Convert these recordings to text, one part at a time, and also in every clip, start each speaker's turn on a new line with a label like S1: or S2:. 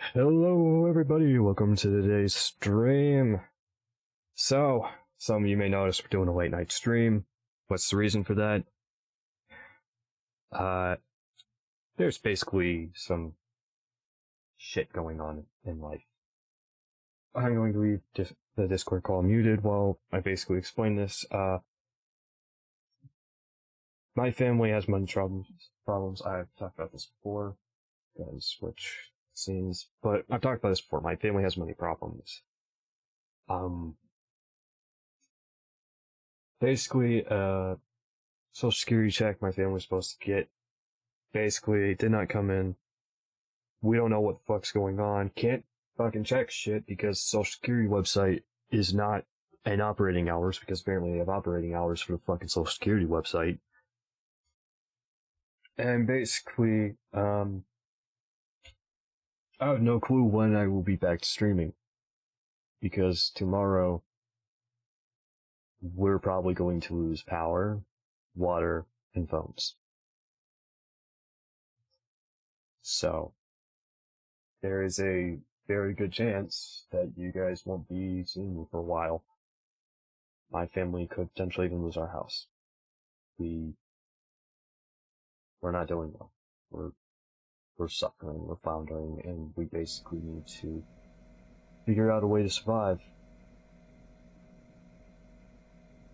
S1: Hello everybody, welcome to today's stream. So, some of you may notice we're doing a late night stream. What's the reason for that? There's basically some shit going on in life. I'm going to leave the Discord call muted while I basically explain this. My family has money problems. I've talked about this before. Gotta switch scenes. But I've talked about this before. My family has money problems. Basically, Social Security check my family was supposed to get basically did not come in. We don't know what the fuck's going on. Can't fucking check shit because Social Security website is not in operating hours because apparently they have operating hours for the fucking Social Security website. And basically, I have no clue when I will be back to streaming. Because tomorrow, we're probably going to lose power, water, and phones. So, there is a very good chance that you guys won't be seeing me for a while. My family could potentially even lose our house. We're not doing well. We're suffering, we're floundering, and we basically need to figure out a way to survive.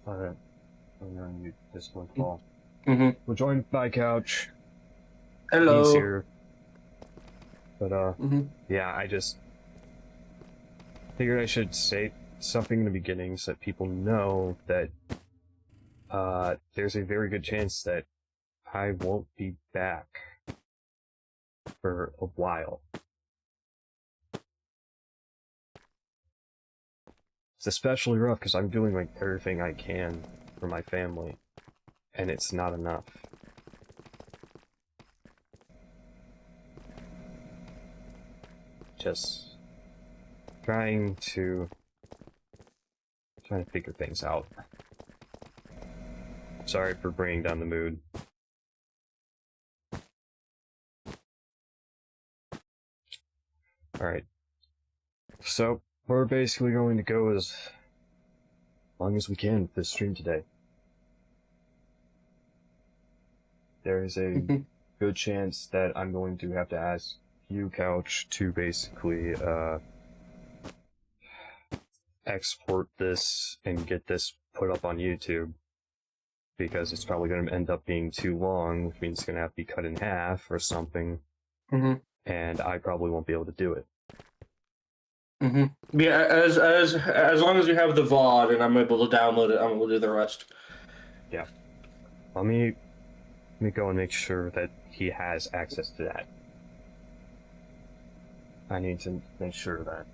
S1: Alright, I'm gonna mute this one call. We're joined by Couch.
S2: Hello.
S1: He's here. But, yeah, I just figured I should say something in the beginning so that people know that, there's a very good chance that I won't be back for a while. It's especially rough because I'm doing like everything I can for my family, and it's not enough. Just trying to figure things out. Sorry for bringing down the mood. Alright. So, we're basically going to go as long as we can with this stream today. There is a good chance that I'm going to have to ask you, Couch, to basically, export this and get this put up on YouTube. Because it's probably going to end up being too long, which means it's going to have to be cut in half or something. And I probably won't be able to do it.
S2: Yeah, as long as you have the VOD and I'm able to download it, I'm able to do the rest.
S1: Yeah. Let me go and make sure that he has access to that. I need to make sure of that.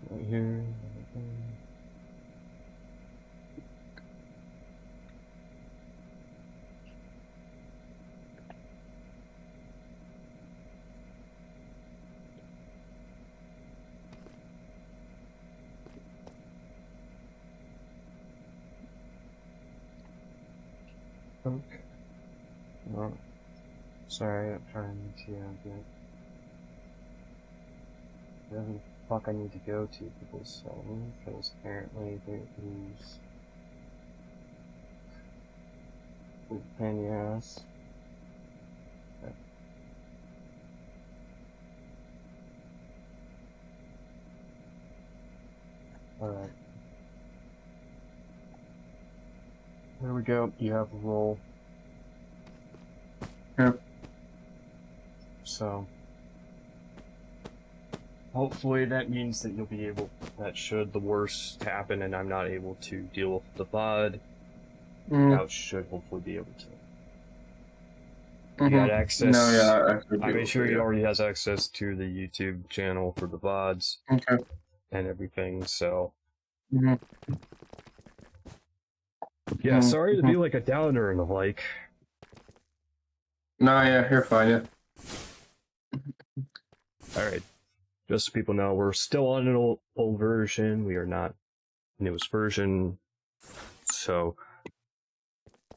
S1: Right here. Okay. Well, sorry, I'm trying to get wherever the fuck I need to go to for this song, because apparently there is a pain in the ass. Okay. Alright. There we go, you have a roll.
S2: Yep.
S1: So, hopefully that means that you'll be able, that should the worst happen and I'm not able to deal with the VOD, Couch should hopefully be able to. You got access?
S2: No, yeah,
S1: I made sure he already has access to the YouTube channel for the VODs.
S2: Okay.
S1: And everything, so... Yeah, sorry to be like a downer and the like.
S2: No, yeah, you're fine, yeah.
S1: Alright. Just so people know, we're still on an old version. We are not newest version. So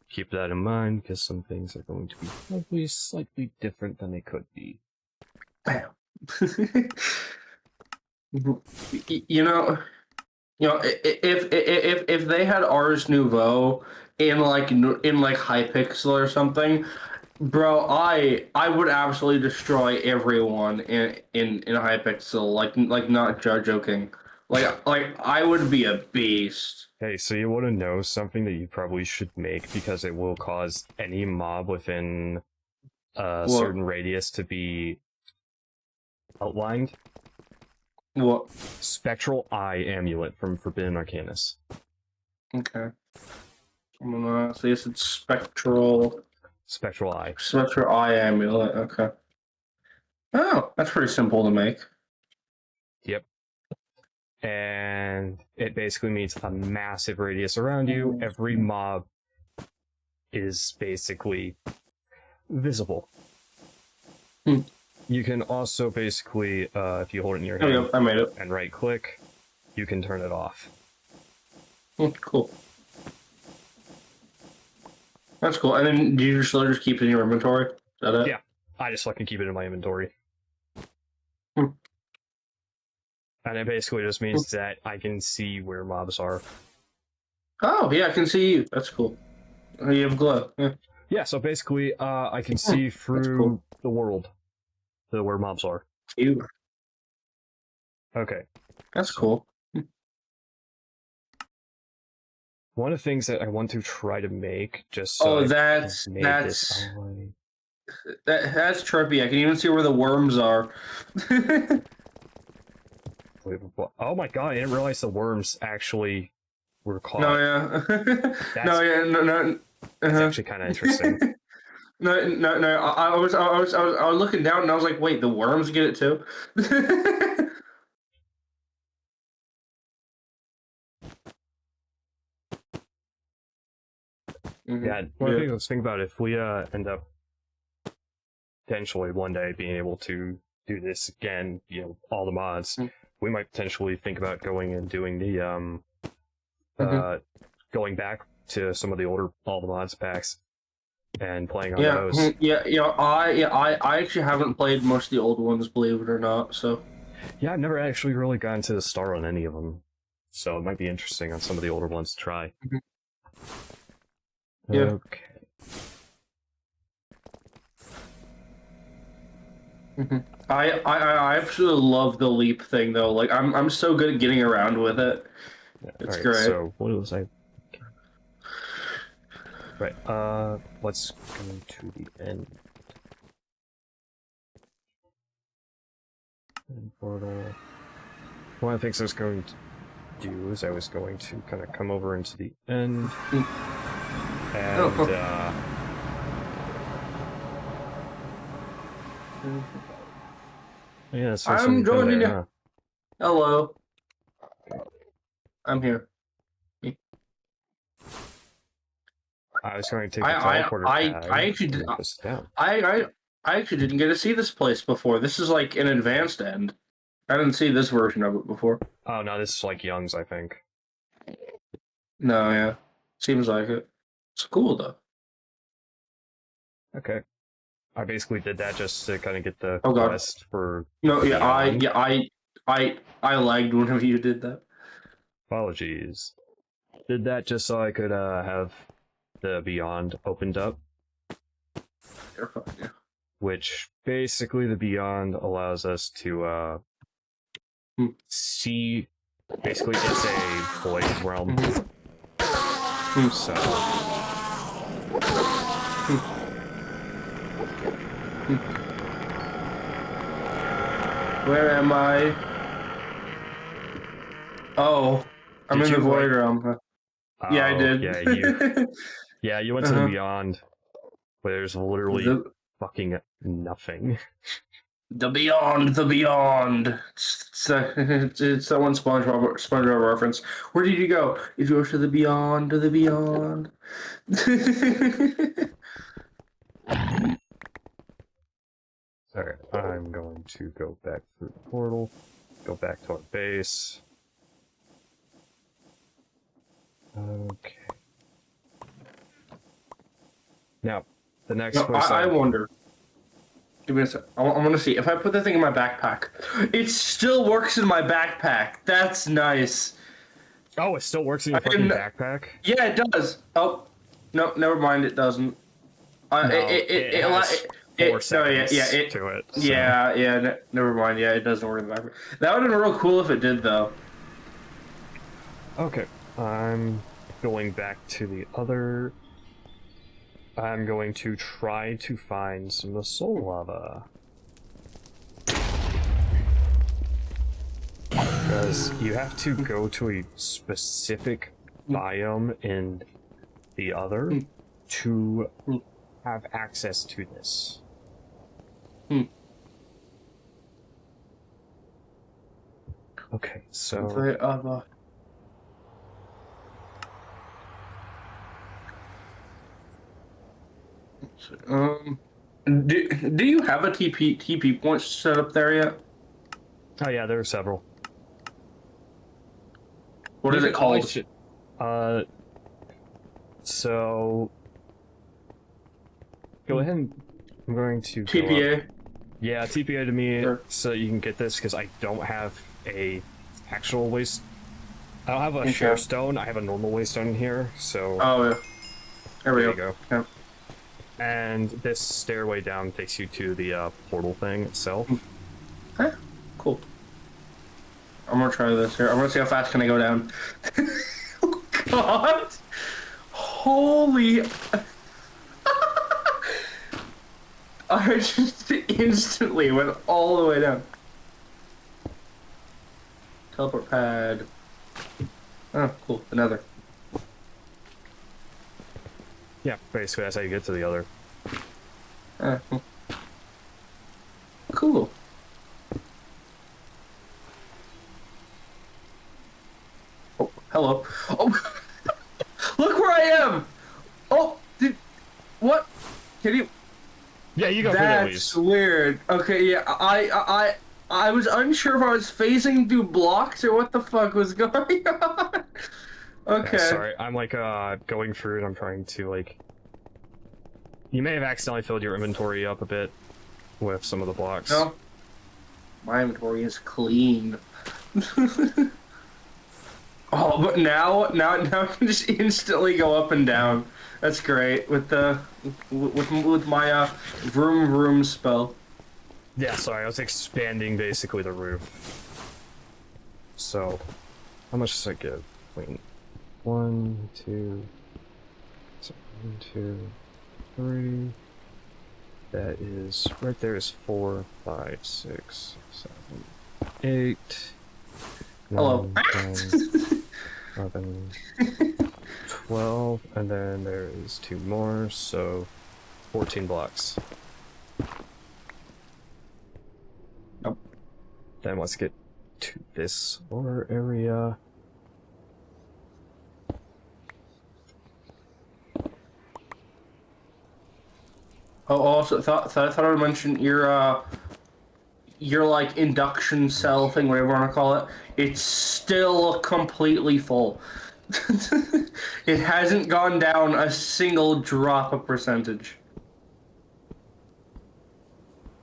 S1: keep that in mind, because some things are going to be probably slightly different than they could be.
S2: Bam. You know, if they had Ars Nouveau in like Hypixel or something, bro, I would absolutely destroy everyone in Hypixel. Like not joking. Like I would be a beast.
S1: Hey, so you want to know something that you probably should make because it will cause any mob within a certain radius to be outlined?
S2: What?
S1: Spectral Eye Amulet from Forbidden Arcanus.
S2: Okay. I'm gonna see if it's Spectral
S1: Spectral
S2: Eye Amulet. Okay. Oh, that's pretty simple to make.
S1: Yep. And it basically means a massive radius around you. Every mob is basically visible. You can also basically, if you hold it in your hand
S2: I made it.
S1: and right click, you can turn it off.
S2: Cool. That's cool. And then do you just keep it in your inventory? Is that it?
S1: Yeah, I just fucking keep it in my inventory. And it basically just means that I can see where mobs are.
S2: Oh, yeah, I can see you. That's cool. You have glow. Yeah.
S1: Yeah, so basically, I can see through the world to where mobs are.
S2: You.
S1: Okay.
S2: That's cool.
S1: One of the things that I want to try to make, just so
S2: that's
S1: trippy.
S2: I can even see where the worms are.
S1: Oh my god! I didn't realize the worms actually were caught.
S2: No, yeah. No.
S1: That's actually kind of interesting.
S2: No. I was looking down and I was like, wait, the worms get it too.
S1: Yeah, one of the things let's think about if we end up potentially one day being able to do this again, all the mods, we might potentially think about going and doing the going back to some of the older all the mods packs and playing on those.
S2: I actually haven't played most of the old ones, believe it or not. So
S1: yeah, I've never actually really gotten to the star on any of them, so it might be interesting on some of the older ones to try.
S2: Yeah.
S1: Okay.
S2: I absolutely love the leap thing though. Like I'm so good at getting around with it. It's great.
S1: So what was I? Right. Let's go to the end. Portal. One of the things I was going to do is I was going to kind of come over into the end and yeah, so
S2: I'm joining you. Hello. I'm here.
S1: I was going to take the teleporter pad.
S2: I actually did. I actually didn't get to see this place before. This is like an advanced end. I didn't see this version of it before.
S1: Oh no, this is like Young's, I think.
S2: No, yeah, seems like it. It's cool though.
S1: Okay. I basically did that just to kind of get the
S2: God.
S1: quest for.
S2: No, yeah, I lagged whenever you did that.
S1: Apologies. Did that just so I could have the Beyond opened up.
S2: You're fine, yeah.
S1: Which basically the Beyond allows us to see. Basically, it's a void realm. So.
S2: Where am I? Oh, I'm in the void realm. Yeah, I did.
S1: Yeah, you went to the Beyond, where there's literally fucking nothing.
S2: The Beyond. It's that one SpongeBob reference. Where did you go? You go to the Beyond, to the Beyond.
S1: Alright, I'm going to go back through the portal, go back to our base. Okay. Now, the next
S2: No,
S1: place
S2: I wonder. Give me a sec. I'm gonna see if I put the thing in my backpack. It still works in my backpack. That's nice.
S1: Oh, it still works in
S2: I
S1: your fucking
S2: didn't.
S1: backpack?
S2: Yeah, it does. Oh, no, never mind. It doesn't.
S1: No, it has 4
S2: No, yeah,
S1: seconds
S2: it.
S1: to it. So.
S2: Yeah, yeah. Never mind. Yeah, it doesn't work in the backpack. That would have been real cool if it did, though.
S1: Okay, I'm going back to the other. I'm going to try to find some of the soul lava. Because you have to go to a specific biome in the other to have access to this. Okay, so...
S2: The other. Do you have a TP point set up there yet?
S1: Oh yeah, there are several.
S2: What is it called?
S1: So... Go ahead and... I'm going to go
S2: TPA?
S1: up. Yeah, TPA to me
S2: Sure.
S1: so that you can get this, because I don't have a actual waste... I don't have a
S2: Okay.
S1: share stone, I have a normal waystone in here, so...
S2: Oh, yeah. There we
S1: there
S2: go.
S1: you go.
S2: Yeah.
S1: And this stairway down takes you to the portal thing itself.
S2: Huh? Cool. I'm gonna try this here. I'm gonna see how fast can I go down. Oh, God! Holy... I just instantly went all the way down. Teleport pad. Oh, cool. Another.
S1: Yeah, basically that's how you get to the other.
S2: Cool. Oh, hello. Oh, look where I am. Oh, what? Can you?
S1: Yeah, you go for that,
S2: That's
S1: please.
S2: weird. Okay, yeah, I was unsure if I was phasing through blocks or what the fuck was going on. Okay.
S1: Yeah, sorry, I'm like going through and I'm trying to like... You may have accidentally filled your inventory up a bit with some of the blocks.
S2: No. My inventory is clean. Oh, but now I can just instantly go up and down. That's great with the with my vroom vroom spell.
S1: Yeah, sorry, I was expanding basically the roof. So, how much does that give? Wait, 1, 2, 1, 2, 3. That is right there is 4, 5, 6, 7, 8.
S2: Hello.
S1: 9, 10, 11, 12, and then there is 2 more, so 14 blocks.
S2: Nope.
S1: Then let's get to this lower area.
S2: Oh, also thought I would mention your like induction cell thing, whatever you want to call it. It's still completely full. It hasn't gone down a single drop of percentage.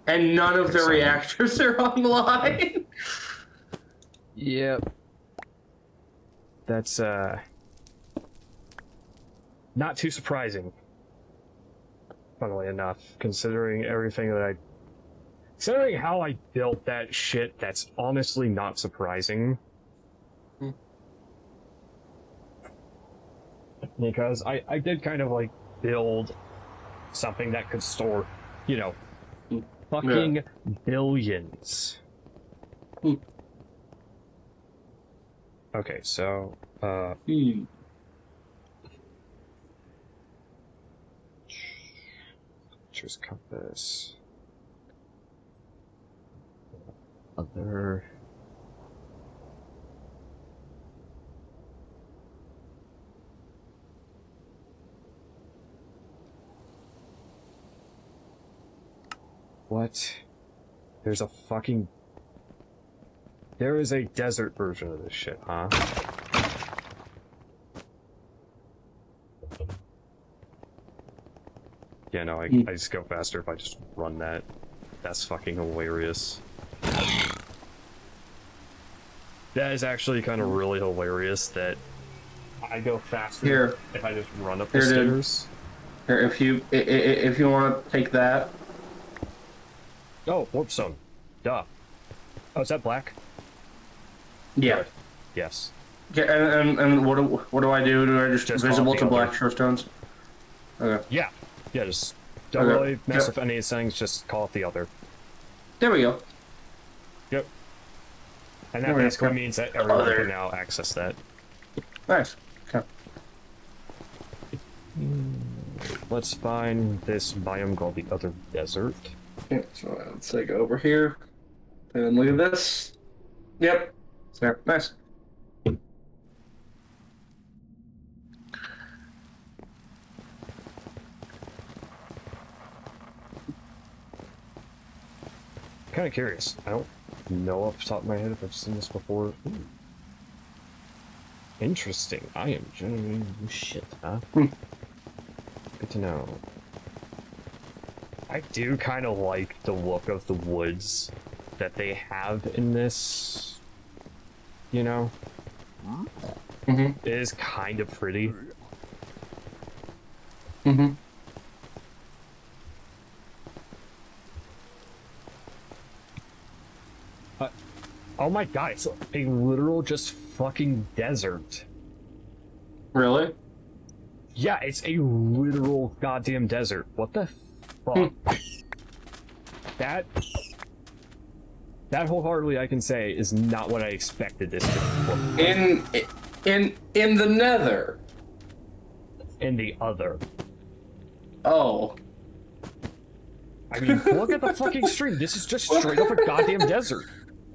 S2: And none of the
S1: Excellent.
S2: reactors are online.
S1: Yep. That's, not too surprising. Funnily enough, considering everything that I... Considering how I built that shit, that's honestly not surprising. Because I did kind of, like, build something that could store, you know, fucking billions. Okay, so, choose compass. Other... What? There's a fucking... There is a desert version of this shit, huh? Yeah, no, I just go faster if I just run that. That's fucking hilarious. That is actually kind of really hilarious that I go faster
S2: Here.
S1: if I just run up the
S2: Here, dude.
S1: stairs.
S2: Here, if you want to take that.
S1: Oh, warp stone. Duh. Oh, is that black?
S2: Yeah.
S1: Good. Yes.
S2: Yeah, and what do I do? Do I just
S1: Just call
S2: visible
S1: it
S2: to
S1: the
S2: black
S1: other.
S2: shore stones? Okay.
S1: Yeah. Yeah, just don't
S2: Okay.
S1: really mess
S2: Yep.
S1: with any of the settings, just call it the other.
S2: There we go.
S1: Yep. And that
S2: There we
S1: basically
S2: go.
S1: means that everyone
S2: Other.
S1: can now access that.
S2: Nice. Okay.
S1: Let's find this biome called the Other Desert.
S2: Yeah, so let's go over here. And look at this. Yep. There. Nice.
S1: Kind of curious. I don't know off the top of my head if I've seen this before. Ooh. Interesting. I am generating new shit, huh? Good to know. I do kind of like the look of the woods that they have in this, you know?
S2: Mm-hmm.
S1: It is kind of pretty.
S2: Mm-hmm.
S1: Oh my god, it's a literal just fucking desert.
S2: Really?
S1: Yeah, it's a literal goddamn desert. What the fuck? That wholeheartedly I can say is not what I expected this to look like.
S2: In the Nether.
S1: In the other.
S2: Oh.
S1: I mean, look at the fucking stream. This is just straight up a goddamn desert.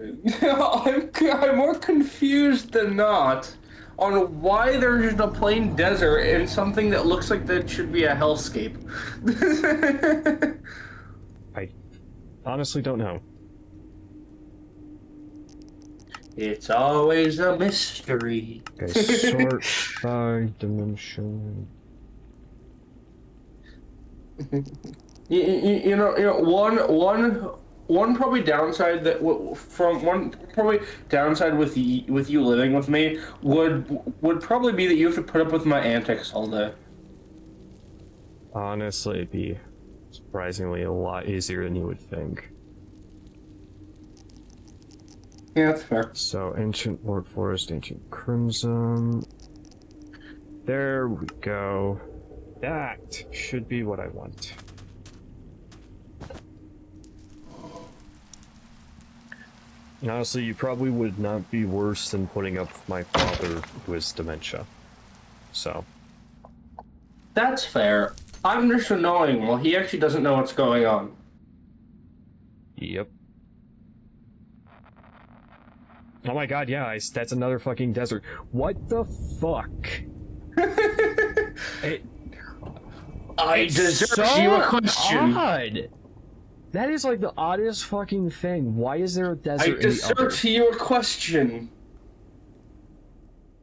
S2: I'm more confused than not on why there's just a plain desert and something that looks like that should be a hellscape.
S1: I honestly don't know.
S2: It's always a mystery.
S1: Okay, sort by dimension.
S2: You know, one probably downside that probably downside with you living with me would probably be that you have to put up with my antics all day.
S1: Honestly, it'd be surprisingly a lot easier than you would think.
S2: Yeah, that's fair.
S1: So, Ancient Lord Forest, Ancient Crimson. There we go. That should be what I want. And honestly, you probably would not be worse than putting up with my father who has dementia. So.
S2: That's fair. I'm just annoying. Well, he actually doesn't know what's going on.
S1: Yep. Oh my god, yeah, that's another fucking desert. What the fuck?
S2: I deserve you a question.
S1: Odd. That is like the oddest fucking thing. Why is there a desert
S2: I
S1: in the other?
S2: deserve you a question.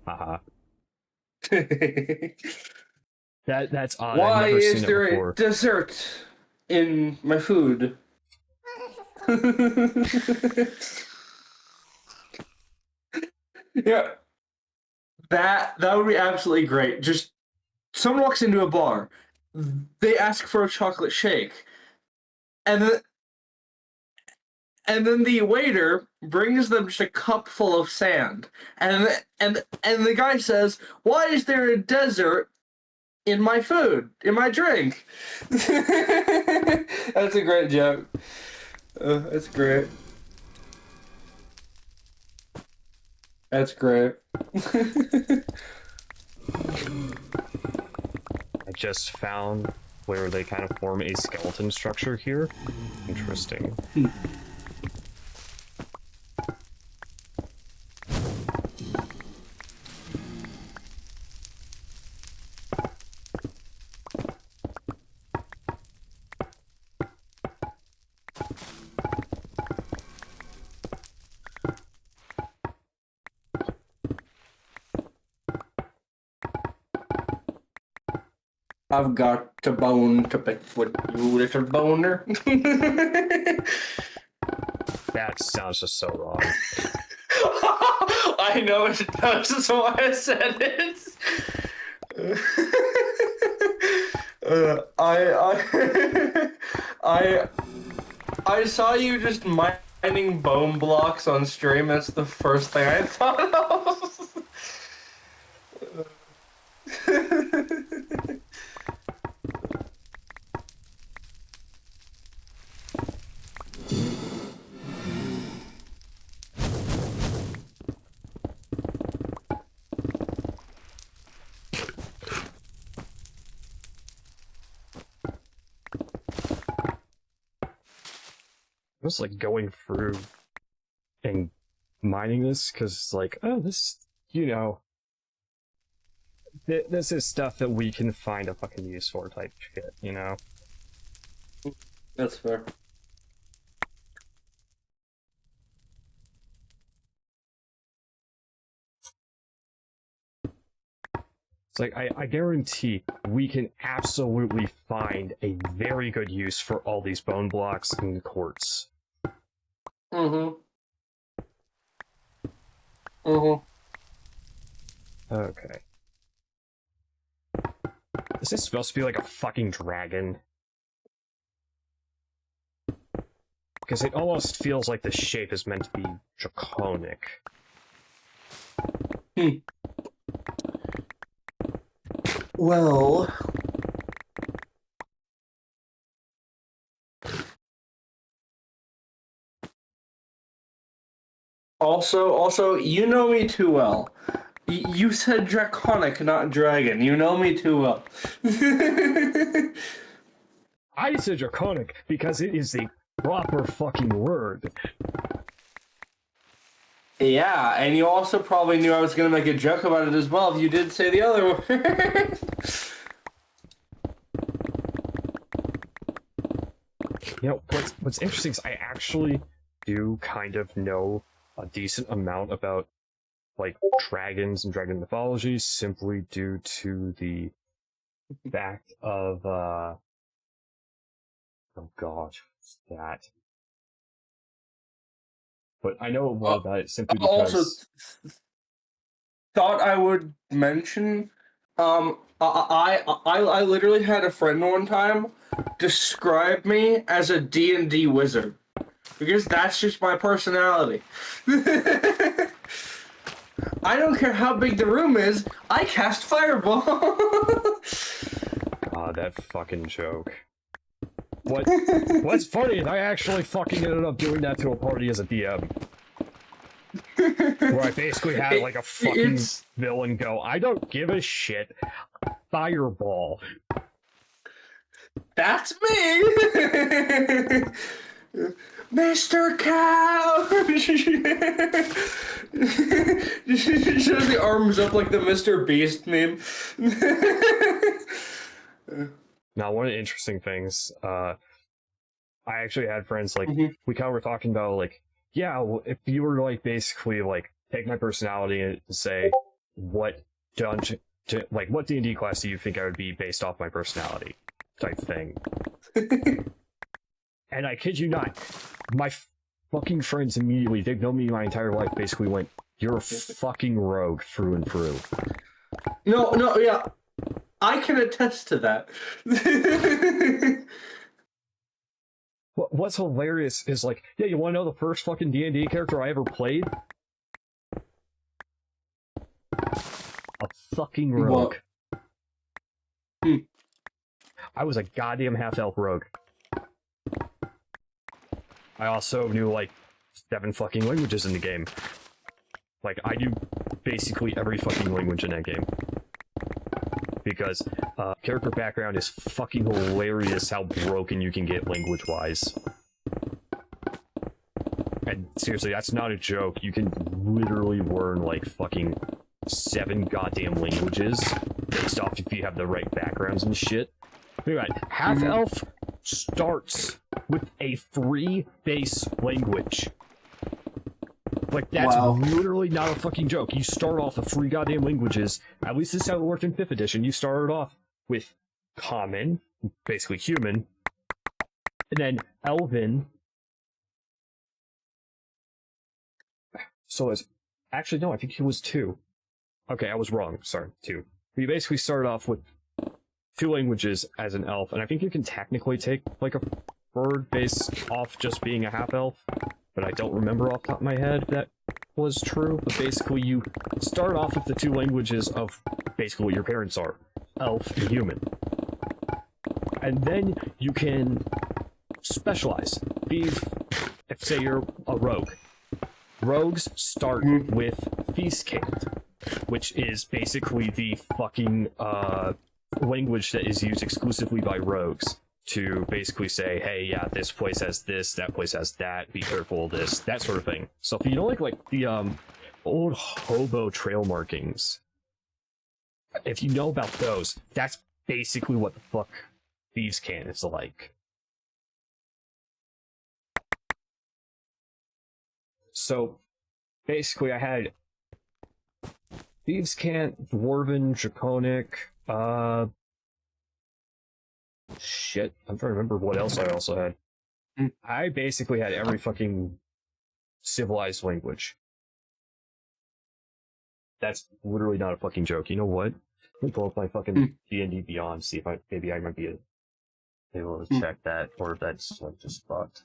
S1: Haha. That's odd.
S2: Why
S1: I've never
S2: is
S1: seen it
S2: there
S1: before.
S2: a dessert in my food? Yeah. That would be absolutely great. Just someone walks into a bar, they ask for a chocolate shake, and then the waiter brings them just a cup full of sand, and the guy says, "Why is there a desert in my food, in my drink?" That's a great joke. That's great. That's great.
S1: I just found where they kind of form a skeleton structure here. Interesting.
S2: I've got a bone to pick with you, little boner.
S1: That sounds just so wrong.
S2: I know it does. That's why I said it. I saw you just mining bone blocks on stream. That's the first thing I thought of.
S1: I was like going through and mining this because it's like, oh, this, this is stuff that we can find a fucking use for type shit, you know?
S2: That's fair.
S1: It's like, I guarantee we can absolutely find a very good use for all these bone blocks and quartz.
S2: Mm-hmm.
S1: Okay. Is this supposed to be like a fucking dragon? Because it almost feels like the shape is meant to be draconic.
S2: Well... Also, you know me too well. You said draconic, not dragon. You know me too well.
S1: I said draconic because it is the proper fucking word.
S2: Yeah, and you also probably knew I was going to make a joke about it as well if you did say the other word.
S1: You know, what's interesting is I actually do kind of know a decent amount about, like, dragons and dragon mythology simply due to the fact of, oh god, what's that? But I know more about it simply because...
S2: Also, thought I would mention, I literally had a friend one time describe me as a D&D wizard. Because that's just my personality. I don't care how big the room is, I cast Fireball.
S1: That fucking joke. What's funny is I actually fucking ended up doing that to a party as a DM. Where I basically had like a fucking villain go, I don't give a shit. Fireball.
S2: That's me! Mr. Cow! Just have the arms up like the Mr. Beast meme.
S1: Now, one of the interesting things, I actually had friends, like, we kind of were talking about, like, yeah, well, if you were, like, basically, like, take my personality and say, what dungeon, what D&D class do you think I would be based off my personality? Type thing. And I kid you not, my fucking friends immediately, they've known me my entire life, basically went, you're a fucking rogue through and through.
S2: No, yeah. I can attest to that.
S1: What's hilarious is, like, yeah, you want to know the first fucking D&D character I ever played? A fucking rogue. I was a goddamn half-elf rogue. I also knew, like, 7 fucking languages in the game. Like, I knew basically every fucking language in that game. Because, character background is fucking hilarious how broken you can get language-wise. And seriously, that's not a joke. You can literally learn, like, fucking 7 goddamn languages based off if you have the right backgrounds and shit. Think about it. Half-elf starts with a 3 base language. Like, that's literally not a fucking joke. You start off with 3 goddamn languages. At least this is how it worked in 5th edition. You started off with Common, basically human, and then Elven. So it's actually no, I think it was 2. Okay, I was wrong. Sorry, 2. You basically start off with 2 languages as an elf, and I think you can technically take like a bird based off just being a half elf, but I don't remember off the top of my head if that was true. But basically, you start off with the 2 languages of basically what your parents are, elf and human, and then you can specialize. If say you're a rogue. Rogues start with Feastcant, which is basically the fucking language that is used exclusively by rogues to basically say, hey, yeah, this place has this, that place has that, be careful of this, that sort of thing. So if you know like the old hobo trail markings, if you know about those, that's basically what the fuck Feastcant is like. So basically I had Feastcant, Dwarven, Draconic, shit, I'm trying to remember what else I also had. I basically had every fucking civilized language. That's literally not a fucking joke. You know what? Let me pull up my fucking D&D Beyond, see if maybe I might be able to check that, or if that's like just fucked.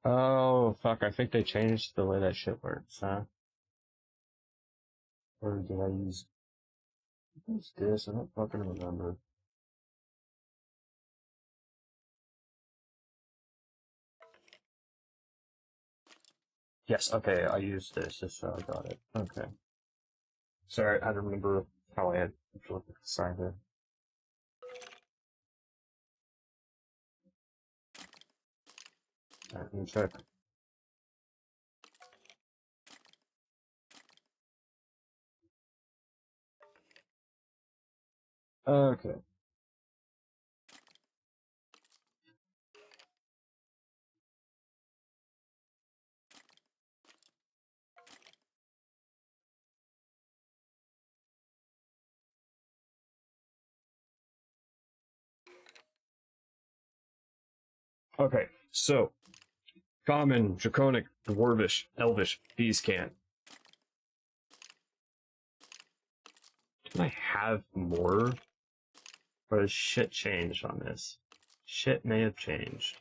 S1: Oh, fuck, I think they changed the way that shit works, huh? Or did I use this? I don't fucking remember. Yes, okay, I used this, so I got it. Okay. Sorry, I don't remember how I had signed it. Alright, let me check. Okay. Okay, so Common, Draconic, Dwarvish, Elvish, Feastcant. Do I have more? Or has shit changed on this? Shit may have changed.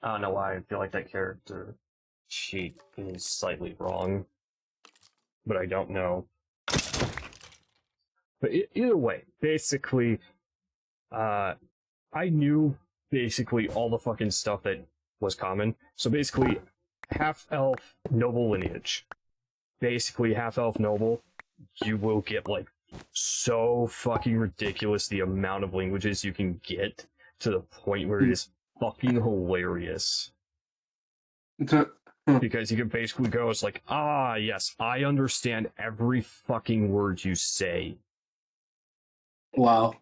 S1: I don't know why I feel like that character sheet is slightly wrong. But I don't know. But either way, basically, I knew basically all the fucking stuff that was common. So basically, half-elf noble lineage. Basically, half-elf noble, you will get like so fucking ridiculous the amount of languages you can get to the point where it is fucking hilarious. Because you can basically go, it's like, ah, yes, I understand every fucking word you say.
S2: Wow.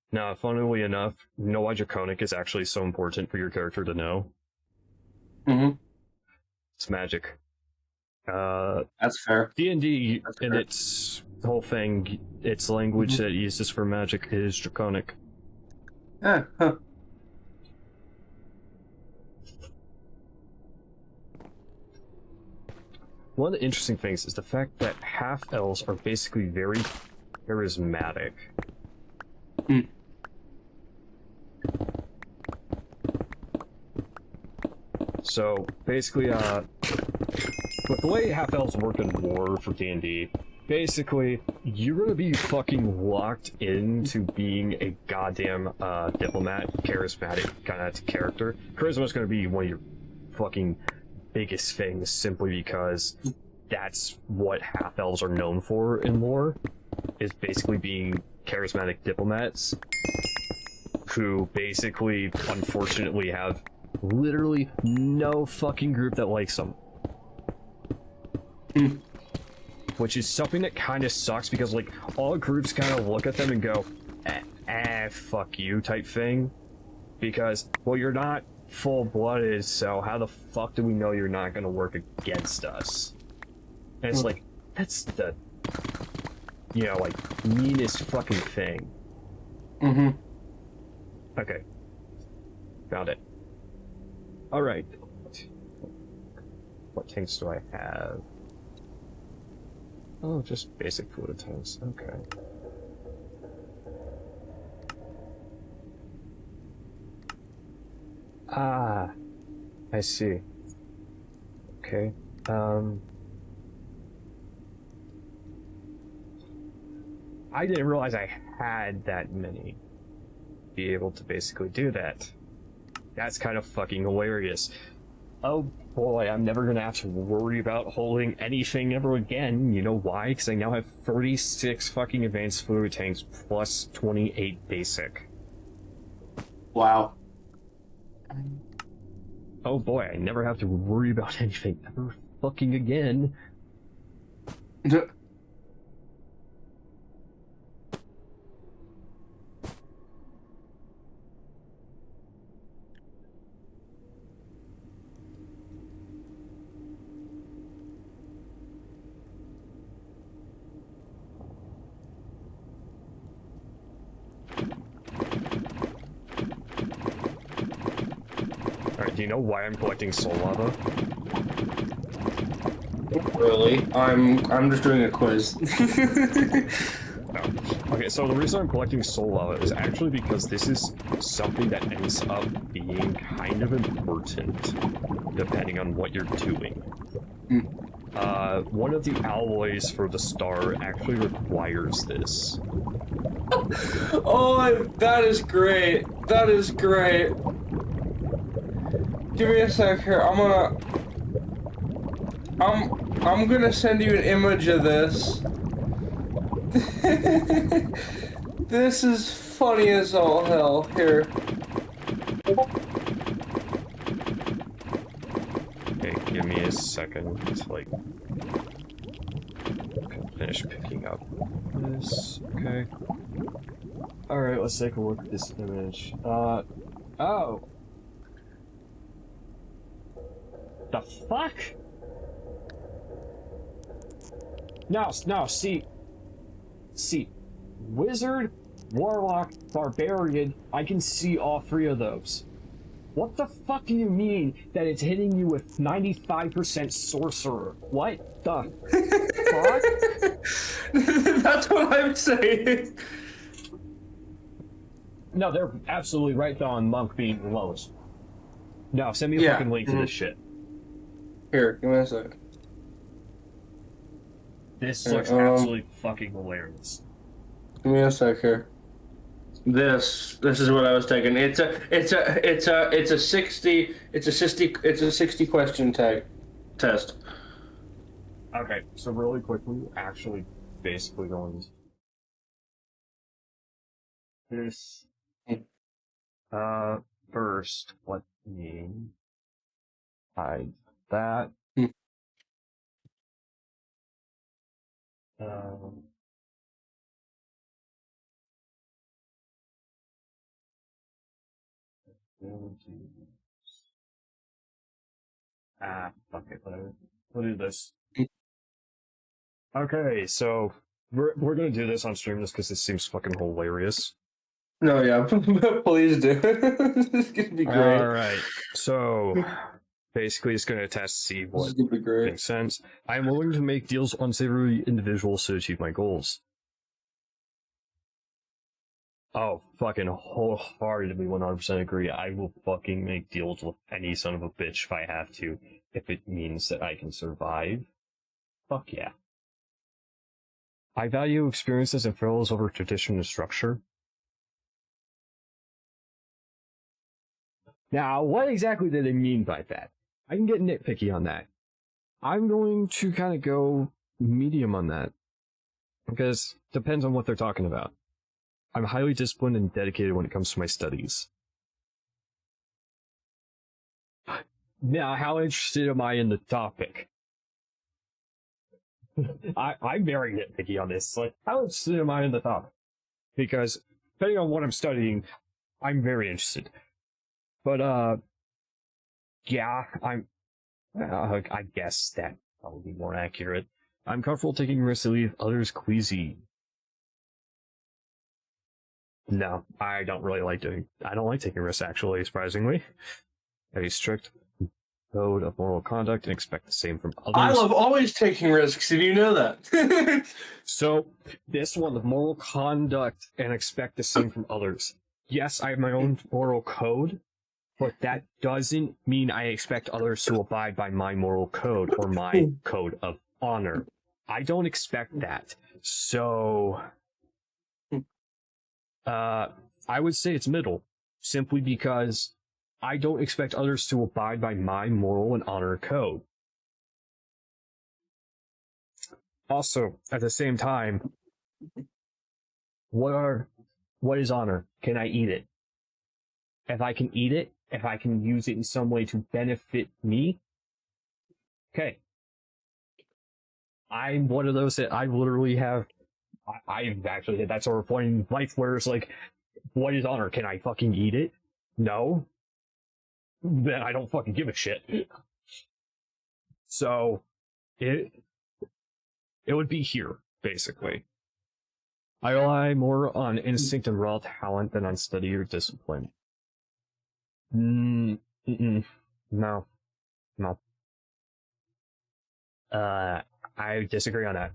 S1: Now, funnily enough, you know why Draconic is actually so important for your character to know? It's magic.
S2: That's fair.
S1: D&D, and its whole thing, its language that it uses for magic is Draconic. One of the interesting things is the fact that half-elves are basically very charismatic. So, basically, with the way half-elves work in war for D&D, basically, you're gonna be fucking locked into being a goddamn diplomat, charismatic kind of character. Charisma's gonna be one of your fucking biggest things, simply because that's what half-elves are known for in lore, is basically being charismatic diplomats who basically, unfortunately, have literally no fucking group that likes them. Which is something that kind of sucks because, like, all groups kind of look at them and go, fuck you type thing. Because, well, you're not full-blooded, so how the fuck do we know you're not gonna work against us? And it's like, that's the, you know, like, meanest fucking thing. Okay. Found it. Alright. What tanks do I have? Oh, just basic fluid tanks. Okay. Ah, I see. Okay. I didn't realize I had that many. Be able to basically do that. That's kind of fucking hilarious. Oh boy, I'm never gonna have to worry about holding anything ever again. You know why? Because I now have 36 fucking advanced fluid tanks plus 28 basic.
S2: Wow.
S1: Oh boy, I never have to worry about anything ever fucking again. Alright, do you know why I'm collecting soul lava?
S2: Really? I'm just doing a quiz.
S1: No. Okay, so the reason I'm collecting soul lava is actually because this is something that ends up being kind of important, depending on what you're doing. One of the alloys for the star actually requires this.
S2: Oh, that is great. That is great. Give me a sec here. I'm gonna send you an image of this. This is funny as all hell. Here.
S1: Okay, give me a second to, like, finish picking up this. Okay. Alright, let's take a look at this image. Oh! The fuck? No, see, Wizard, Warlock, Barbarian, I can see all three of those. What the fuck do you mean that it's hitting you with 95% Sorcerer? What the fuck?
S2: That's what I'm saying.
S1: No, they're absolutely right though on Monk being the lowest. No, send me a fucking link to this shit.
S2: Here, give me a sec.
S1: This looks absolutely fucking hilarious.
S2: Give me a sec here. This is what I was taking. It's a 60 question test.
S1: Okay, so really quickly, actually, basically going this. First, let me hide that. Fuck it, whatever. We'll do this. Okay, so we're gonna do this on stream just because this seems fucking hilarious.
S2: No, yeah, please do. This is gonna be great.
S1: Alright, so basically it's gonna test to see what makes sense. I am willing to make deals with unsavory individuals to achieve my goals. Oh, fucking wholeheartedly 100% agree. I will fucking make deals with any son of a bitch if I have to, if it means that I can survive. Fuck yeah. I value experiences and thrills over tradition and structure. Now, what exactly did they mean by that? I can get nitpicky on that. I'm going to kind of go medium on that. Because it depends on what they're talking about. I'm highly disciplined and dedicated when it comes to my studies. Now, how interested am I in the topic? I'm very nitpicky on this. Like, how interested am I in the topic? Because depending on what I'm studying, I'm very interested. But yeah, I guess that probably be more accurate. I'm comfortable taking risks to leave others queasy. No, I don't like taking risks, actually, surprisingly. A strict code of moral conduct and expect the same from others.
S2: I love always taking risks, and you know that.
S1: So, this one, the moral conduct and expect the same from others. Yes, I have my own moral code, but that doesn't mean I expect others to abide by my moral code or my code of honor. I don't expect that. So, I would say it's middle, simply because I don't expect others to abide by my moral and honor code. Also, at the same time, what is honor? Can I eat it? If I can eat it, if I can use it in some way to benefit me, okay. I'm one of those that I literally have. I've actually hit that sort of point in life where it's like, what is honor? Can I fucking eat it? No. Then I don't fucking give a shit. So, it would be here, basically. I rely more on instinct and raw talent than on study or discipline. No. I disagree on that.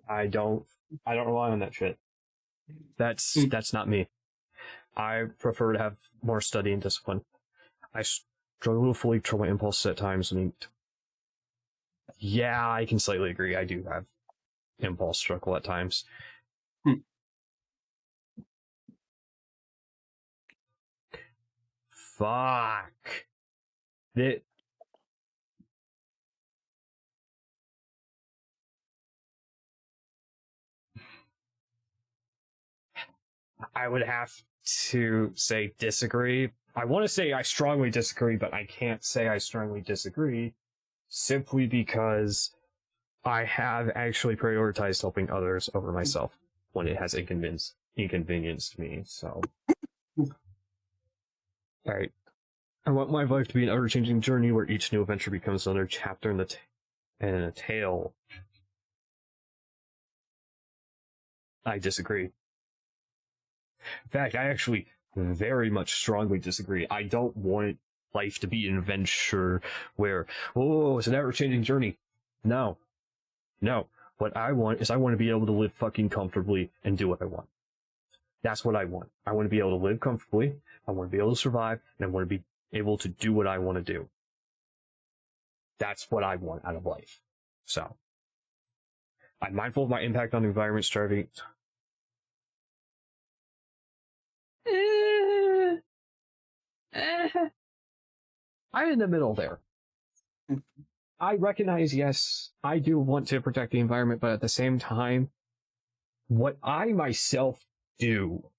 S1: I don't rely on that shit. That's not me. I prefer to have more study and discipline. I struggle to fully control my impulses at times. I mean, yeah, I can slightly agree. I do have impulse struggle at times. Fuck. I would have to say disagree. I want to say I strongly disagree, but I can't say I strongly disagree simply because I have actually prioritized helping others over myself when it has inconvenienced me, so. Alright. I want my life to be an ever-changing journey where each new adventure becomes another chapter in a tale. I disagree. In fact, I actually very much strongly disagree. I don't want life to be an adventure where, oh, it's an ever-changing journey. No. What I want is I want to be able to live fucking comfortably and do what I want. That's what I want. I want to be able to live comfortably, I want to be able to survive, and I want to be able to do what I want to do. That's what I want out of life. So, I'm mindful of my impact on the environment, striving... I'm in the middle there. I recognize, yes, I do want to protect the environment, but at the same time, what I myself do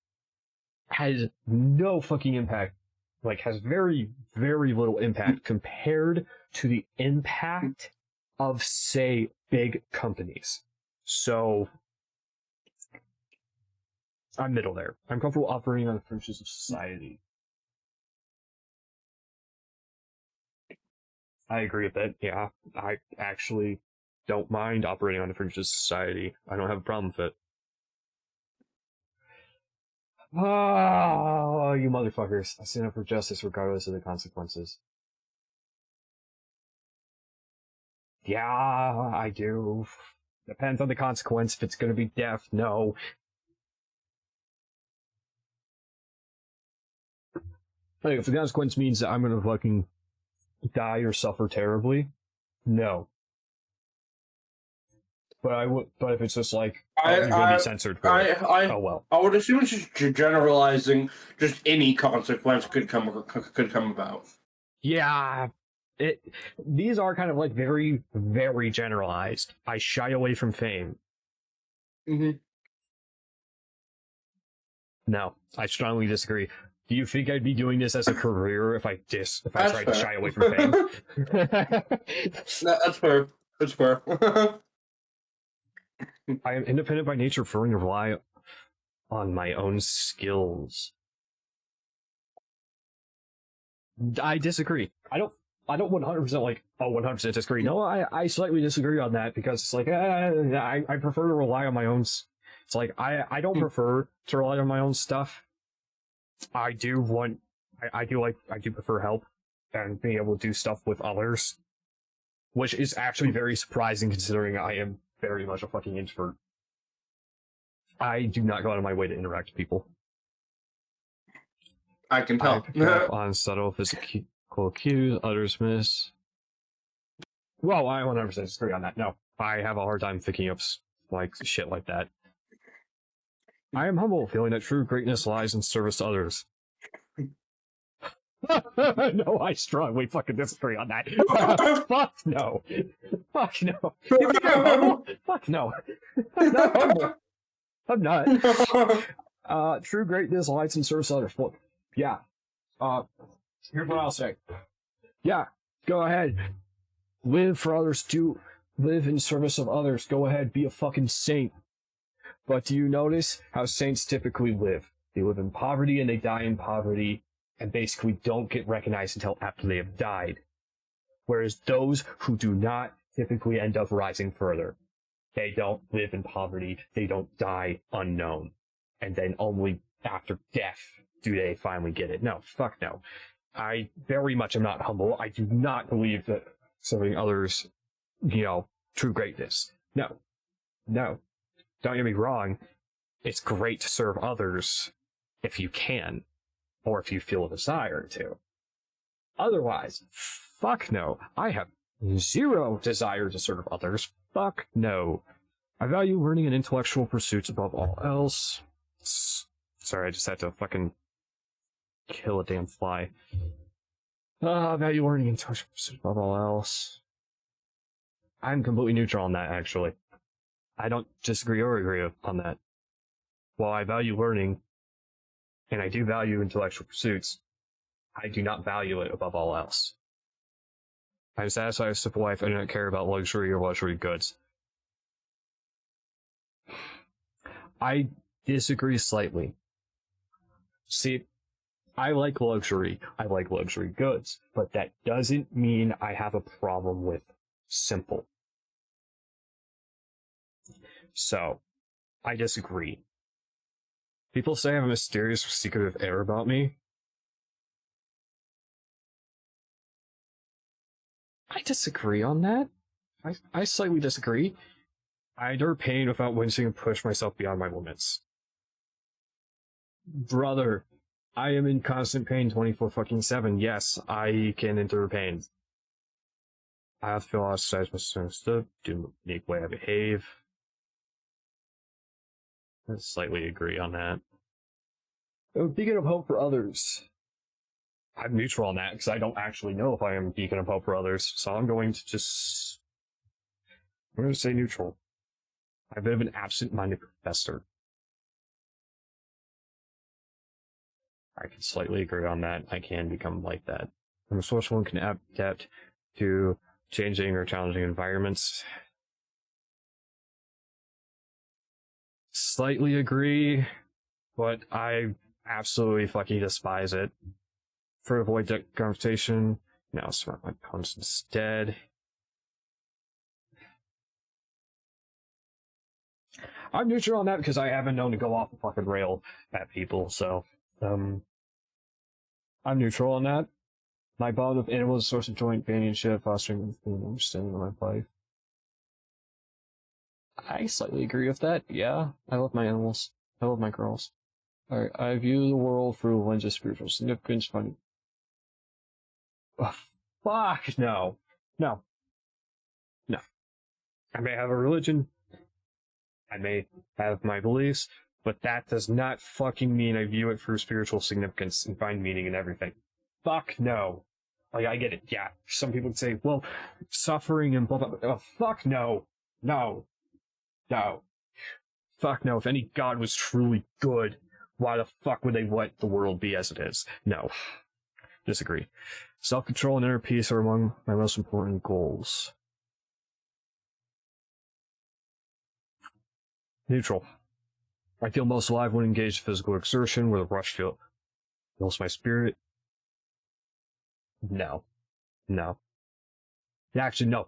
S1: has no fucking impact. Like, has very, very little impact compared to the impact of, say, big companies. So, I'm middle there. I'm comfortable operating on the fringes of society. I agree with that, yeah. I actually don't mind operating on the fringes of society. I don't have a problem with it. Oh, you motherfuckers. I stand up for justice regardless of the consequences. Yeah, I do. Depends on the consequence. If it's gonna be death, no. Like, if the consequence means that I'm gonna fucking die or suffer terribly, no. But if it's just like, you're gonna be censored for it. Oh well.
S2: I would assume it's just generalizing. Just any consequence could come about.
S1: Yeah, these are kind of like very, very generalized. I shy away from fame.
S2: Mm-hmm.
S1: No, I strongly disagree. Do you think I'd be doing this as a career if I
S2: That's
S1: tried to
S2: fair.
S1: shy away from fame?
S2: That's fair. That's fair.
S1: I am independent by nature, preferring to rely on my own skills. I disagree. I don't 100% like, 100% disagree. No, I slightly disagree on that because it's like, I prefer to rely on my own. It's like, I don't prefer to rely on my own stuff. I do prefer help and being able to do stuff with others, which is actually very surprising considering I am very much a fucking introvert. I do not go out of my way to interact with people.
S2: I can
S1: I
S2: tell.
S1: pick up on subtle physical cues others miss. Well, I 100% disagree on that. No, I have a hard time picking up like shit like that. I am humble, feeling that true greatness lies in service to others. No, I strongly fucking disagree on that. Fuck no. Fuck no. You think I'm humble? Fuck no. I'm not humble. I'm not. True greatness lies in service to others. Look, yeah. Here's what I'll say. Yeah, go ahead. Live for others too. Live in service of others. Go ahead, be a fucking saint. But do you notice how saints typically live? They live in poverty and they die in poverty and basically don't get recognized until after they have died. Whereas those who do not typically end up rising further. They don't live in poverty. They don't die unknown. And then only after death do they finally get it. No, fuck no. I very much am not humble. I do not believe that serving others, true greatness. No. Don't get me wrong. It's great to serve others if you can, or if you feel a desire to. Otherwise, fuck no. I have zero desire to serve others. Fuck no. I value learning and intellectual pursuits above all else. Sorry, I just had to fucking kill a damn fly. I value learning and intellectual pursuits above all else. I'm completely neutral on that, actually. I don't disagree or agree on that. While I value learning, and I do value intellectual pursuits, I do not value it above all else. I'm satisfied with simple life. I do not care about luxury or luxury goods. I disagree slightly. See, I like luxury. I like luxury goods. But that doesn't mean I have a problem with simple. So, I disagree. People say I have a mysterious or secretive air about me. I disagree on that. I slightly disagree. I endure pain without wincing and push myself beyond my limits. Brother, I am in constant pain 24/7. Yes, I can endure pain. I have to feel ostracized, misunderstood, do the unique way I behave. I slightly agree on that. A beacon of hope for others. I'm neutral on that because I don't actually know if I am a beacon of hope for others, so I'm going to say neutral. I'm a bit of an absent-minded professor. I can slightly agree on that. I can become like that. I'm resourceful and can adapt to changing or challenging environments. Slightly agree, but I absolutely fucking despise it. For avoid that conversation, now smart my puns instead. I'm neutral on that because I haven't known to go off the fucking rail at people, so I'm neutral on that. My bond with animals is a source of joint companionship, fostering an understanding of my life. I slightly agree with that, yeah. I love my animals. I love my girls. Alright, I view the world through a lens of spiritual significance, finding... Oh, fuck, no. No. I may have a religion, I may have my beliefs, but that does not fucking mean I view it through spiritual significance and find meaning in everything. Fuck no. Like, I get it, yeah. Some people would say, well, suffering and blah blah blah. Oh, fuck no. No. Fuck no. If any god was truly good, Why the fuck would they let the world be as it is? No. Disagree. Self-control and inner peace are among my most important goals. Neutral. I feel most alive when engaged in physical exertion, where the rush fills my spirit. No. No. Actually, no.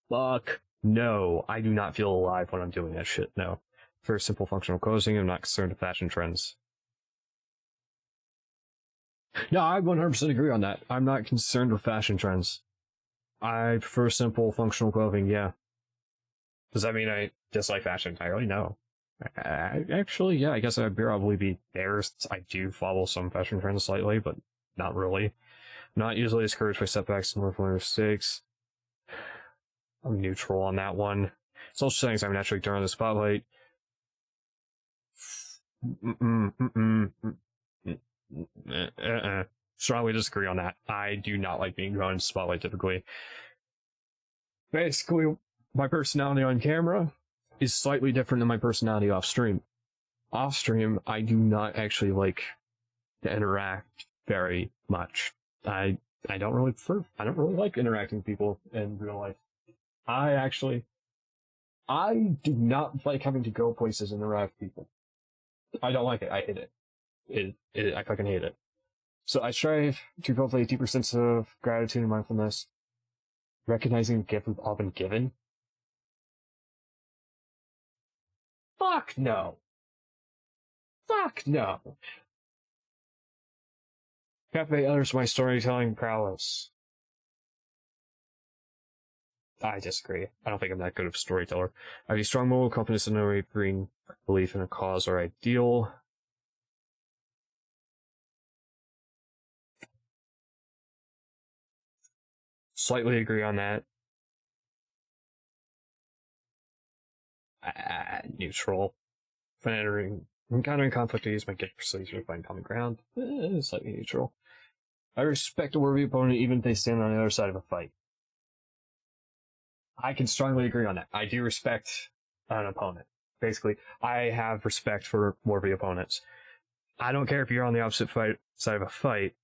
S1: Fuck no. I do not feel alive when I'm doing that shit, no. For simple functional clothing, I'm not concerned with fashion trends. No, I 100% agree on that. I'm not concerned with fashion trends. I prefer simple functional clothing, yeah. Does that mean I dislike fashion entirely? No. Actually, yeah, I guess I'd probably be there. I do follow some fashion trends slightly, but not really. I'm not usually discouraged by setbacks and learning mistakes. I'm neutral on that one. Social settings I'm naturally turned on the spotlight. Strongly disagree on that. I do not like being drawn in the spotlight typically. Basically, my personality on camera is slightly different than my personality off stream. Off stream, I do not actually like to interact very much. I don't really like interacting with people in real life. I do not like having to go places and interact with people. I don't like it. I hate it. I fucking hate it. So I strive to cultivate a deeper sense of gratitude and mindfulness, recognizing the gift we've all been given. Fuck no. Fuck no. Captivate others with my storytelling prowess. I disagree. I don't think I'm that good of a storyteller. I have a strong moral compass and unwavering belief in a cause or ideal. Slightly agree on that. Neutral. Encountering conflict, I use my gift persuasion to find common ground. Slightly neutral. I respect a worthy opponent even if they stand on the other side of a fight. I can strongly agree on that. I do respect an opponent. Basically, I have respect for worthy opponents. I don't care if you're on the opposite side of a fight.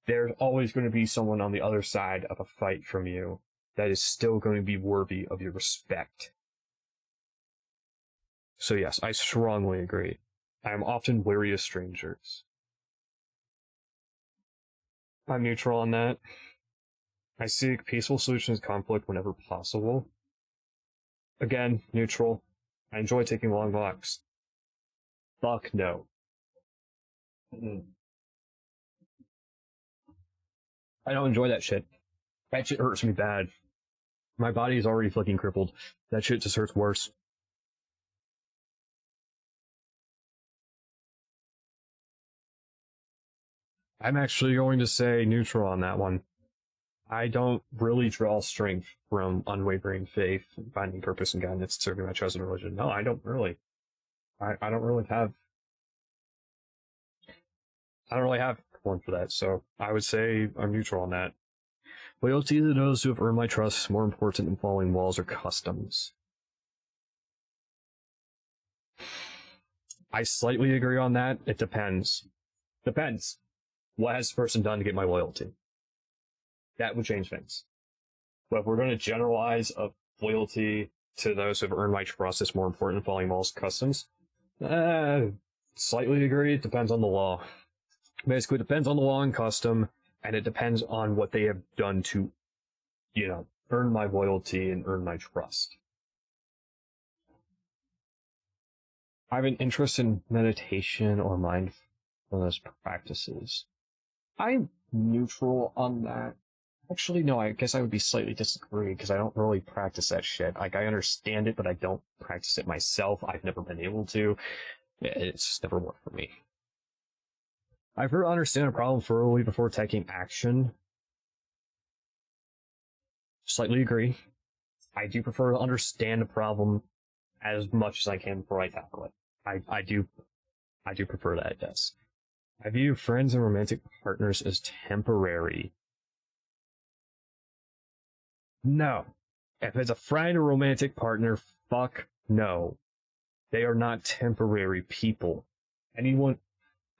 S1: There's always going to be someone on the other side of a fight from you that is still going to be worthy of your respect. So yes, I strongly agree. I am often wary of strangers. I'm neutral on that. I seek peaceful solutions to conflict whenever possible. Again, neutral. I enjoy taking long walks. Fuck no. I don't enjoy that shit. That shit hurts me bad. My body is already fucking crippled. That shit just hurts worse. I'm actually going to say neutral on that one. I don't really draw strength from unwavering faith, finding purpose and guidance, serving my chosen religion. No, I don't really. I don't really have one for that, so I would say I'm neutral on that. Loyalty to those who have earned my trust is more important than following laws or customs. I slightly agree on that. It depends. Depends. What has the person done to get my loyalty? That would change things. But if we're going to generalize of loyalty to those who have earned my trust is more important than following laws and customs, slightly agree. It depends on the law. Basically, it depends on the law and custom, and it depends on what they have done to, earn my loyalty and earn my trust. I have an interest in meditation or mindfulness practices. I'm neutral on that. Actually, no, I guess I would be slightly disagree because I don't really practice that shit. Like, I understand it, but I don't practice it myself. I've never been able to. It's just never worked for me. I prefer to understand a problem thoroughly before taking action. Slightly agree. I do prefer to understand a problem as much as I can before I tackle it. I do prefer that, yes. I view friends and romantic partners as temporary. No. If it's a friend or romantic partner, fuck no. They are not temporary people.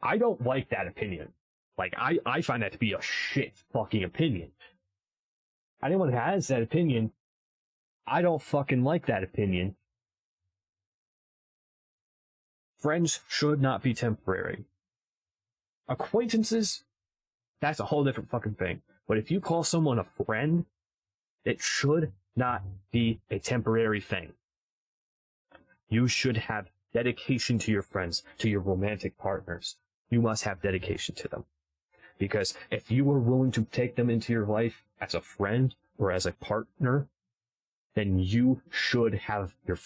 S1: I don't like that opinion. Like, I find that to be a shit fucking opinion. Anyone who has that opinion, I don't fucking like that opinion. Friends should not be temporary. Acquaintances, that's a whole different fucking thing. But if you call someone a friend, it should not be a temporary thing. You should have dedication to your friends, to your romantic partners. You must have dedication to them. Because if you are willing to take them into your life as a friend or as a partner, then you should have your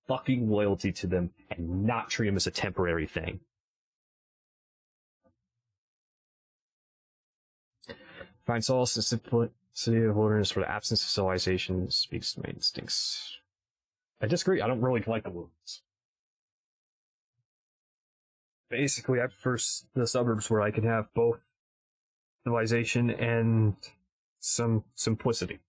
S1: fucking loyalty to them and not treat them as a temporary thing. Find solace in simplicity of wilderness, for the absence of civilization speaks to my instincts. I disagree. I don't really like the wilderness. Basically, I prefer the suburbs where I can have both civilization and some simplicity.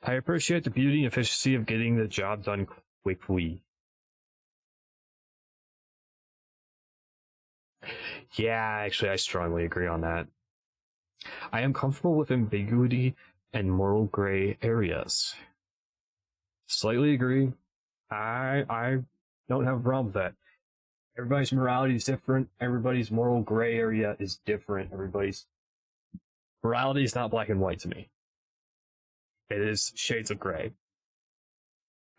S1: I appreciate the beauty and efficiency of getting the job done quickly. Yeah, actually, I strongly agree on that. I am comfortable with ambiguity and moral gray areas. Slightly agree. I don't have a problem with that. Everybody's morality is different. Everybody's moral gray area is different. Everybody's morality is not black and white to me. It is shades of gray.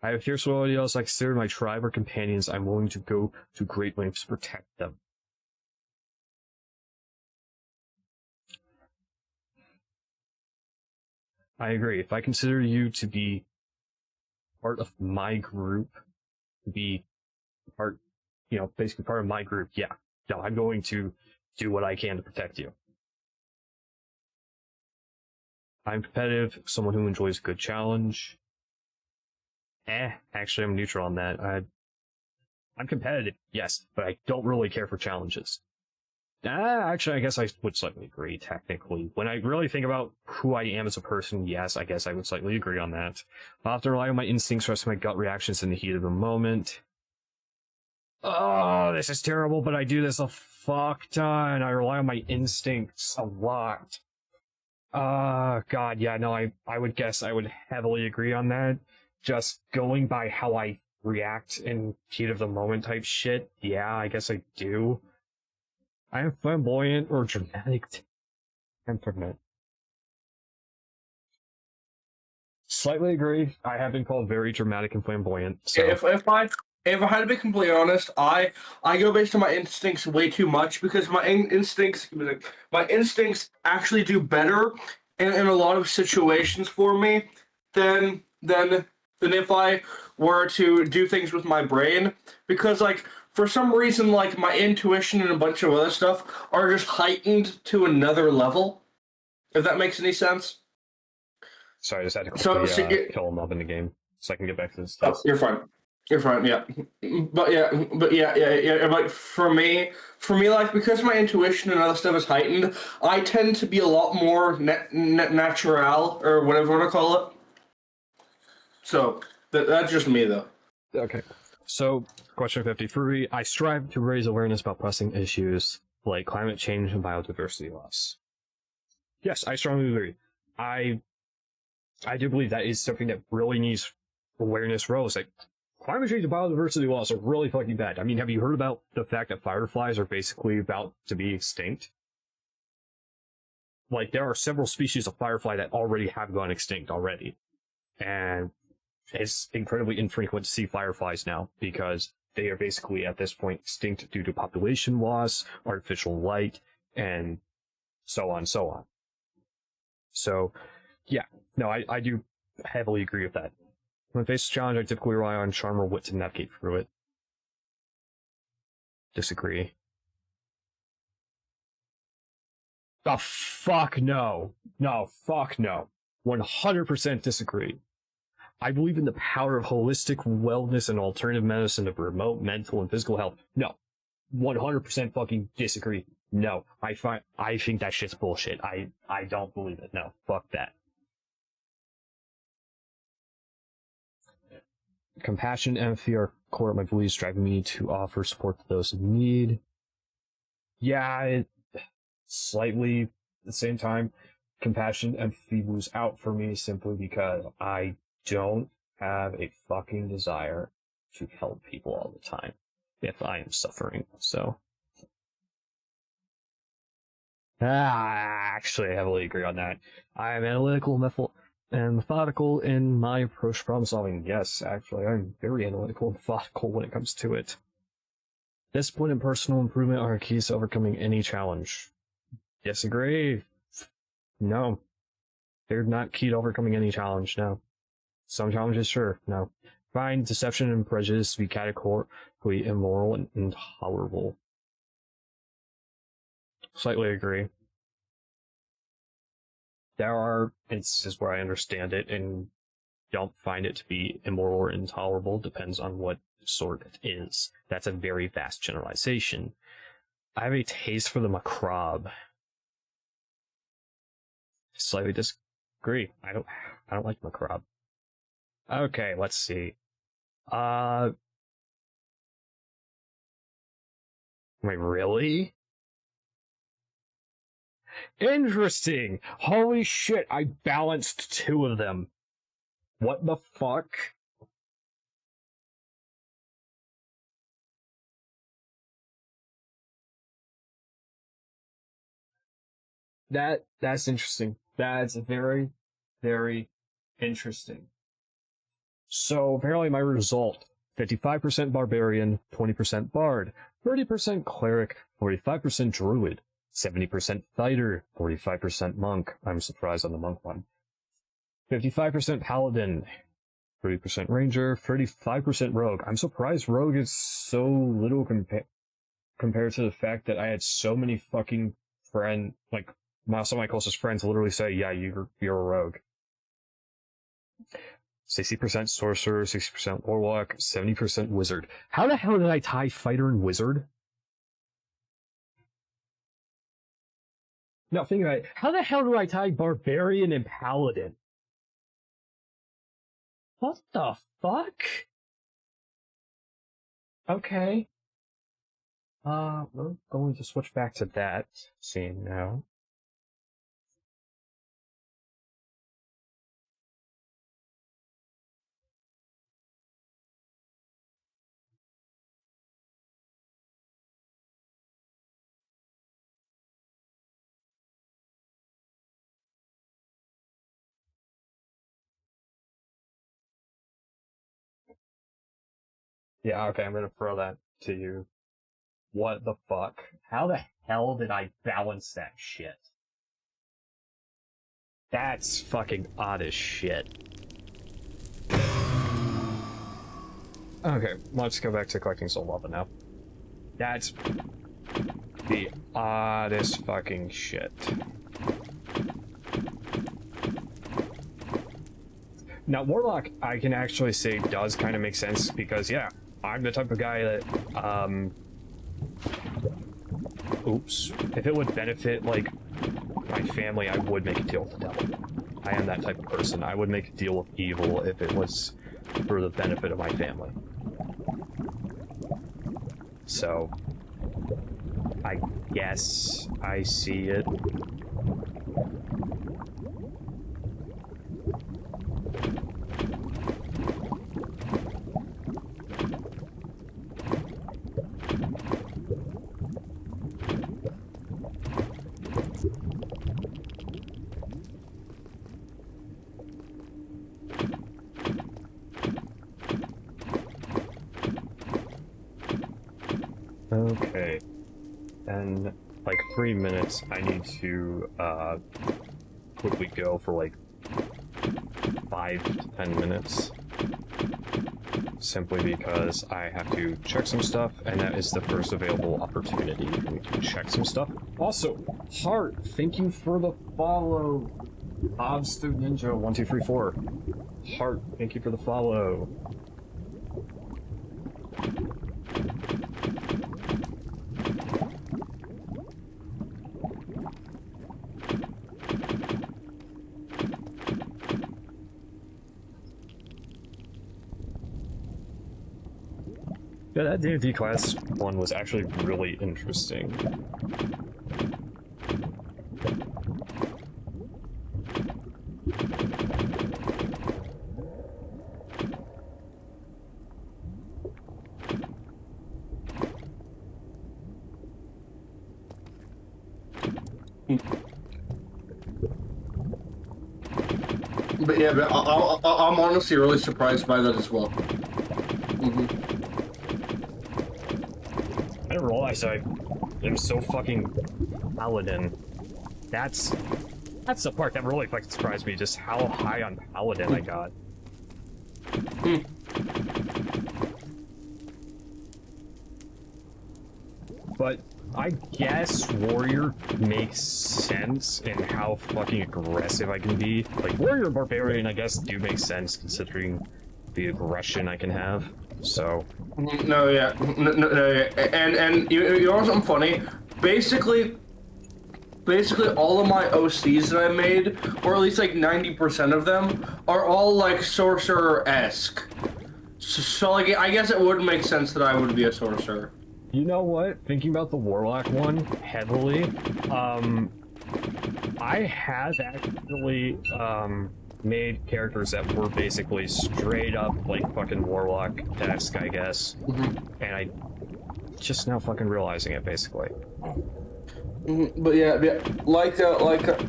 S1: I have fierce loyalty, else I consider my tribe or companions. I'm willing to go to great lengths to protect them. I agree. If I consider you to be part of my group, to be part, basically part of my group, yeah. No, I'm going to do what I can to protect you. I'm competitive, someone who enjoys a good challenge. Actually, I'm neutral on that. I'm competitive, yes, but I don't really care for challenges. Actually, I guess I would slightly agree, technically. When I really think about who I am as a person, yes, I guess I would slightly agree on that. I often rely on my instincts versus my gut reactions in the heat of the moment. Oh, this is terrible, but I do this a fuck ton. I rely on my instincts a lot. God, yeah, no, I would guess I would heavily agree on that. Just going by how I react in heat of the moment type shit, yeah, I guess I do. I am flamboyant or dramatic temperament. Slightly agree. I have been called very dramatic and flamboyant. So.
S2: If I had to be completely honest, I go based on my instincts way too much, because my instincts actually do better in a lot of situations for me than if I were to do things with my brain, because for some reason my intuition and a bunch of other stuff are just heightened to another level. If that makes any sense.
S1: Sorry, I just had to quickly kill a mob in the game so I can get back to this.
S2: Oh, you're fine. You're fine, yeah. But yeah. Like for me, because my intuition and other stuff is heightened, I tend to be a lot more natural, or whatever you want to call it. So that's just me, though.
S1: Okay. So, question 53. I strive to raise awareness about pressing issues like climate change and biodiversity loss. Yes, I strongly agree. I do believe that is something that really needs awareness rose. Like, climate change and biodiversity loss are really fucking bad. I mean, have you heard about the fact that fireflies are basically about to be extinct? Like, there are several species of firefly that already have gone extinct already. And it's incredibly infrequent to see fireflies now, because they are basically at this point extinct due to population loss, artificial light, and so on and so on. So, yeah, no, I do heavily agree with that. When faced with a challenge, I typically rely on charm or wit to navigate through it. Disagree. Oh, fuck no. No, fuck no. 100% disagree. I believe in the power of holistic wellness and alternative medicine to promote mental and physical health. No. 100% fucking disagree. No. I think that shit's bullshit. I don't believe it. No. Fuck that. Compassion, empathy are core of my beliefs, driving me to offer support to those in need. Yeah, it slightly at the same time, compassion, empathy was out for me simply because I don't have a fucking desire to help people all the time if I am suffering. So, actually, I heavily agree on that. I am analytical and methodical in my approach to problem solving. Yes, actually, I'm very analytical and methodical when it comes to it. Discipline and personal improvement are keys to overcoming any challenge. Disagree? No. They're not key to overcoming any challenge, no. Some challenges, sure, no. Find deception and prejudice to be categorically immoral and intolerable. Slightly agree. There are instances where I understand it and don't find it to be immoral or intolerable, depends on what sort it is. That's a very vast generalization. I have a taste for the macabre. Slightly disagree. I don't like macabre. Okay, let's see. Wait, really? Interesting! Holy shit, I balanced 2 of them. What the fuck? That's interesting. That's very, very interesting. So apparently my result, 55% barbarian, 20% bard, 30% cleric, 45% druid, 70% fighter, 45% monk. I'm surprised on the monk one. 55% paladin, 30% ranger, 35% rogue. I'm surprised rogue is so little compared to the fact that I had so many fucking some of my closest friends literally say, yeah, you're a rogue. 60% sorcerer, 60% warlock, 70% wizard. How the hell did I tie fighter and wizard? No, think about it. How the hell do I tie barbarian and paladin? What the fuck? Okay. We're going to switch back to that scene now. Yeah, okay, I'm gonna throw that to you. What the fuck? How the hell did I balance that shit? That's fucking odd as shit. Okay, let's go back to collecting soul lava now. That's the oddest fucking shit. Now, Warlock, I can actually say does kind of make sense because, yeah, I'm the type of guy that, oops. If it would benefit, like, my family, I would make a deal with the devil. I am that type of person. I would make a deal with evil if it was for the benefit of my family. So, I guess I see it. Okay. In like 3 minutes, I need to quickly go for like 5 to 10 minutes. Simply because I have to check some stuff, and that is the first available opportunity for me to check some stuff. Also, Heart, thank you for the follow. Obstu Ninja 1234. Heart, thank you for the follow. Yeah, that D&D class one was actually really interesting.
S2: But yeah, but I'm honestly really surprised by that as well. Hmm.
S1: I didn't realize I am so fucking paladin. That's the part that really fucking surprised me, just how high on paladin I got. But I guess warrior makes sense in how fucking aggressive I can be. Like warrior and barbarian, I guess, do make sense considering the aggression I can have. So
S2: No, yeah, no, yeah. And you know something funny? Basically, basically all of my OCs that I made, or at least like 90% of them, are all like sorcerer-esque. So like I guess it would make sense that I would be a sorcerer.
S1: you know what? Thinking about the warlock one heavily, I had actually made characters that were basically straight up like fucking warlock-esque, I guess. And I just now fucking realizing it basically.
S2: But yeah, yeah, like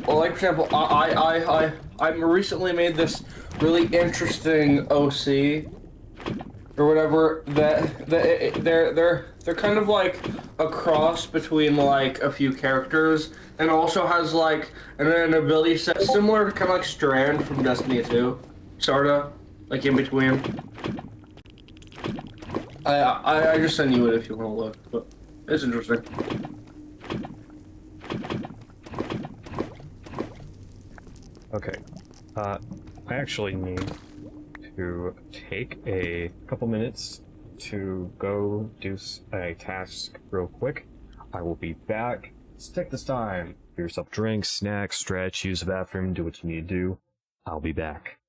S2: for example, I recently made this really interesting OC or whatever they're kind of like a cross between like a few characters and also has like an ability set similar to kind of like Strand from Destiny 2, sorta like in between. I just sent you it if you want to look, but it's interesting.
S1: Okay. I actually need to take a couple minutes to go do a task real quick. I will be back. Let's take this time. Get yourself drinks, snacks, stretch, use the bathroom, do what you need to do. I'll be back.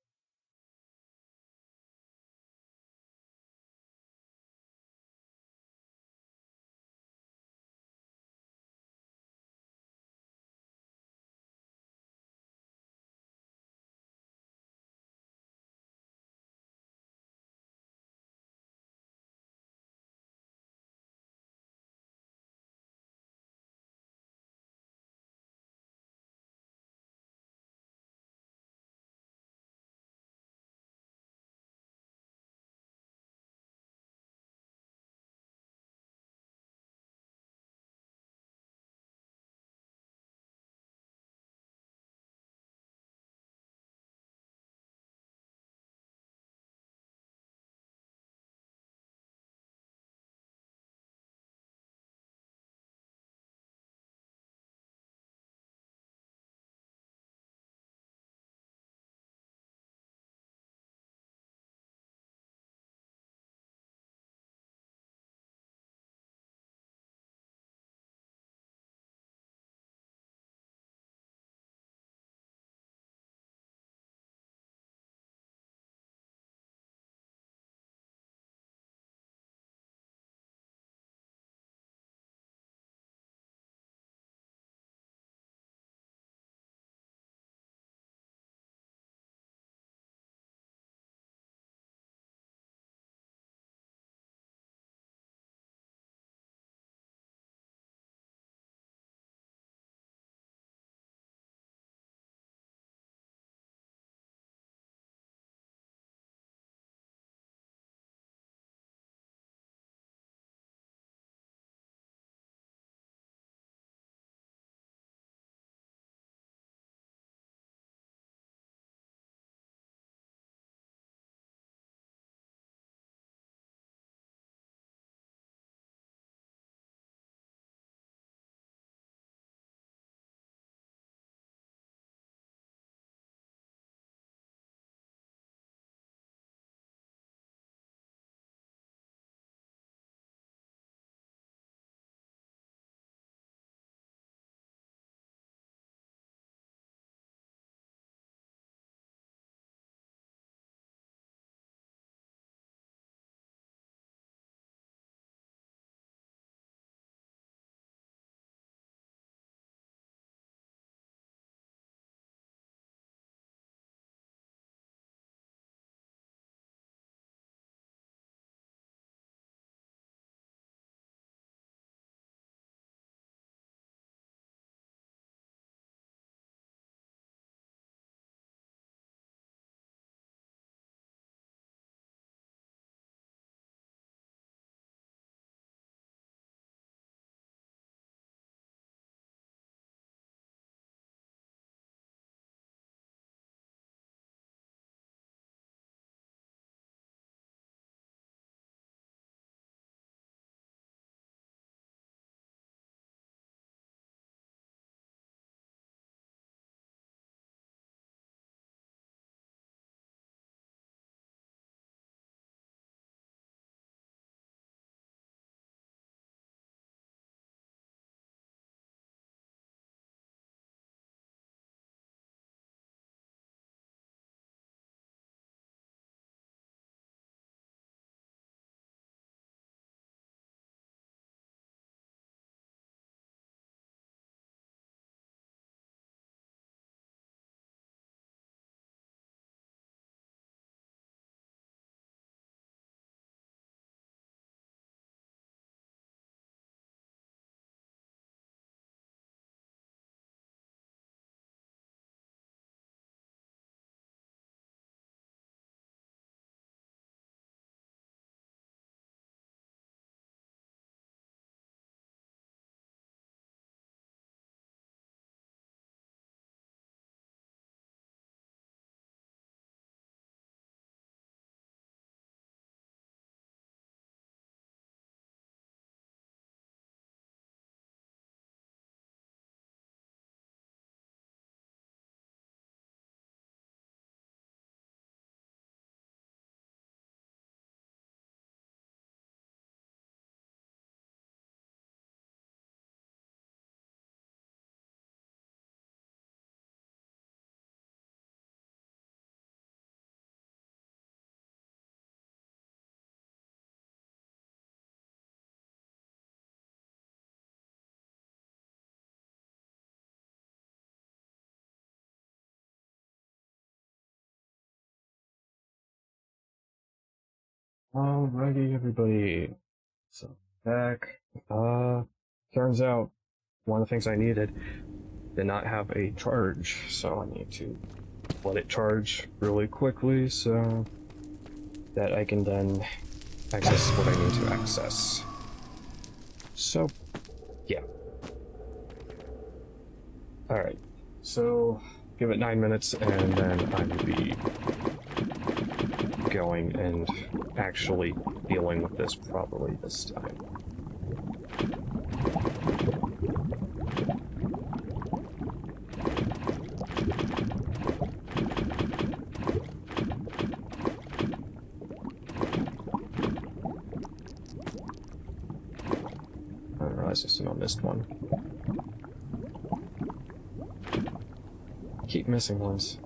S1: Alrighty, everybody. So, back. Turns out one of the things I needed did not have a charge, so I need to let it charge really quickly so that I can then access what I need to access. So, yeah. Alright, so give it 9 minutes and then I will be going and actually dealing with this properly this time. I realize I still missed one. Keep missing ones.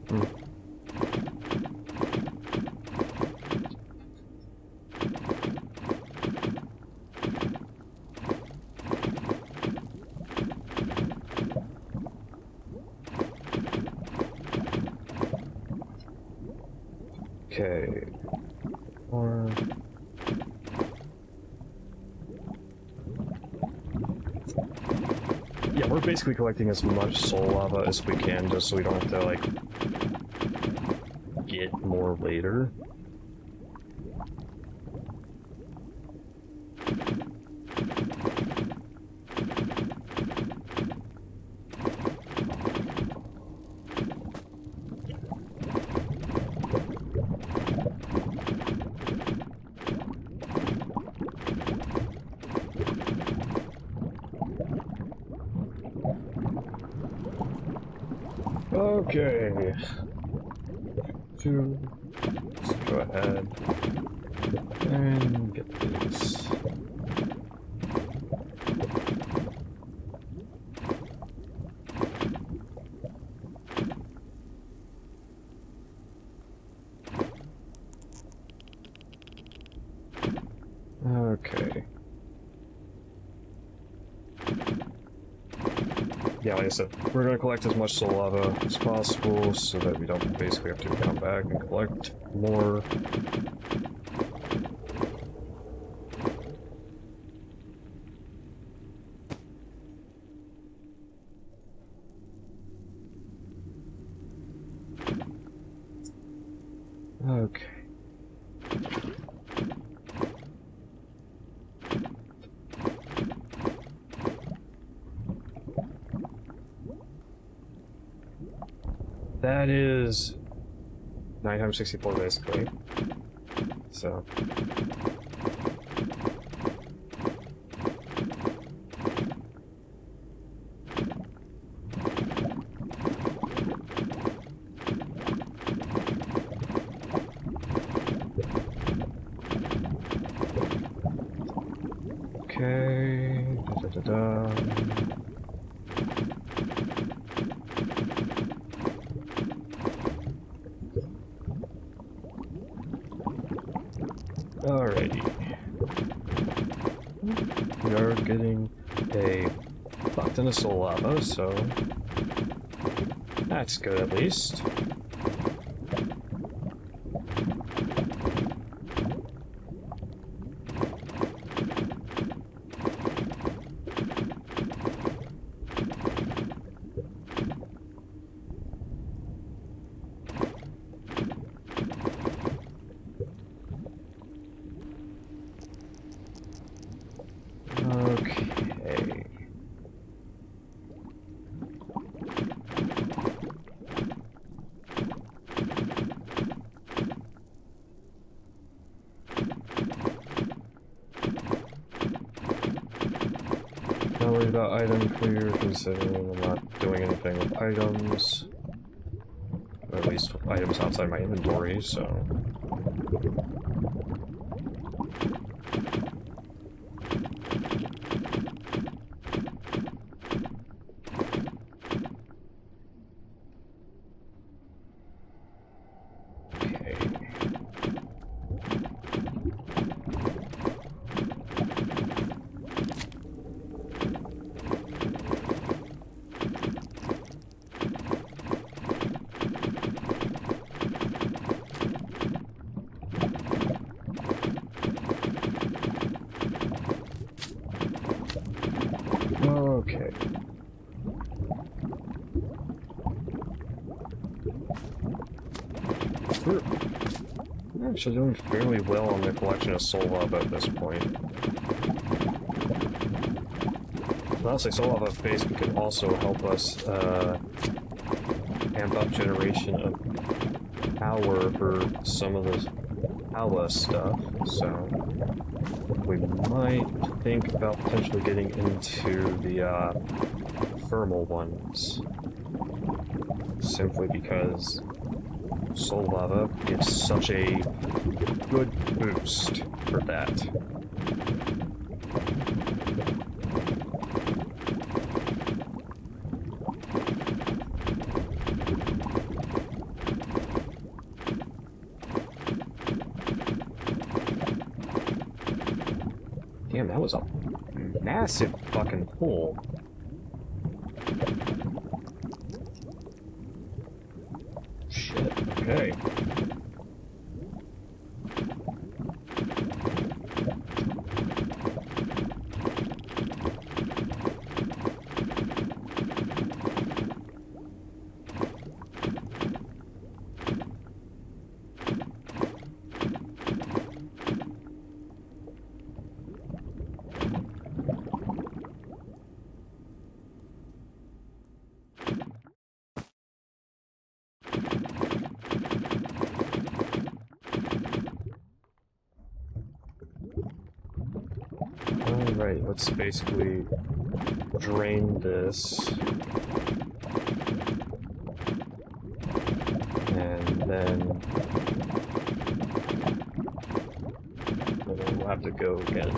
S1: Okay. Or... yeah, we're basically collecting as much soul lava as we can just so we don't have to, like, get more later. Okay. Let's go ahead and get these. Okay. Yeah, like I said, we're gonna collect as much soul lava as possible so that we don't basically have to come back and collect more. Okay. That is 9 times 64 basically. So. Okay. Alrighty. We are getting a fuck ton of soul lava, so that's good at least. Okay. Not worried about item clear, considering I'm not doing anything with items. Or at least with items outside my inventory, so... Okay. We're actually doing fairly well on the collection of soul lava at this point. Honestly, soul lava basically could also help us amp up generation of power for some of the Awa stuff, so we might think about potentially getting into the thermal ones, simply because soul lava gives such a good boost for that. Damn, that was a massive fucking pull. Shit, okay. Alright, let's basically drain this. And then we'll have to go again.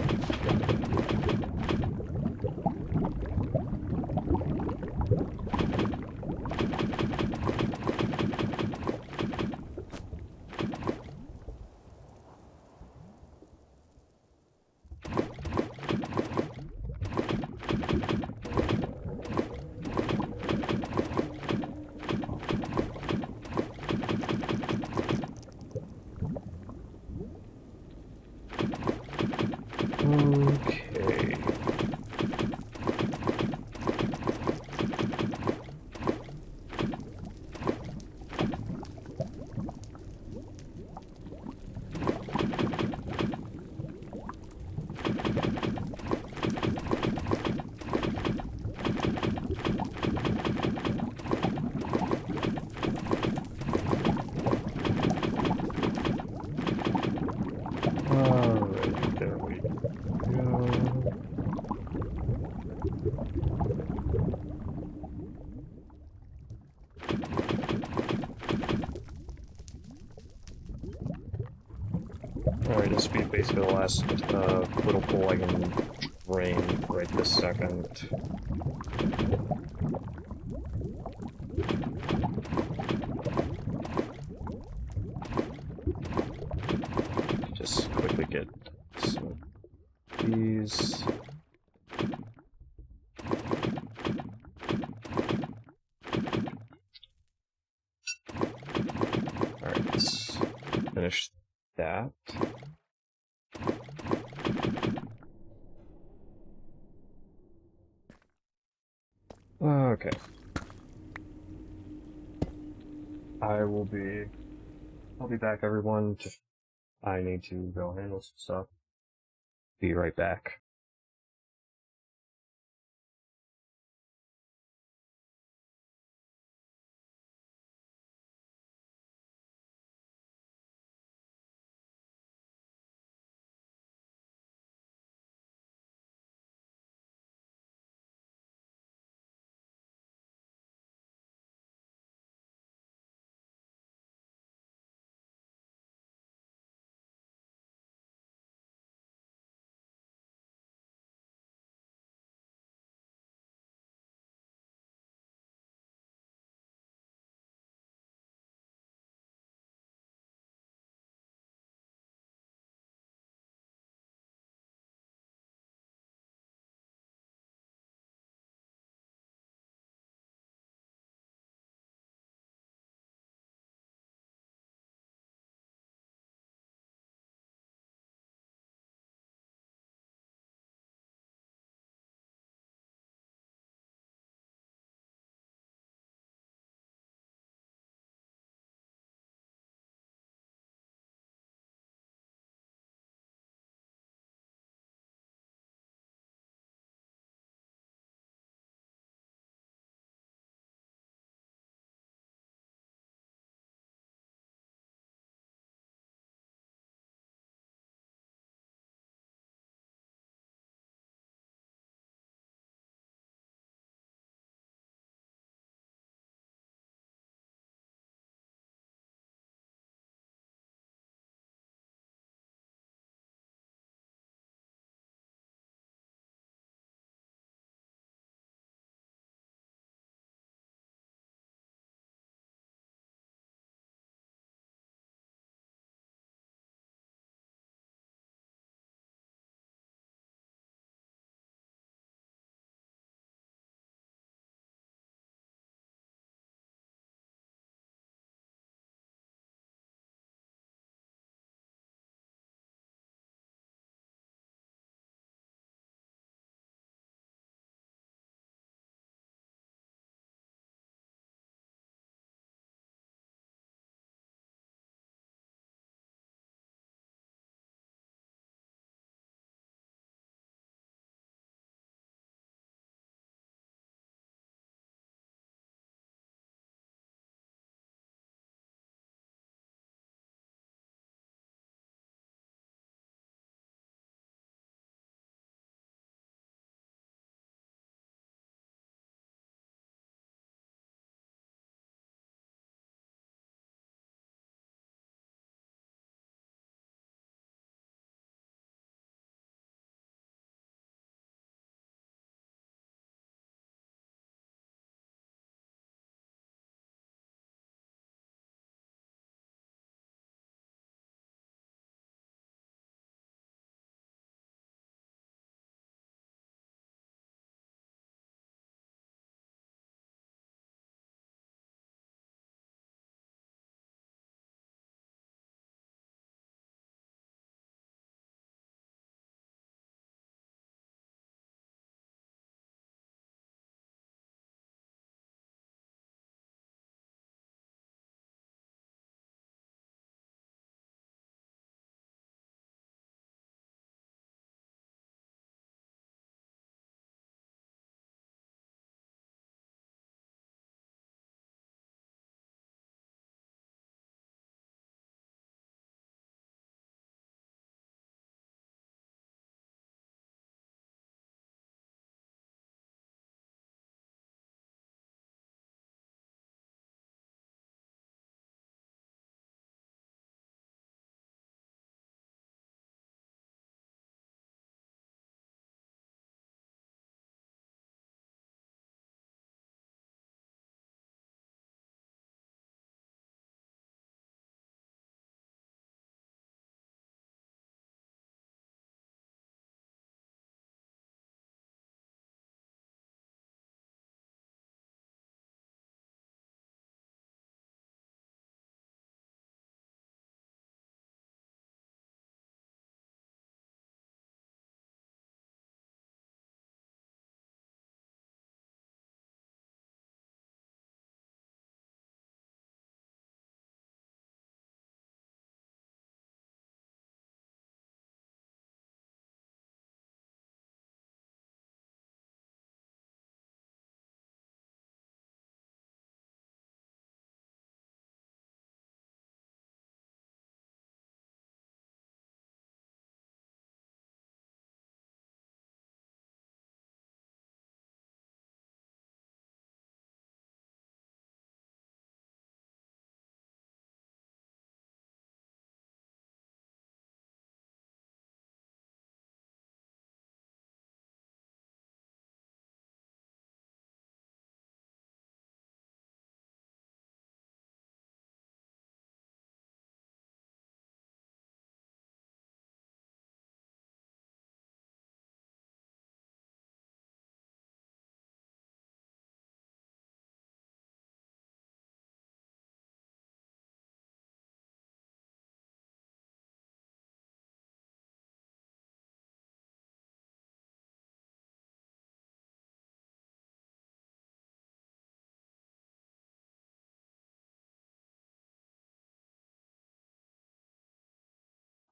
S1: Okay. Alright, there we go. Alright, this will be basically the last little pull I can drain right this second. Just quickly get some of these. Alright, let's finish that. Okay. I'll be back, everyone. I need to go handle some stuff. Be right back.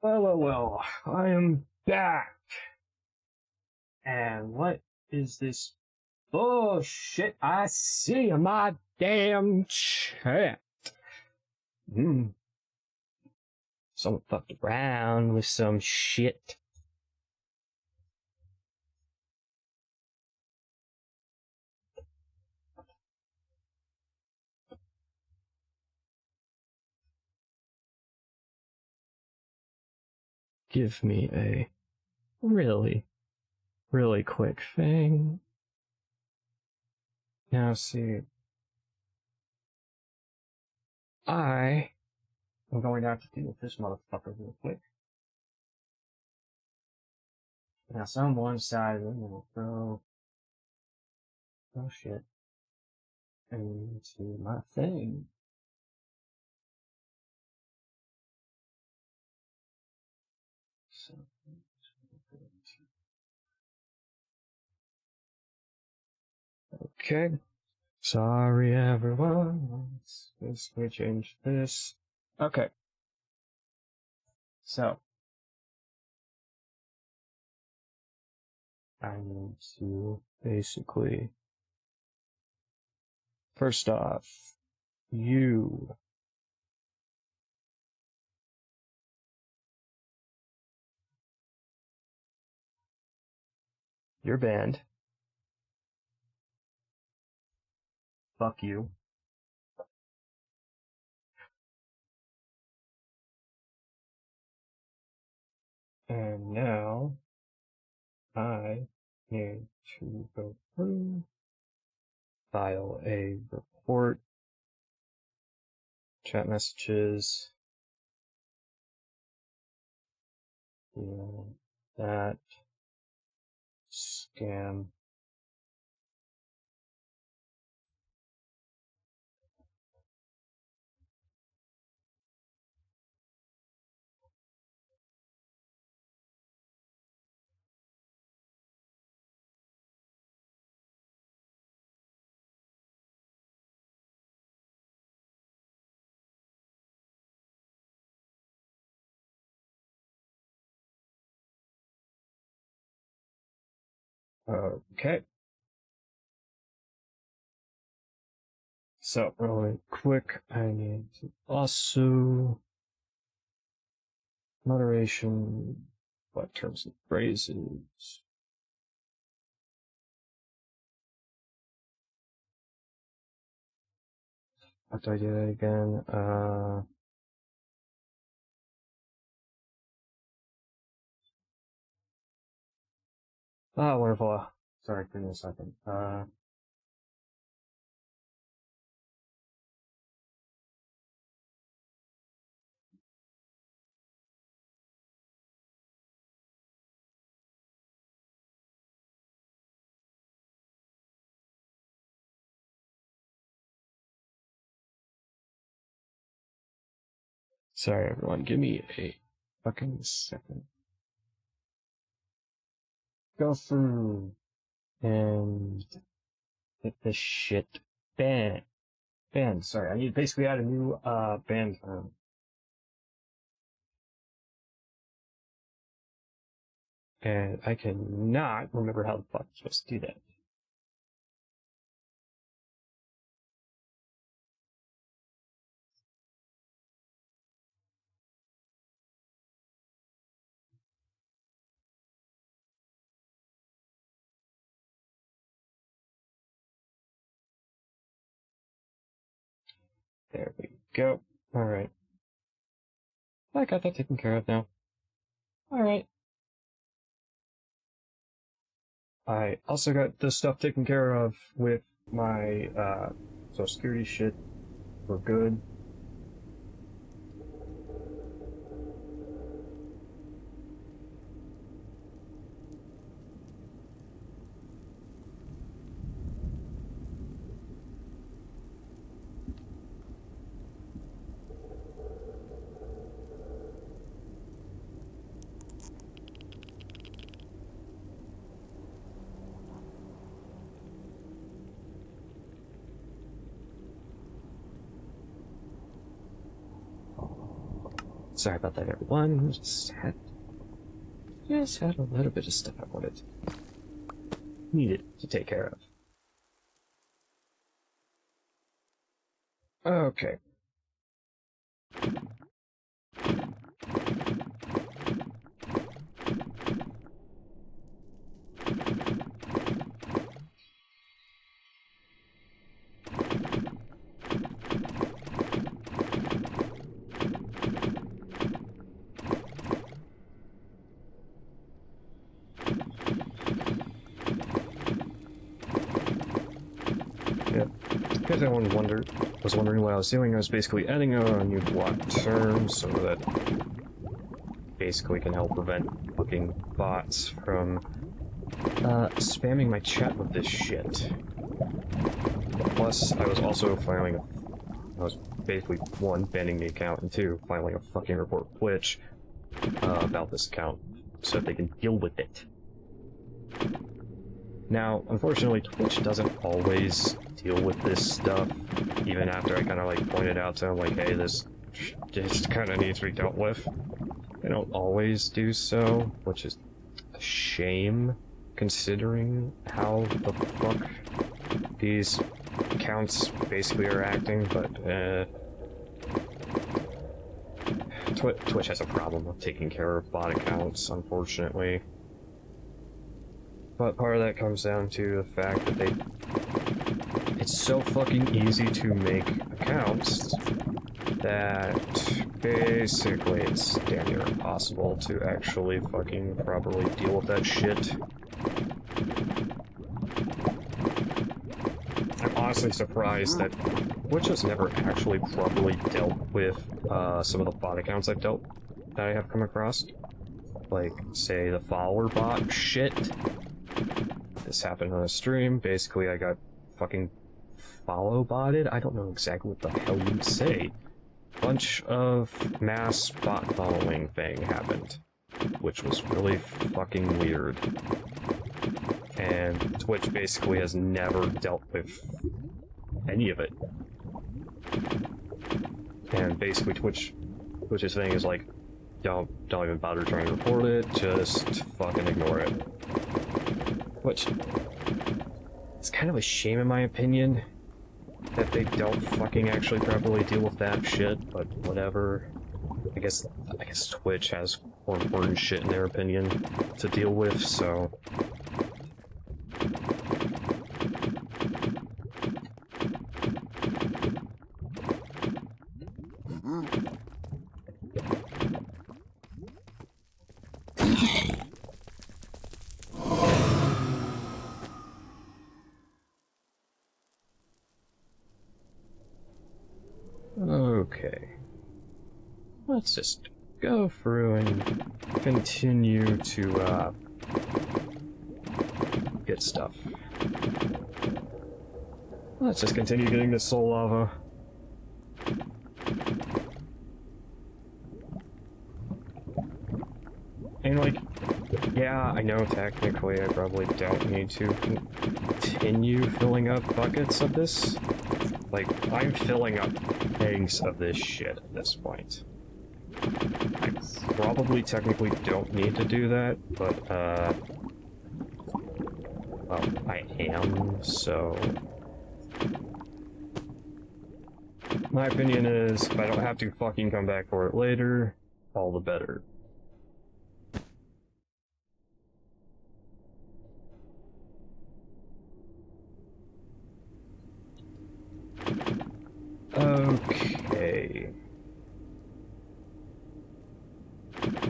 S1: Well, I am back. And what is this bullshit I see in my damn chat? Someone fucked around with some shit. Give me a really quick thing. Now see, I am going to have to deal with this motherfucker real quick. Now someone decided I'm gonna throw shit into my thing. So, okay. Sorry everyone. Let's basically change this. Okay. So, I need to basically, first off, your band. Fuck you. And now, I need to go through, file a report, chat messages, that, scam. Okay. So, really quick, I need to also moderation, what terms and phrases. How do I do that again? Wonderful. Sorry, give me a second. Sorry, everyone. Give me a fucking second. Go through and get this shit banned. Sorry, I need to basically add a new band term. And I cannot remember how the fuck I'm supposed to do that. There we go. Alright. I got that taken care of now. Alright. I also got this stuff taken care of with my Social Security shit. We're good. Sorry about that, everyone. Just had a little bit of stuff I needed to take care of. Okay. Yep. In case anyone was wondering what I was doing, I was basically adding a new block term so that basically can help prevent fucking bots from spamming my chat with this shit. Plus, I was also I was basically, one, banning the account, and two, filing a fucking report with Twitch about this account so that they can deal with it. Now, unfortunately, Twitch doesn't always deal with this stuff, even after I kind of like pointed out to them, like, hey, this just kind of needs to be dealt with. They don't always do so, which is a shame, considering how the fuck these accounts basically are acting, but Twitch has a problem with taking care of bot accounts, unfortunately. But part of that comes down to the fact that it's so fucking easy to make accounts that basically it's damn near impossible to actually fucking properly deal with that shit. I'm honestly surprised that Twitch has never actually properly dealt with some of the bot accounts that I have come across. Like, say, the follower bot shit. This happened on a stream. Basically, I got fucking follow botted. I don't know exactly what the hell you'd say. Bunch of mass bot following thing happened, which was really fucking weird. And Twitch basically has never dealt with any of it. And basically Twitch's thing is like, don't even bother trying to report it, just fucking ignore it. Which, it's kind of a shame in my opinion, that they don't fucking actually properly deal with that shit, but whatever. I guess Twitch has more important shit in their opinion to deal with, so... Okay. Let's just go through and continue to, get stuff. Let's just continue getting this soul lava. And like, yeah, I know technically I probably don't need to continue filling up buckets of this. Like, I'm filling up eggs of this shit at this point. I probably technically don't need to do that, but, well, I am, so... My opinion is, if I don't have to fucking come back for it later, all the better. Okay.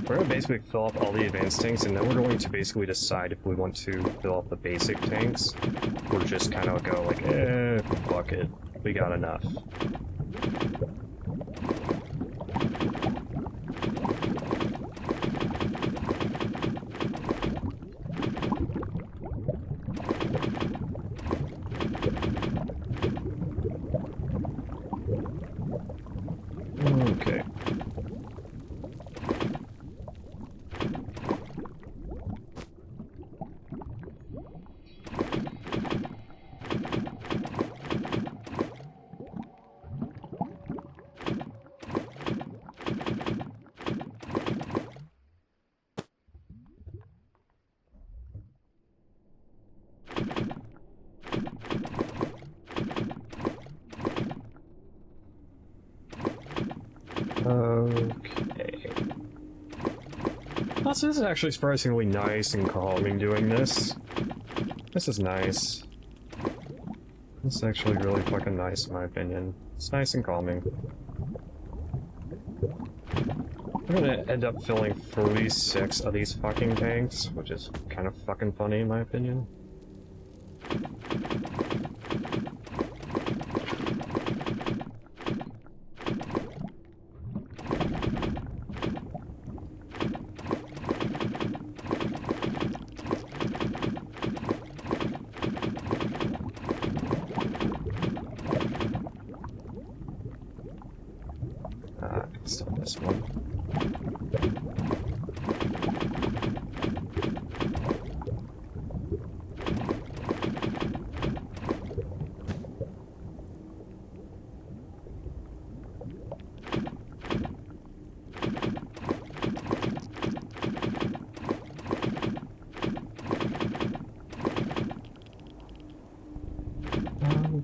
S1: We're gonna basically fill up all the advanced tanks, and then we're going to basically decide if we want to fill up the basic tanks, or just kind of go like, fuck it, we got enough. Okay. Okay. Also, this is actually surprisingly nice and calming doing this. This is nice. This is actually really fucking nice in my opinion. It's nice and calming. I'm gonna end up filling 46 of these fucking tanks, which is kind of fucking funny in my opinion. Still this one.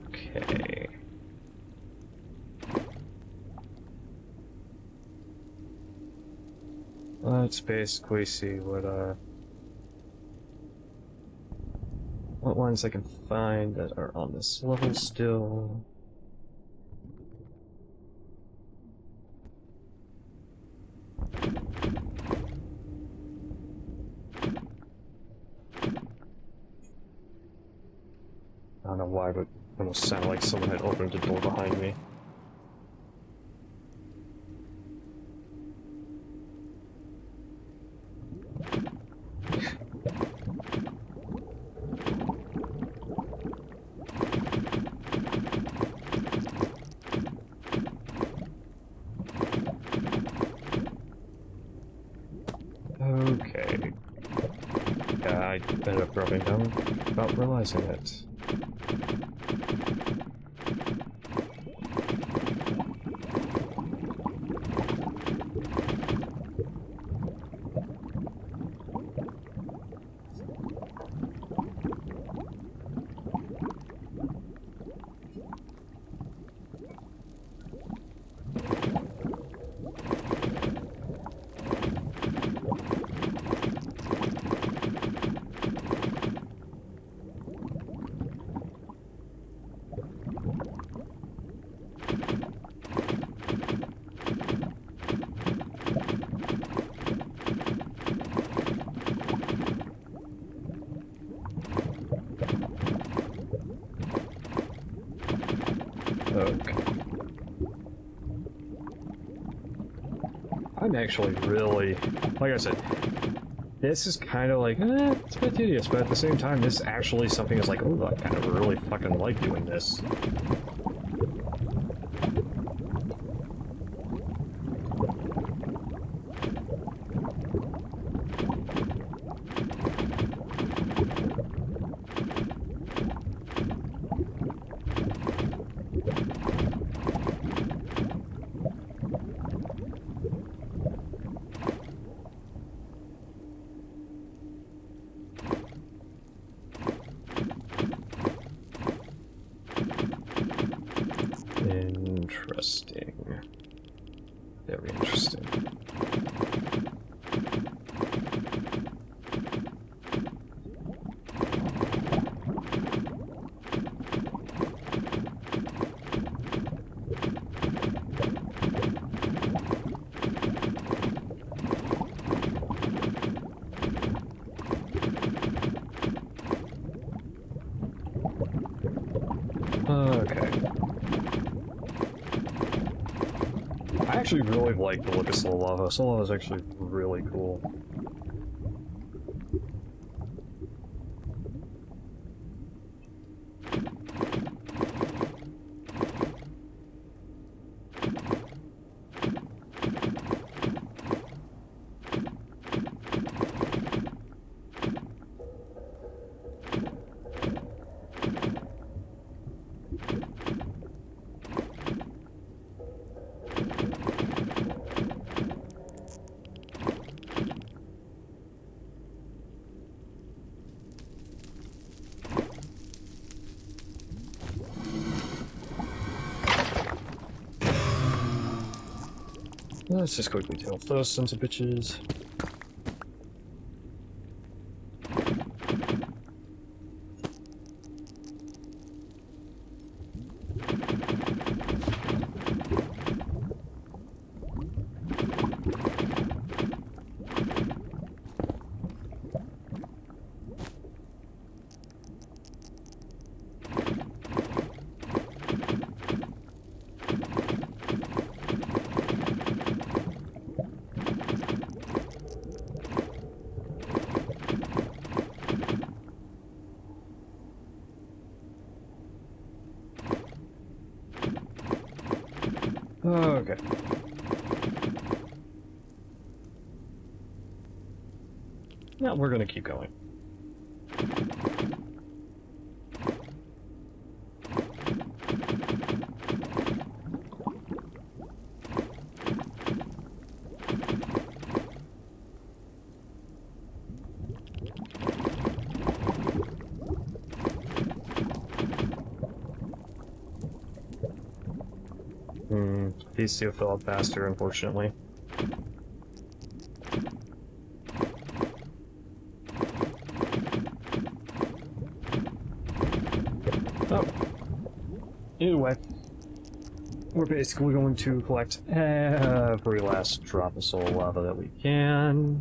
S1: Okay. Let's basically see what ones I can find that are on this level still. I don't know why, but it almost sounded like someone had opened the door behind me. Okay. Yeah, I ended up dropping down without realizing it. Okay. I'm actually really, like I said, this is kind of like, it's a bit tedious, but at the same time, this actually something is like, oh, I kind of really fucking like doing this. Interesting. Very interesting. Okay. I actually really like the look of Slow Lava. Slow Lava is actually really cool. Let's just quickly tail off those sons of bitches. Okay. Now we're gonna keep going. These two fill up faster, unfortunately. Oh. Either way, we're basically going to collect every last drop of soul lava that we can.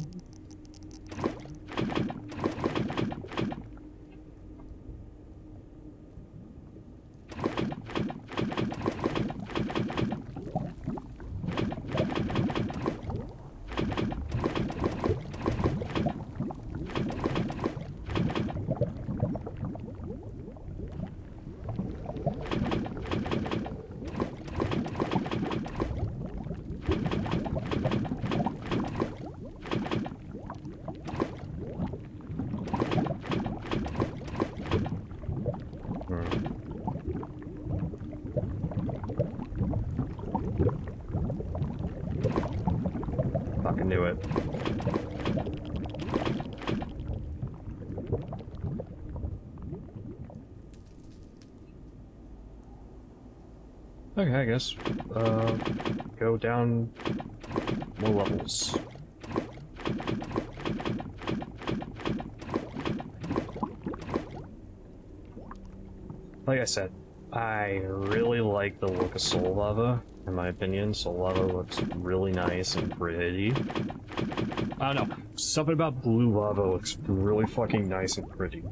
S1: Fucking knew it. Okay, I guess, go down more levels. Like I said, I really like the look of soul lava. In my opinion, soul lava looks really nice and pretty. I don't know, something about blue lava looks really fucking nice and pretty.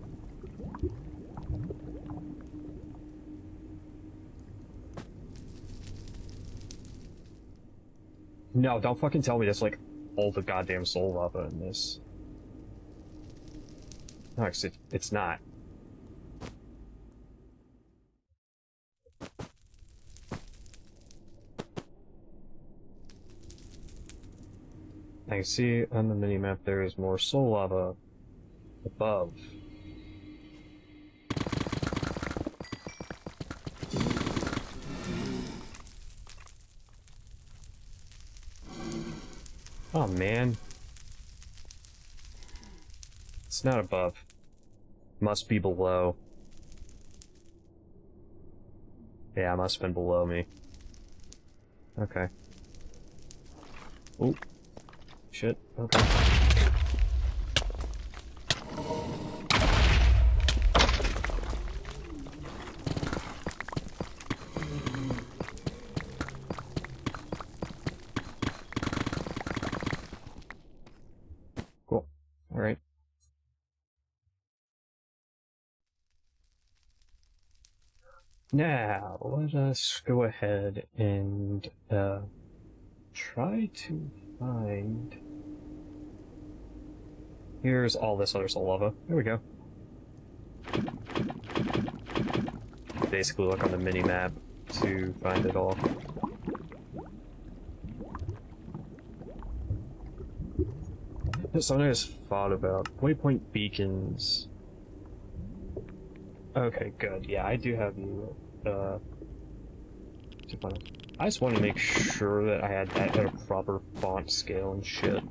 S1: No, don't fucking tell me that's like all the goddamn soul lava in this. No, it's not. I can see on the minimap there is more soul lava above. Oh man. It's not above. Must be below. Yeah, it must have been below me. Okay. Oop. Shit. Okay. Cool. Alright. Now, let us go ahead and, try to find... Here's all this other soul lava. There we go. Basically look on the mini-map to find it all. Something I just thought about. Waypoint beacons. Okay, good. Yeah, I do have you, I just want to make sure that I had that at a proper font scale and shit.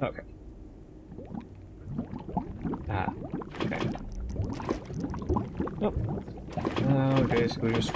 S1: Okay. Ah, okay. Nope. Basically just...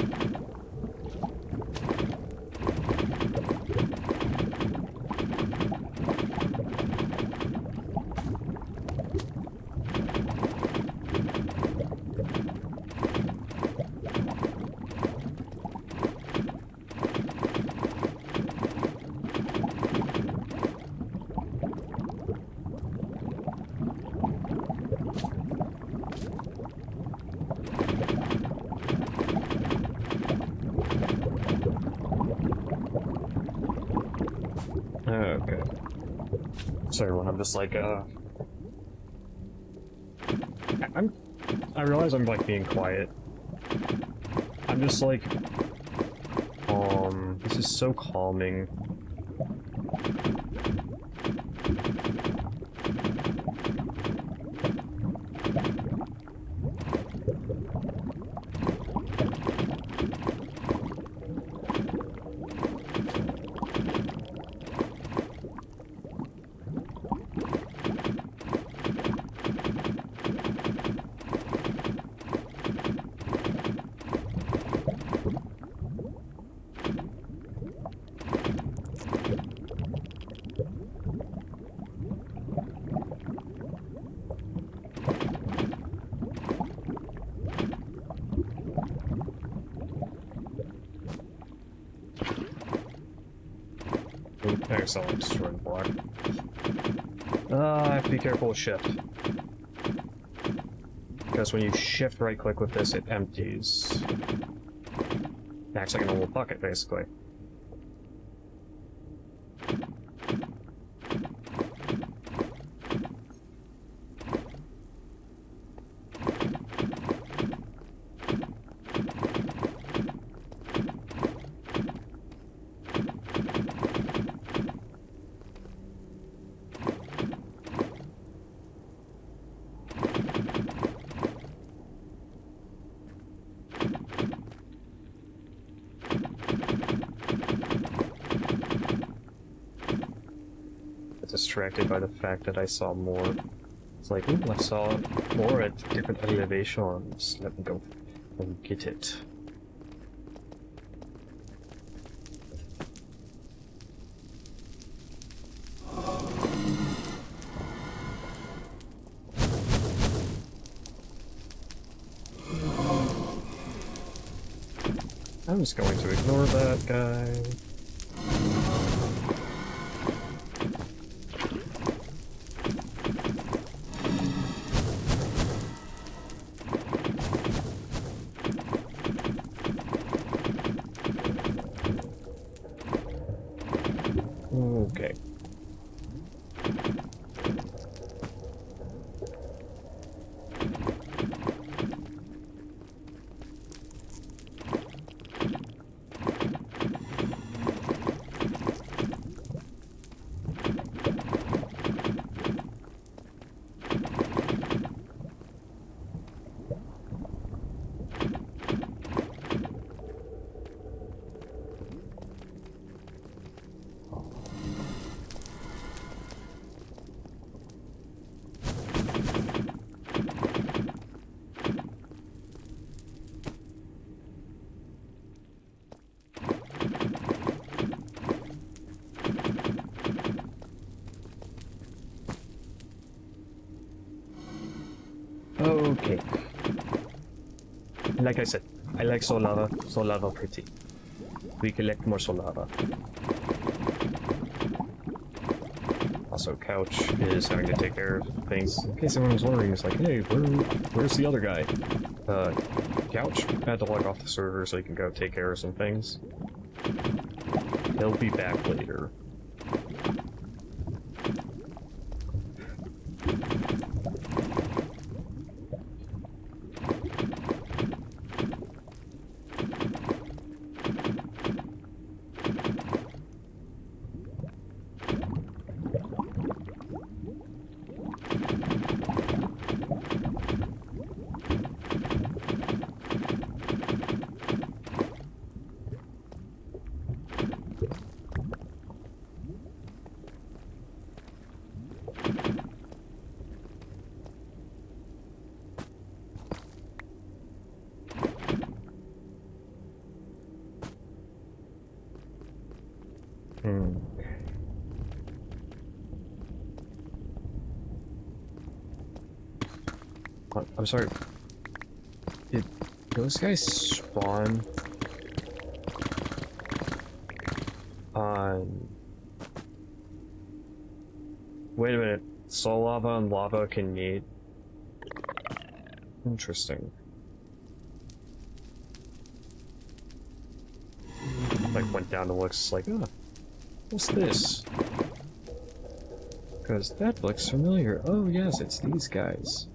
S1: Okay. So everyone, I'm just like, I realize I'm like being quiet. I'm just like, this is so calming. There's someone destroying the block. I have to be careful with shift. Because when you shift right click with this, it empties. It acts like a normal bucket, basically. Distracted by the fact that I saw more. It's like, ooh, I saw more at different elevations. Let me go and get it. I'm just going to ignore that guy. Okay. Okay. Like I said, I like Solara. Solara pretty. We collect more Solara. Also, Couch is having to take care of things. In case anyone's wondering, it's like, hey, where's the other guy? Couch had to log off the server so he can go take care of some things. He'll be back later. I'm sorry. Did those guys spawn on... Wait a minute. Soul lava and lava can meet? Interesting. Like, went down to looks like, oh, what's this? Because that looks familiar. Oh yes, it's these guys.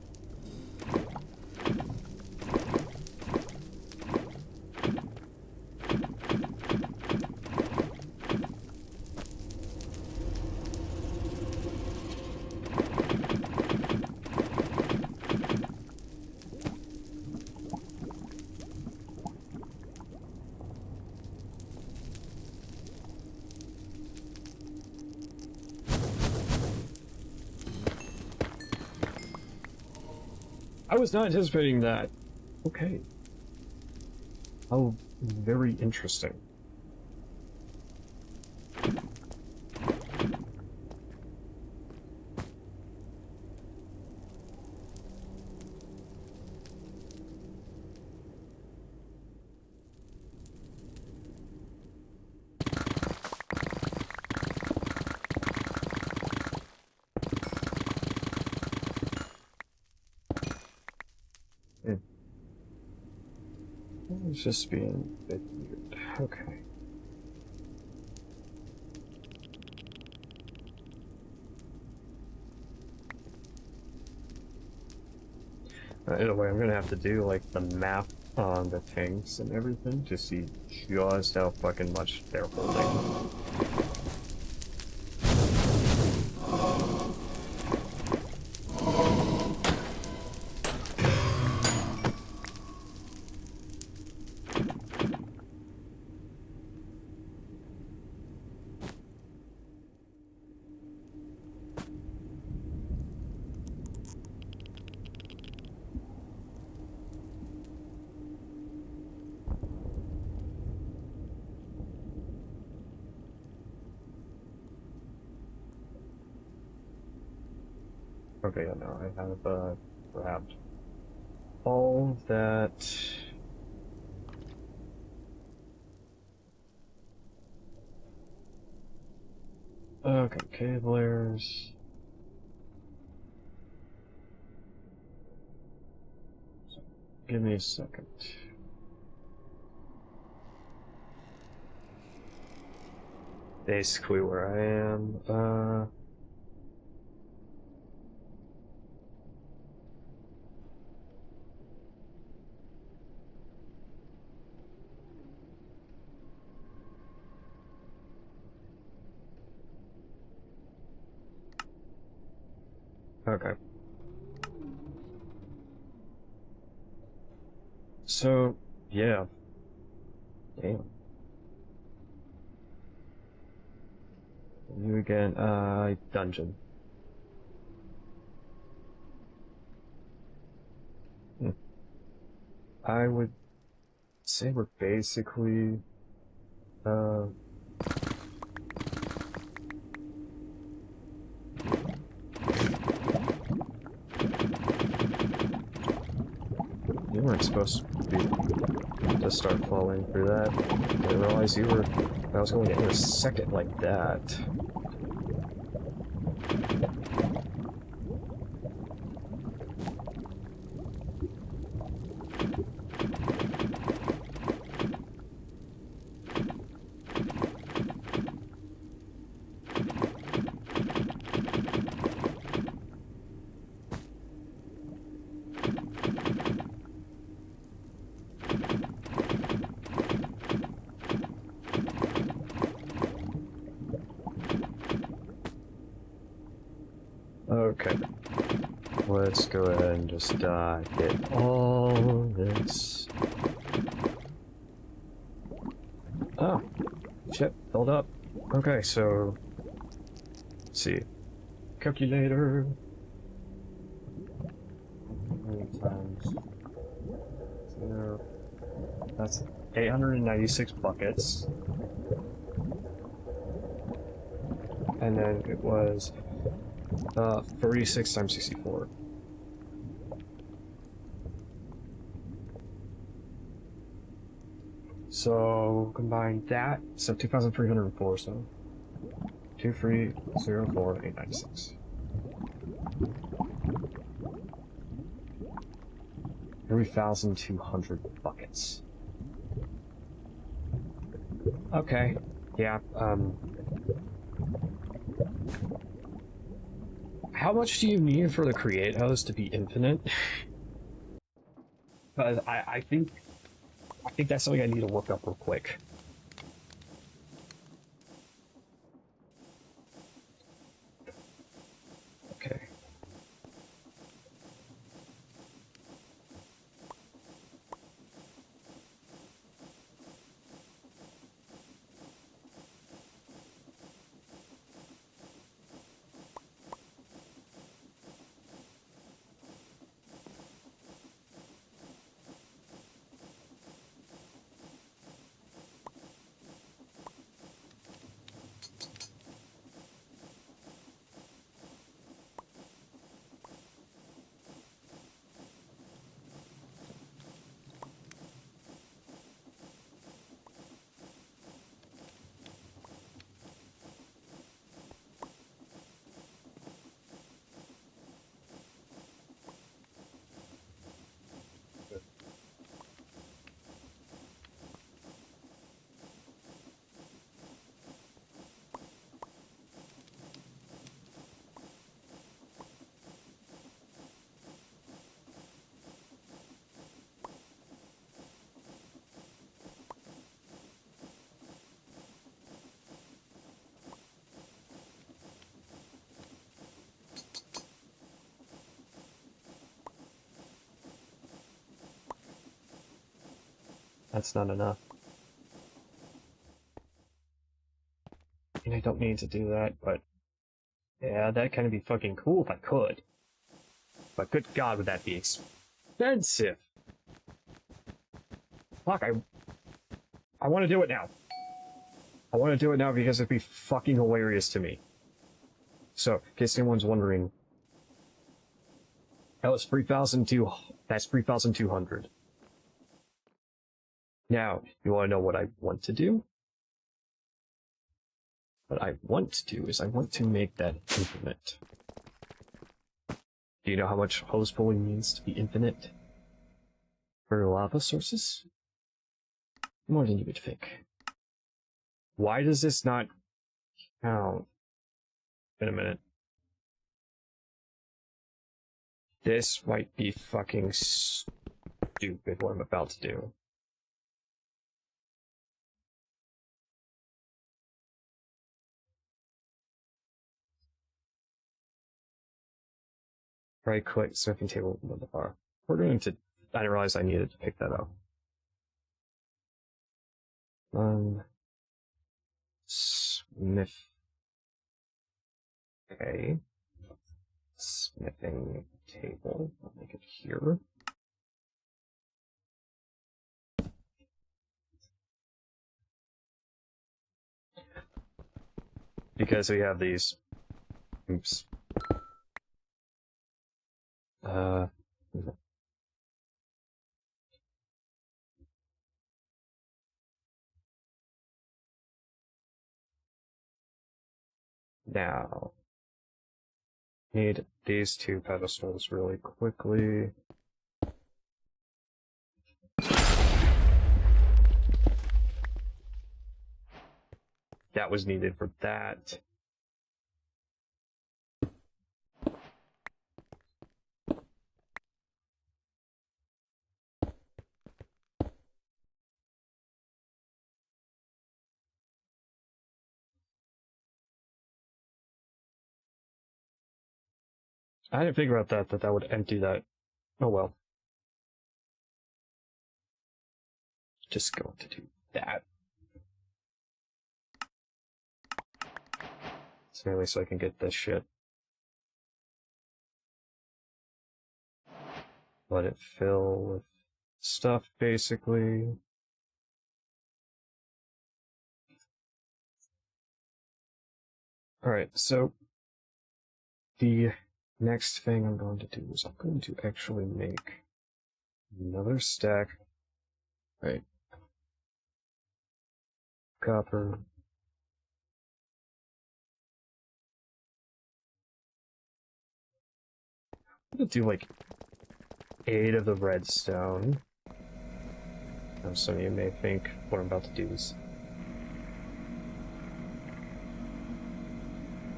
S1: I was not anticipating that. Okay. Oh, very interesting. It's just being a bit weird. Okay. Either way, I'm gonna have to do like the map on the tanks and everything to see just how fucking much they're holding. Okay, yeah, no, I have grabbed all that. Okay, cablers. Give me a second. Basically where I am, okay. So, yeah. Damn. You again, dungeon. I would say we're basically, you weren't supposed to start falling through that. I didn't realize you were, I was going to intersect it like that. Okay, let's go ahead and just get all this. Oh, shit, filled up. Okay, so let's see. Calculator. Times 0. That's 896 buckets. And then it was 36 times 64. So combine that, so 2,304, so 2304,896. 3,200 buckets. Okay. Yeah, how much do you need for the create host to be infinite? Because I think that's something I need to look up real quick. Okay. That's not enough. And I don't mean to do that, but yeah, that kind of be fucking cool if I could. But good God, would that be expensive? Fuck, I want to do it now. I want to do it now because it'd be fucking hilarious to me. So, in case anyone's wondering, that was 3,200. That's 3,200. Now, you want to know what I want to do? What I want to do is I want to make that infinite. Do you know how much hose pulling means to be infinite? For lava sources? More than you would think. Why does this not count? In a minute. This might be fucking stupid what I'm about to do. Right click, smithing table with the bar. We're going to. I didn't realize I needed to pick that up. Smith. Okay. Smithing table. I'll make it here. Because we have these. Oops. Now, need these two pedestals really quickly. That was needed for that. I didn't figure out that would empty that. Oh well. Just going to do that. It's merely so I can get this shit. Let it fill with stuff, basically. Alright, so the next thing I'm going to do is I'm going to actually make another stack. Right. copper. I'm gonna do like 8 of the redstone. Now, some of you may think what I'm about to do is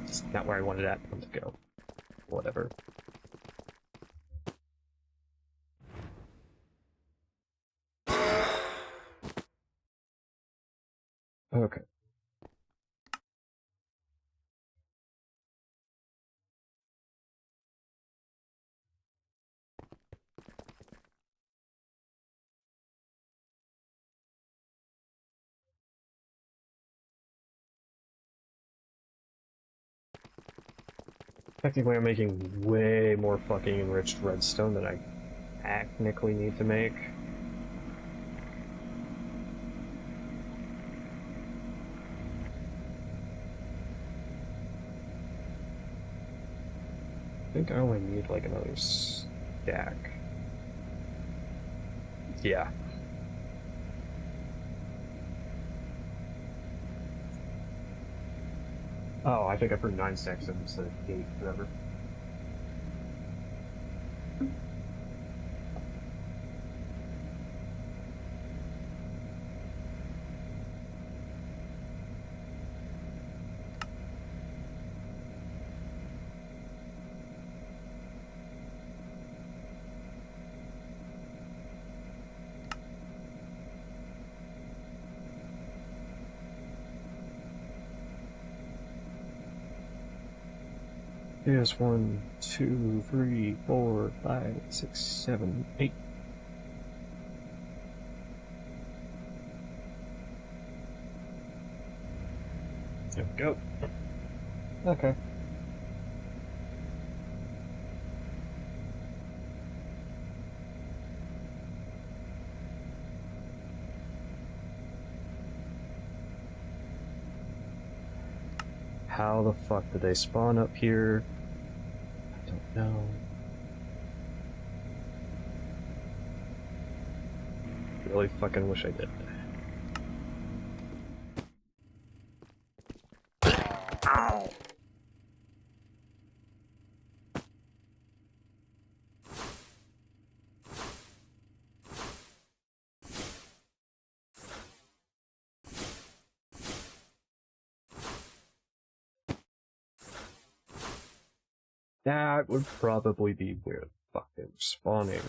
S1: it's not where I wanted that one to go. Whatever. Okay. Technically, I'm making way more fucking enriched redstone than I technically need to make. I think I only need like another stack. Yeah. Oh, I think I put 9 stacks instead of 8, whatever. Here's 1, 2, 3, 4, 5, 6, 7, 8. There we go. Okay. How the fuck did they spawn up here? I don't know. Really fucking wish I did. Ow! That would probably be where the fuck they were spawning.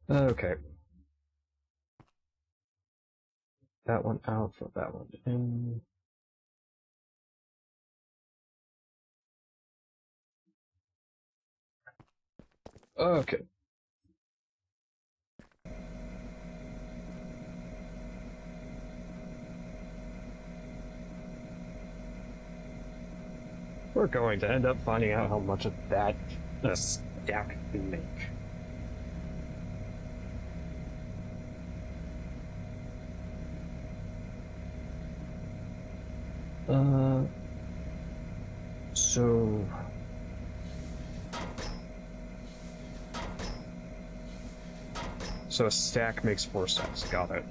S1: Okay. That one out, for that one in. Okay. We're going to end up finding out how much of that a stack can make. So... So a stack makes 4 stacks, got it.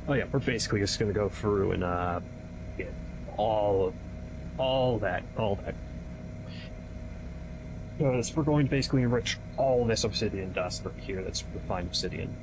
S1: Oh yeah, we're basically just gonna go through and get all that. We're going to basically enrich all this obsidian dust right here that's refined obsidian.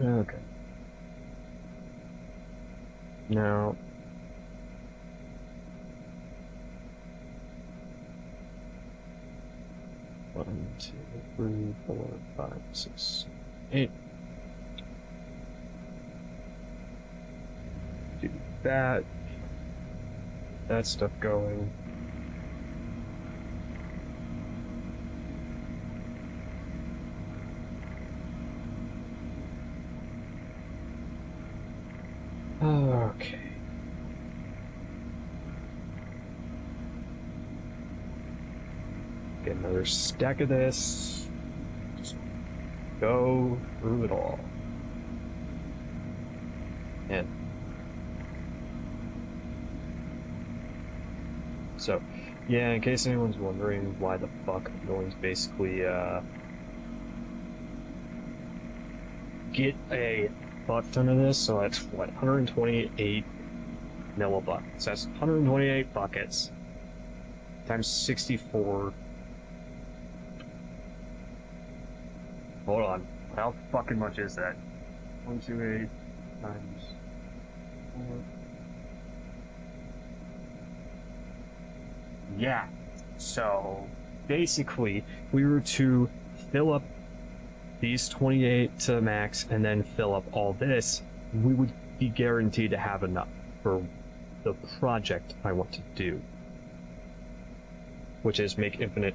S1: Okay. Now, one, two, three, 4, 5, 6, 8. Do that. That stuff going. Okay. Get another stack of this. Just go through it all. And so, yeah, in case anyone's wondering why the fuck I'm going to basically get a fuck ton of this, so that's what, 128 millibuckets. That's 128 buckets times 64. Hold on, how fucking much is that? 128 times 4. Yeah, so basically, if we were to fill up these 28 to max and then fill up all this, we would be guaranteed to have enough for the project I want to do, which is make infinite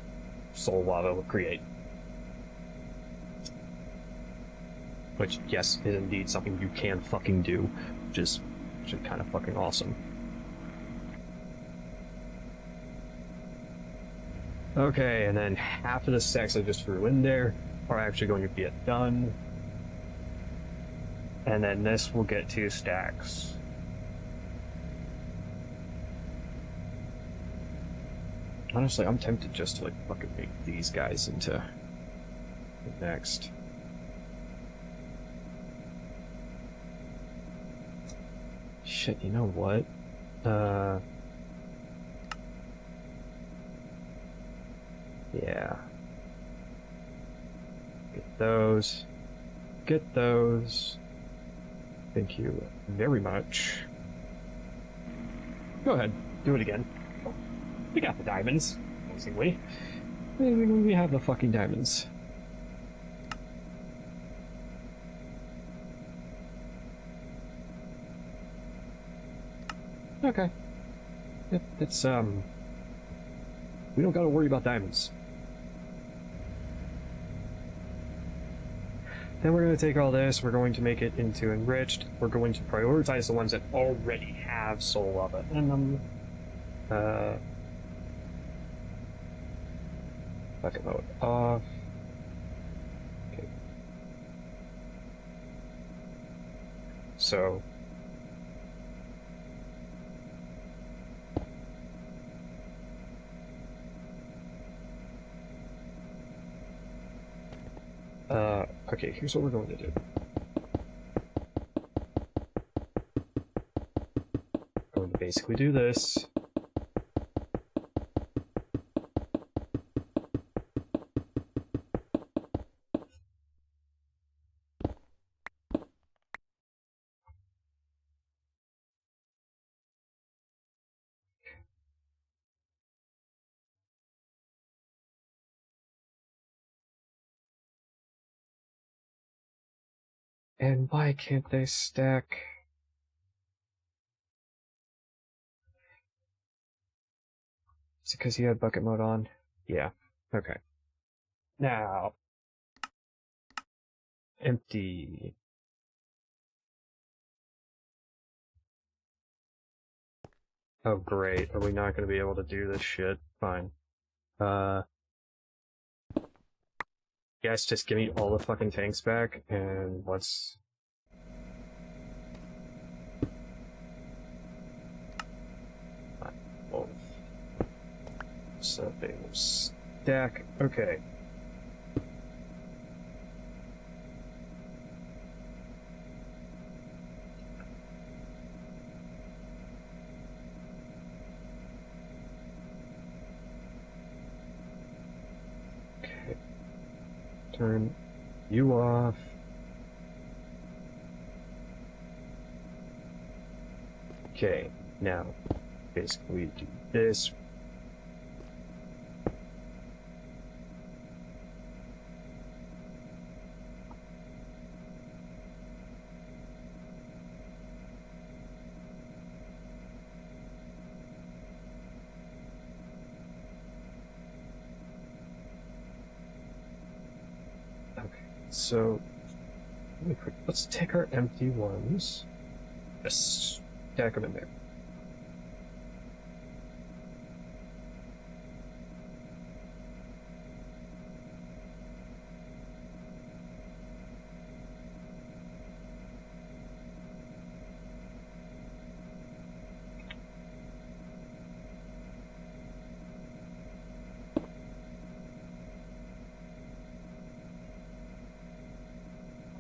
S1: soul lava create. Which, yes, is indeed something you can fucking do, which is kind of fucking awesome. Okay, and then half of the stacks I just threw in there are actually going to get done. And then this will get 2 stacks. Honestly, I'm tempted just to like fucking make these guys into the next. Shit, you know what? Yeah. Get those. Get those. Thank you very much. Go ahead, do it again. We got the diamonds, amazingly. We have the fucking diamonds. Okay. It's, we don't gotta worry about diamonds. Then we're going to take all this, we're going to make it into enriched, we're going to prioritize the ones that already have soul lava in them. Bucket mode off. Okay. So, okay, here's what we're going to do. I'm going to basically do this. And why can't they stack? Is it because you had bucket mode on? Yeah. Okay. Now, empty. Oh great, are we not going to be able to do this shit? Fine. Guys, just give me all the fucking tanks back, and let's... Both. So they will stack. Okay. Turn you off. Okay, now, basically do this. Okay, so, really quick, let's take our empty ones, just stack them in there.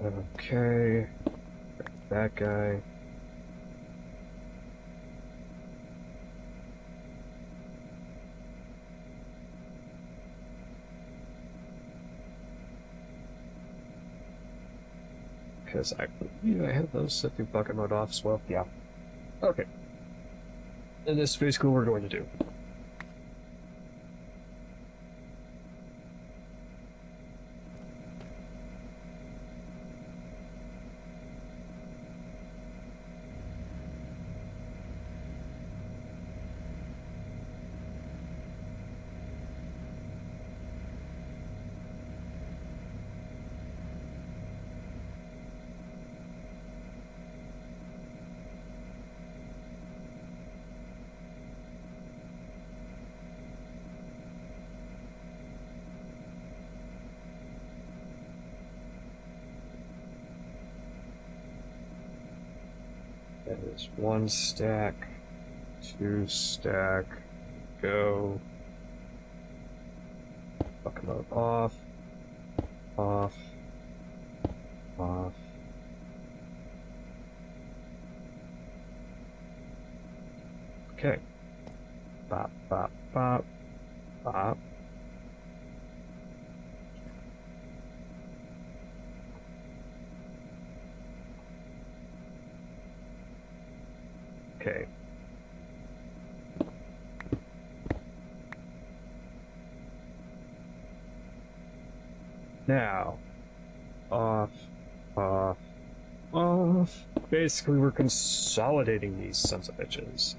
S1: Okay, that guy. Because I believe I have those set through bucket mode off as well. Yeah. Okay. And this is basically what we're going to do. That is 1 stack, 2 stack, go. Bucket mode off, off, off. Okay. Bop, bop, bop, bop. Okay. Now, off, off, off. Basically, we're consolidating these sons of bitches.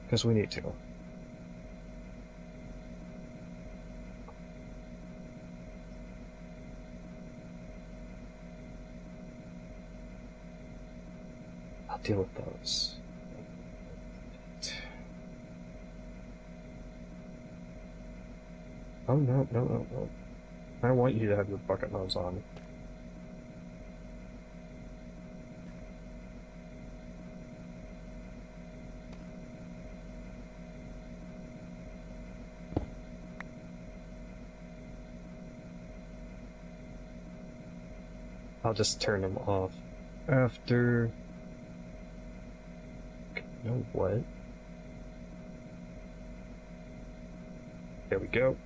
S1: Because we need to. I'll deal with those. Oh, no, no, no, no. I want you to have your bucket modes on. I'll just turn them off after. You know what? There we go.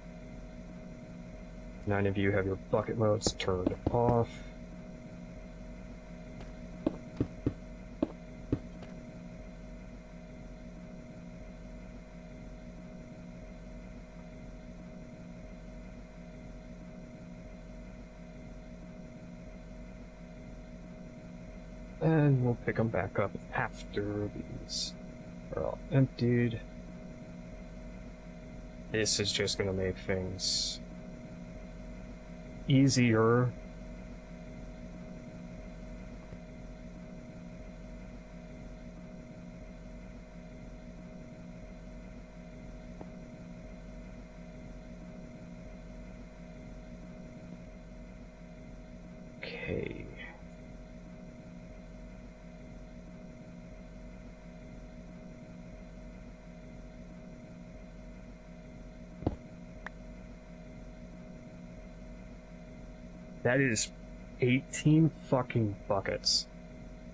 S1: 9 of you have your bucket modes turned off. And we'll pick them back up after these are all emptied. This is just going to make things easier. Okay. That is 18 fucking buckets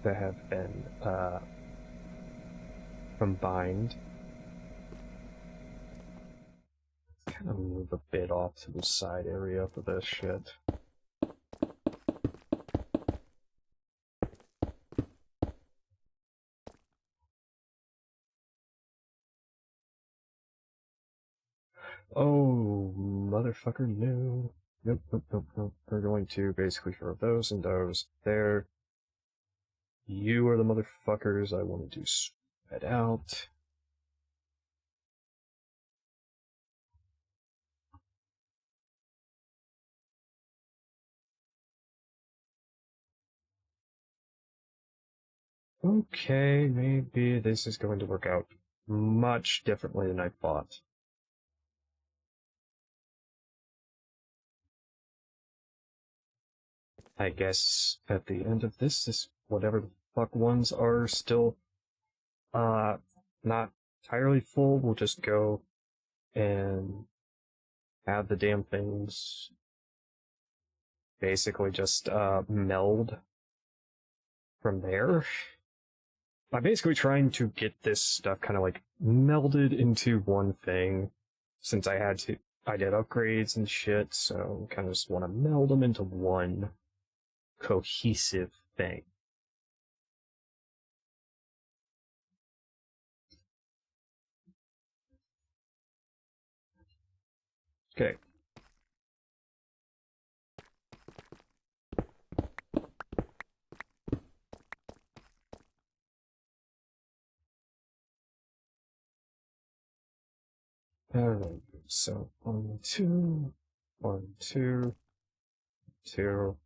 S1: that have been combined. Kind of move a bit off to the side area for this shit. Oh, motherfucker, no. Nope, nope, nope, nope. We're going to basically throw those and those there. You are the motherfuckers I wanted to spread out. Okay, maybe this is going to work out much differently than I thought. I guess at the end of this whatever the fuck ones are still, not entirely full, we'll just go and have the damn things basically just, meld from there. I'm basically trying to get this stuff kind of like melded into one thing, since I did upgrades and shit, so kind of just want to meld them into one cohesive thing. Okay. Alright, so 1, 2, 1, 2, 2.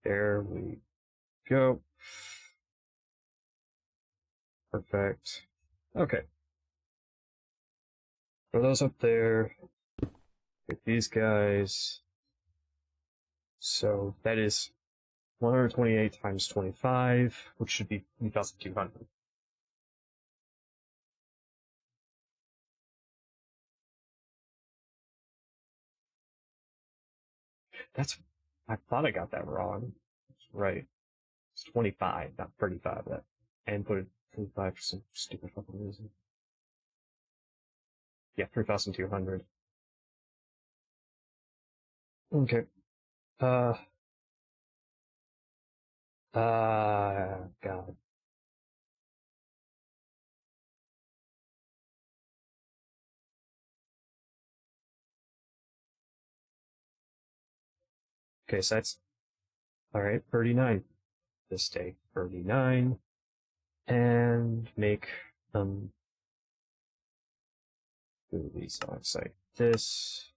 S1: There we go. Perfect. Okay. For those up there, get these guys. So that is 128 times 25, which should be 3,200. I thought I got that wrong. That's right. It's 25, not 35. That, and put it 35 for some stupid fucking reason. Yeah, 3,200. Okay. God. Okay, so that's, alright, 39. This day, 39. And make, do these songs like this.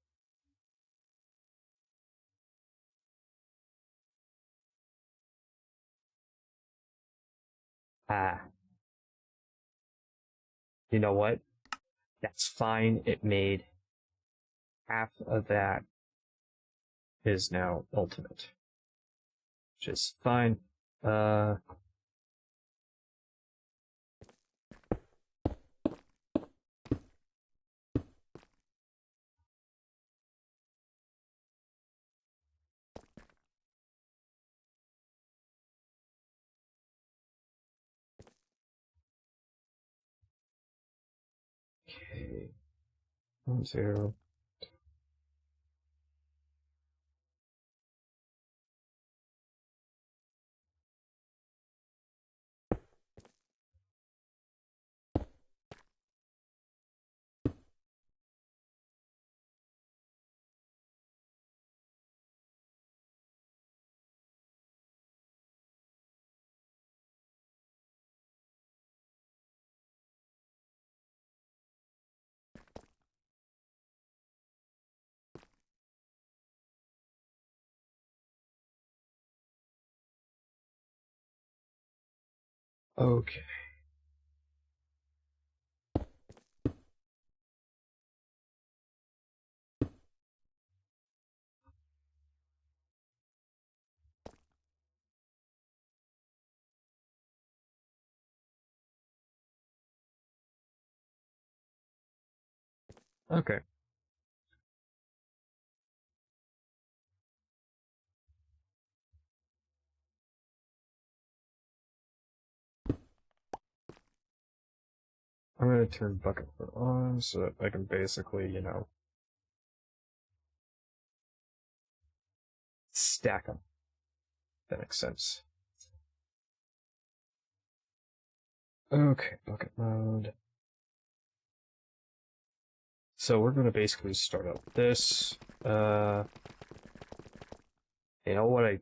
S1: You know what? That's fine. It made half of that is now ultimate. Which is fine. Okay. 1, 0. Okay. Okay. I'm gonna turn bucket mode on so that I can basically, you know, stack them. That makes sense. Okay, bucket mode. So we're gonna basically start out with this. You know what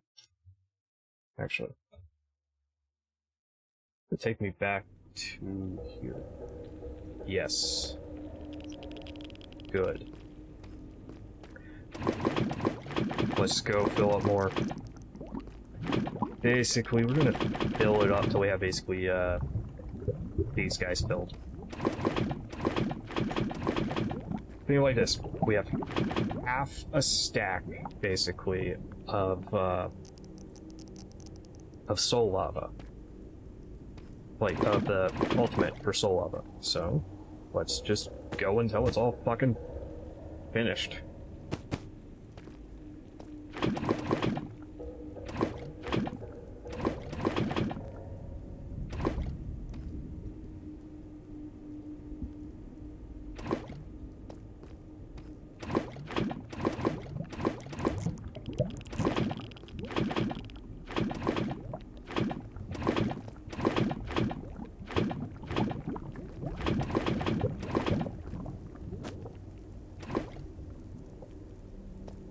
S1: actually, it'll take me back to here. Yes. Good. Let's go fill up more. Basically, we're gonna fill it up till we have basically, these guys filled. Think like this. We have half a stack, basically, of soul lava. Like, of the ultimate for soul lava. So, let's just go until it's all fucking finished.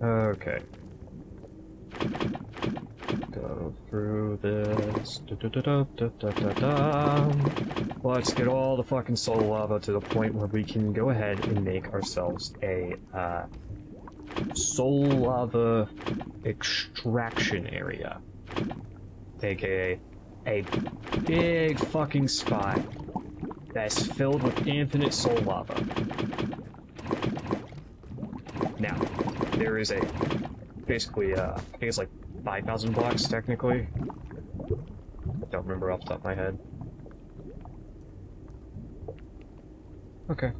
S1: Okay. Go through this. Let's get all the fucking soul lava to the point where we can go ahead and make ourselves a soul lava extraction area. AKA a big fucking spot that's filled with infinite soul lava. Now, there is basically, I think it's like 5,000 blocks, technically. Don't remember off the top of my head. Okay.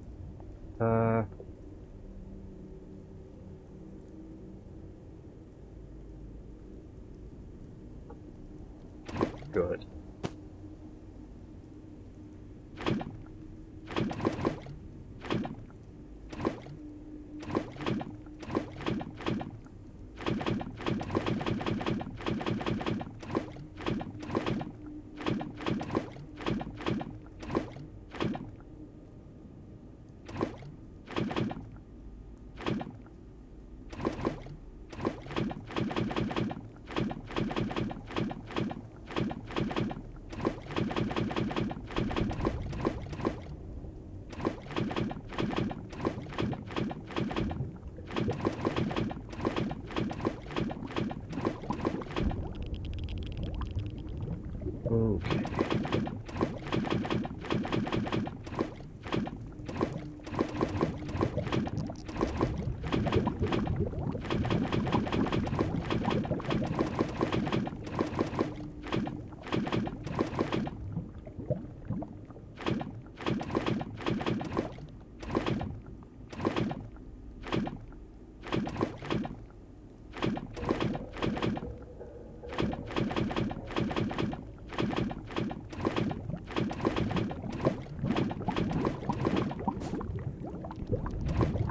S1: Good. Okay.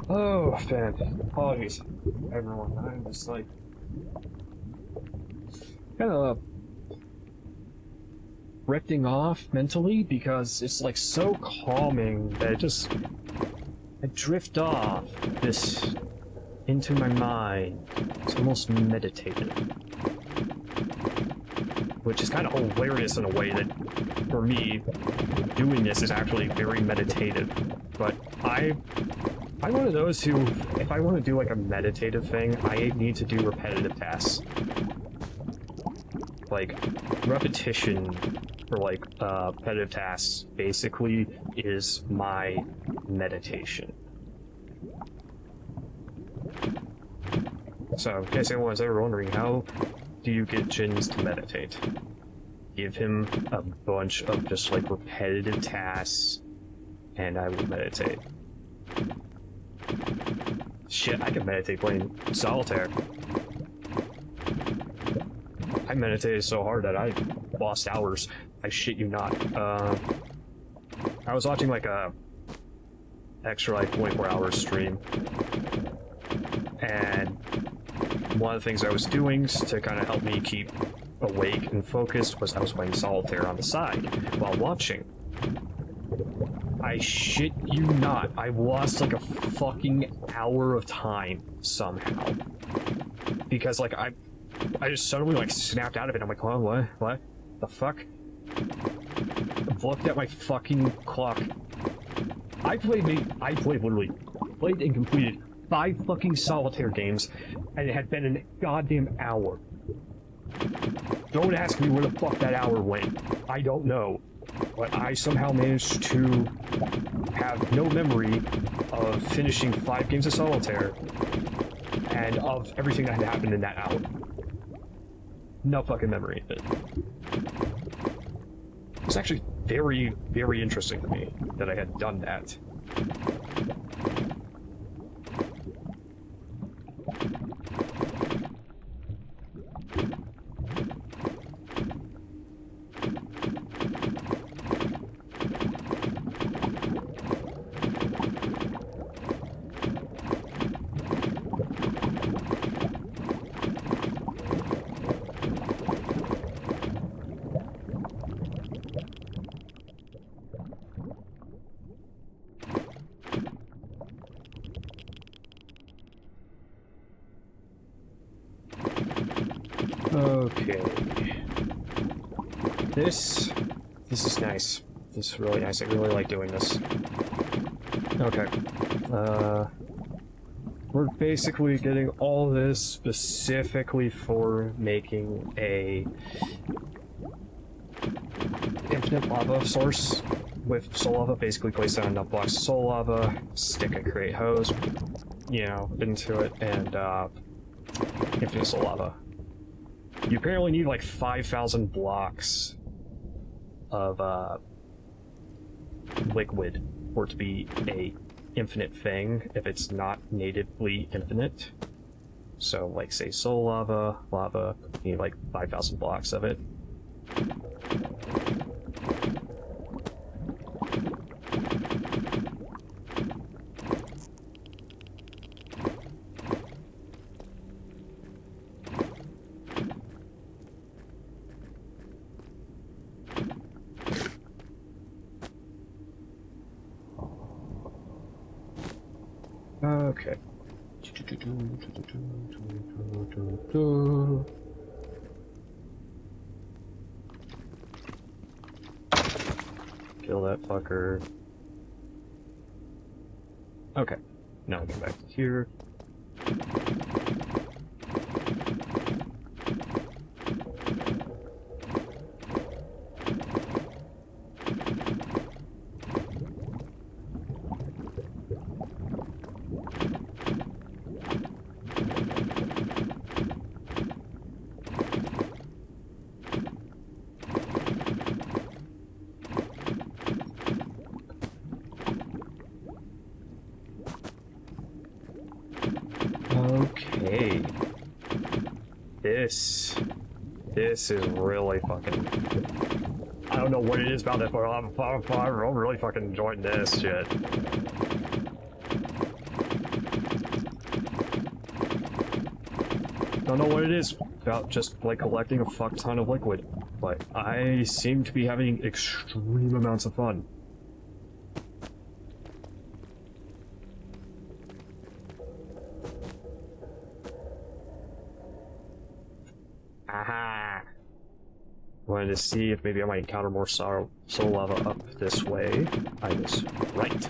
S1: Oh, man. Apologies, everyone. I'm just like kind of drifting off mentally because it's like so calming that I drift off this into my mind. It's almost meditative, which is kind of hilarious in a way that for me doing this is actually very meditative. But I'm one of those who, if I want to do like a meditative thing, I need to do repetitive tasks. Like, repetition for like repetitive tasks basically is my meditation. So, in case anyone's ever wondering, how do you get Jins to meditate? Give him a bunch of just like repetitive tasks, and I will meditate. Shit, I can meditate playing solitaire. I meditated so hard that I lost hours. I shit you not. I was watching like a extra like 24-hour stream, and one of the things I was doing to kind of help me keep awake and focused was I was playing solitaire on the side while watching. I shit you not, I lost like a fucking hour of time somehow. Because like I just suddenly like snapped out of it. I'm like, oh, what the fuck? I looked at my fucking clock. I played literally and completed 5 fucking solitaire games, and it had been a goddamn hour. Don't ask me where the fuck that hour went. I don't know. But I somehow managed to have no memory of finishing 5 games of solitaire and of everything that had happened in that hour. No fucking memory of it. It's actually very, very interesting to me that I had done that. Okay. This is nice. This is really nice. I really like doing this. Okay. We're basically getting all this specifically for making a infinite lava source with soul lava. Basically place down enough blocks of soul lava, stick a create hose, you know, into it, and infinite soul lava. You apparently need like 5,000 blocks of liquid for it to be a infinite thing if it's not natively infinite. So like say soul lava, you need like 5,000 blocks of it. Okay. Kill that fucker. Okay. Now I go back to here. Okay. This is really fucking... I don't know what it is about this, but I'm really fucking enjoying this shit. Don't know what it is about just like collecting a fuck ton of liquid, but I seem to be having extreme amounts of fun. Aha! Wanted to see if maybe I might encounter more soul lava up this way. I was right.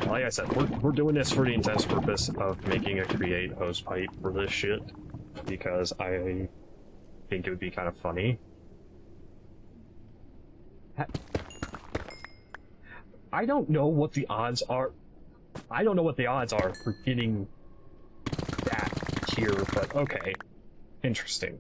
S1: Like I said, we're doing this for the intense purpose of making a create hose pipe for this shit, because I think it would be kind of funny. I don't know what the odds are. I don't know what the odds are for getting that here, but okay. Interesting.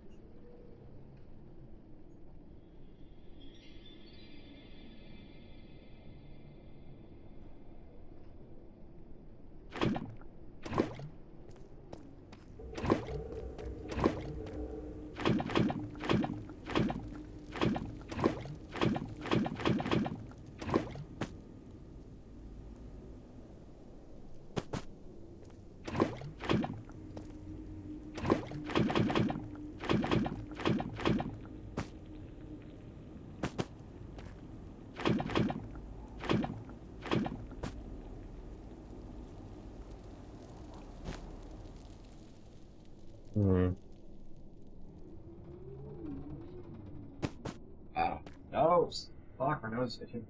S1: nose. Fuck, my nose is itching.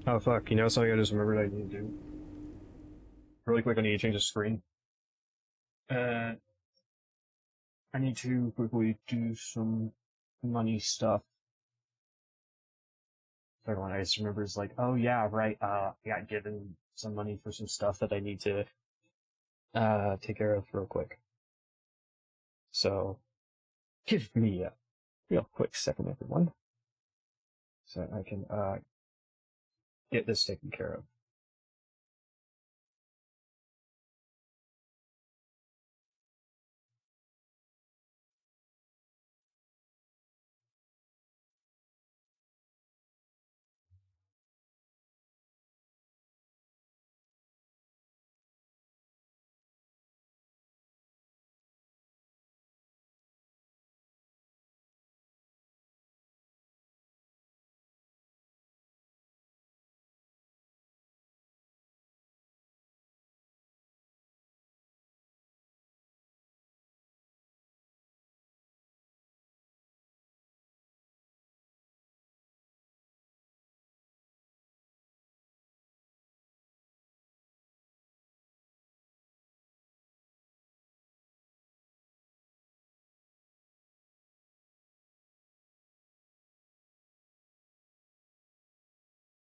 S1: Oh fuck, you know something I just remembered I need to do? Really quick, I need to change the screen. I need to quickly do some money stuff. Third one I just remember is like, oh yeah, right, I got given some money for some stuff that I need to, take care of real quick. So, give me a real quick second, everyone. So I can, get this taken care of.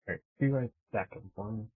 S1: Alright, be right back, everyone.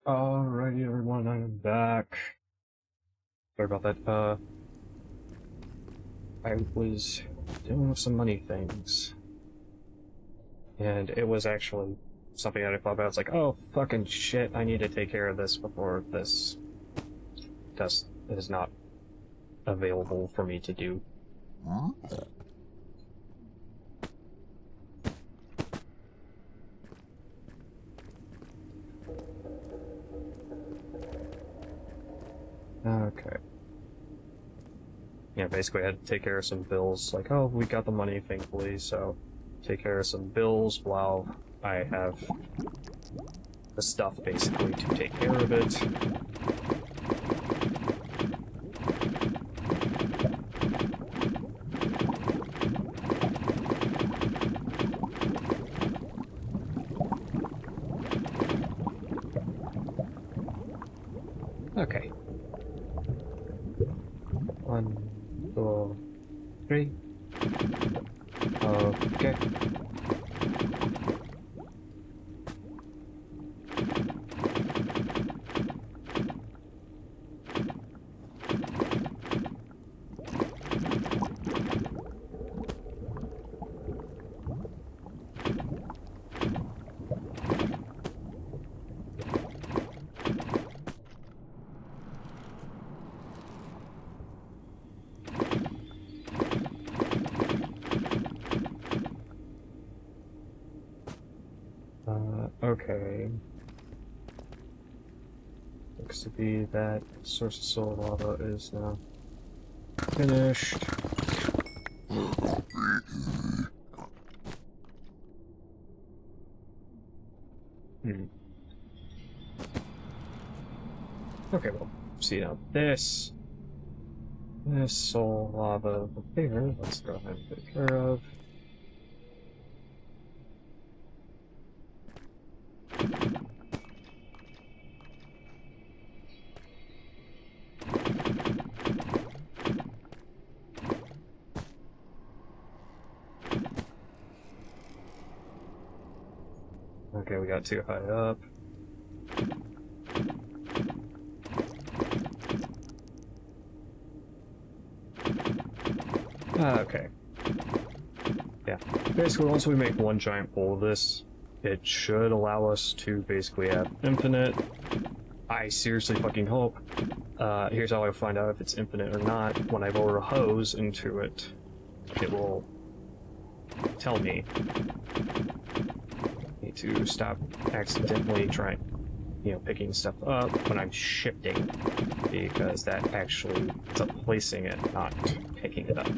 S1: Alrighty, everyone, I am back. Sorry about that. I was doing some money things. And it was actually something that I thought about. It's like, oh, fucking shit, I need to take care of this before this is not available for me to do. Okay. Yeah, basically I had to take care of some bills. Like, oh, we got the money, thankfully, so take care of some bills while I have the stuff, basically, to take care of it. Okay. 1, 2, 3. Okay. Okay. Looks to be that source of soul lava is now finished. Okay, well, see now this soul lava over here, let's go ahead and take care of. Okay, we got too high up. Okay. Yeah. Basically, once we make one giant bowl of this, it should allow us to basically have infinite. I seriously fucking hope. Here's how I find out if it's infinite or not. When I lower a hose into it, it will tell me. I need to stop accidentally picking stuff up when I'm shifting, because that actually ends up placing it, not picking it up.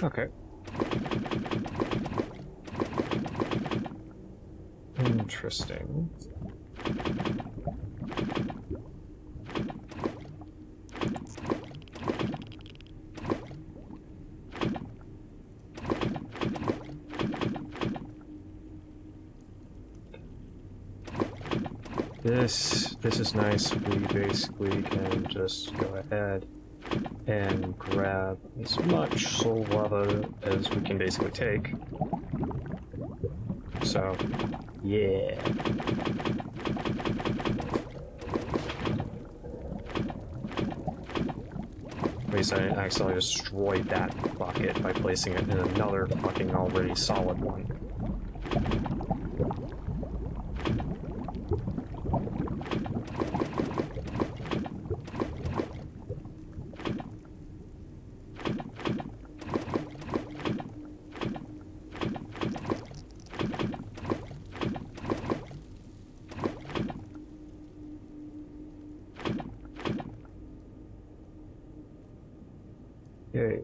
S1: Okay. Interesting. This is nice. We basically can just go ahead and grab as much soul lava as we can basically take. So, yeah. At least I didn't accidentally destroy that bucket by placing it in another fucking already solid one. Yay.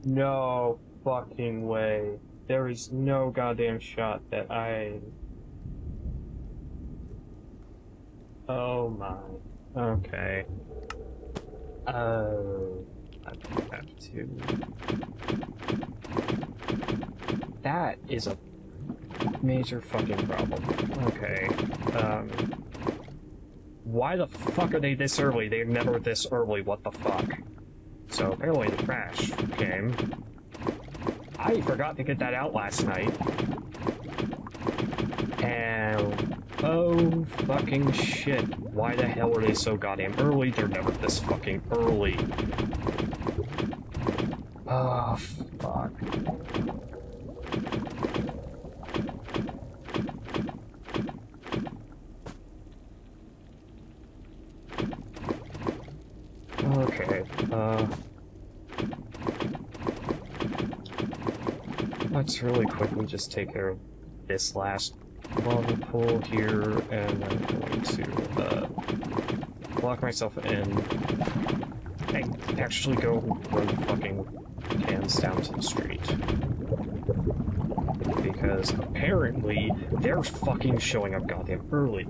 S1: No fucking way. There is no goddamn shot that I... Oh my. Okay. I have to... That is a major fucking problem. Okay. Why the fuck are they this early? They're never this early, what the fuck? So apparently the crash came. I forgot to get that out last night. And... oh fucking shit. Why the hell are they so goddamn early? They're never this fucking early. Oh, fuck. Okay, let's really quickly just take care of this last lava pool here, and I'm going to, lock myself in and actually go run fucking cans down to the street. Because apparently they're fucking showing up goddamn early.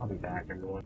S1: I'll be back, everyone.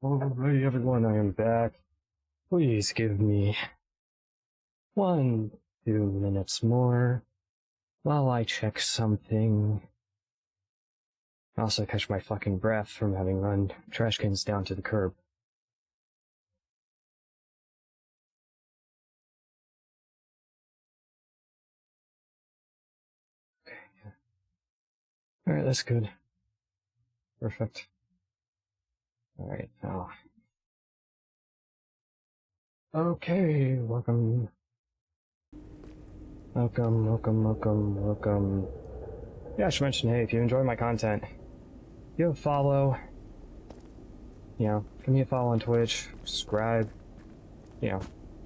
S1: Alright, everyone, I am back. Please give me 2 minutes more while I check something. Also catch my fucking breath from having run trash cans down to the curb. Okay. Alright, that's good. Perfect. Alright, now. Okay, welcome. Yeah, I should mention, hey, if you enjoy my content, give a follow. You know, give me a follow on Twitch, subscribe. You know,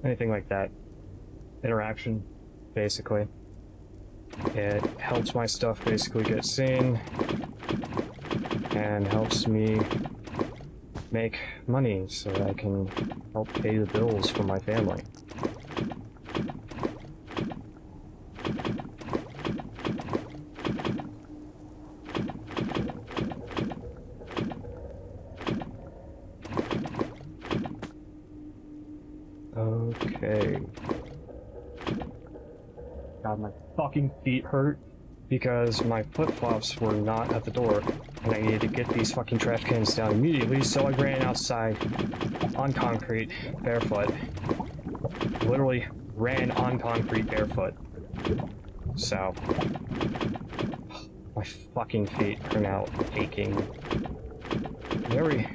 S1: anything like that. Interaction, basically. It helps my stuff basically get seen, and helps me make money so that I can help pay the bills for my family. Okay. God, my fucking feet hurt because my flip-flops were not at the door, and I needed to get these fucking trash cans down immediately, so I ran outside on concrete, barefoot. Literally ran on concrete barefoot. So, my fucking feet are now aching very,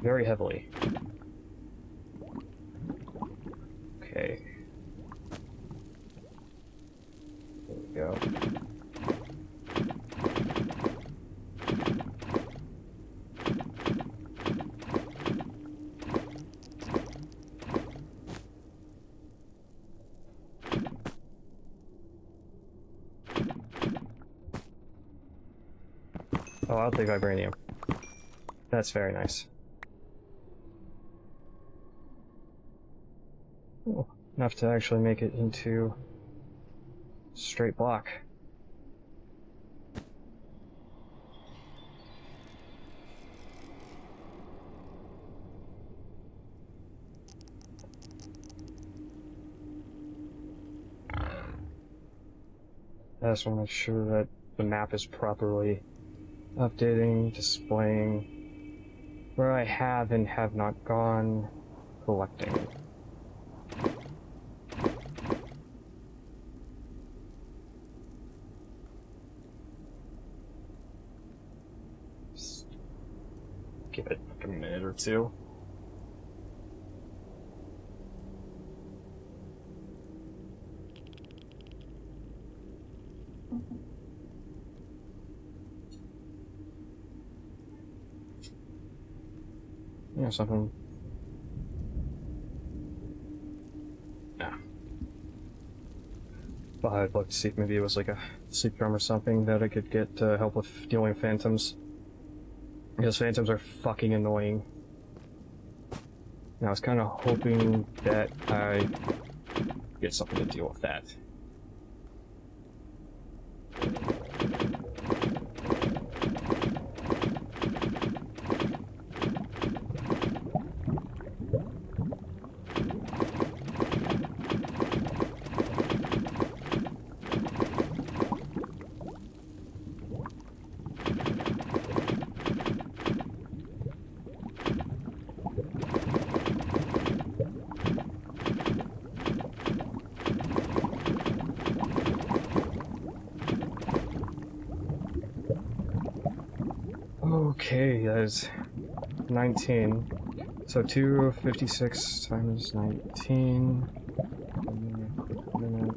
S1: very heavily. Okay. There we go. Oh, I'll take vibranium. That's very nice. Oh, enough to actually make it into straight block. I just want to make sure that the map is properly updating, displaying where I have and have not gone, collecting. Just give it like a minute or two. Yeah, something. Yeah. Thought I'd look to see if maybe it was like a sleep drum or something that I could get to help with dealing with phantoms. Because phantoms are fucking annoying. And I was kind of hoping that I get something to deal with that. Okay, that is 19. So 256 times 19. Minute.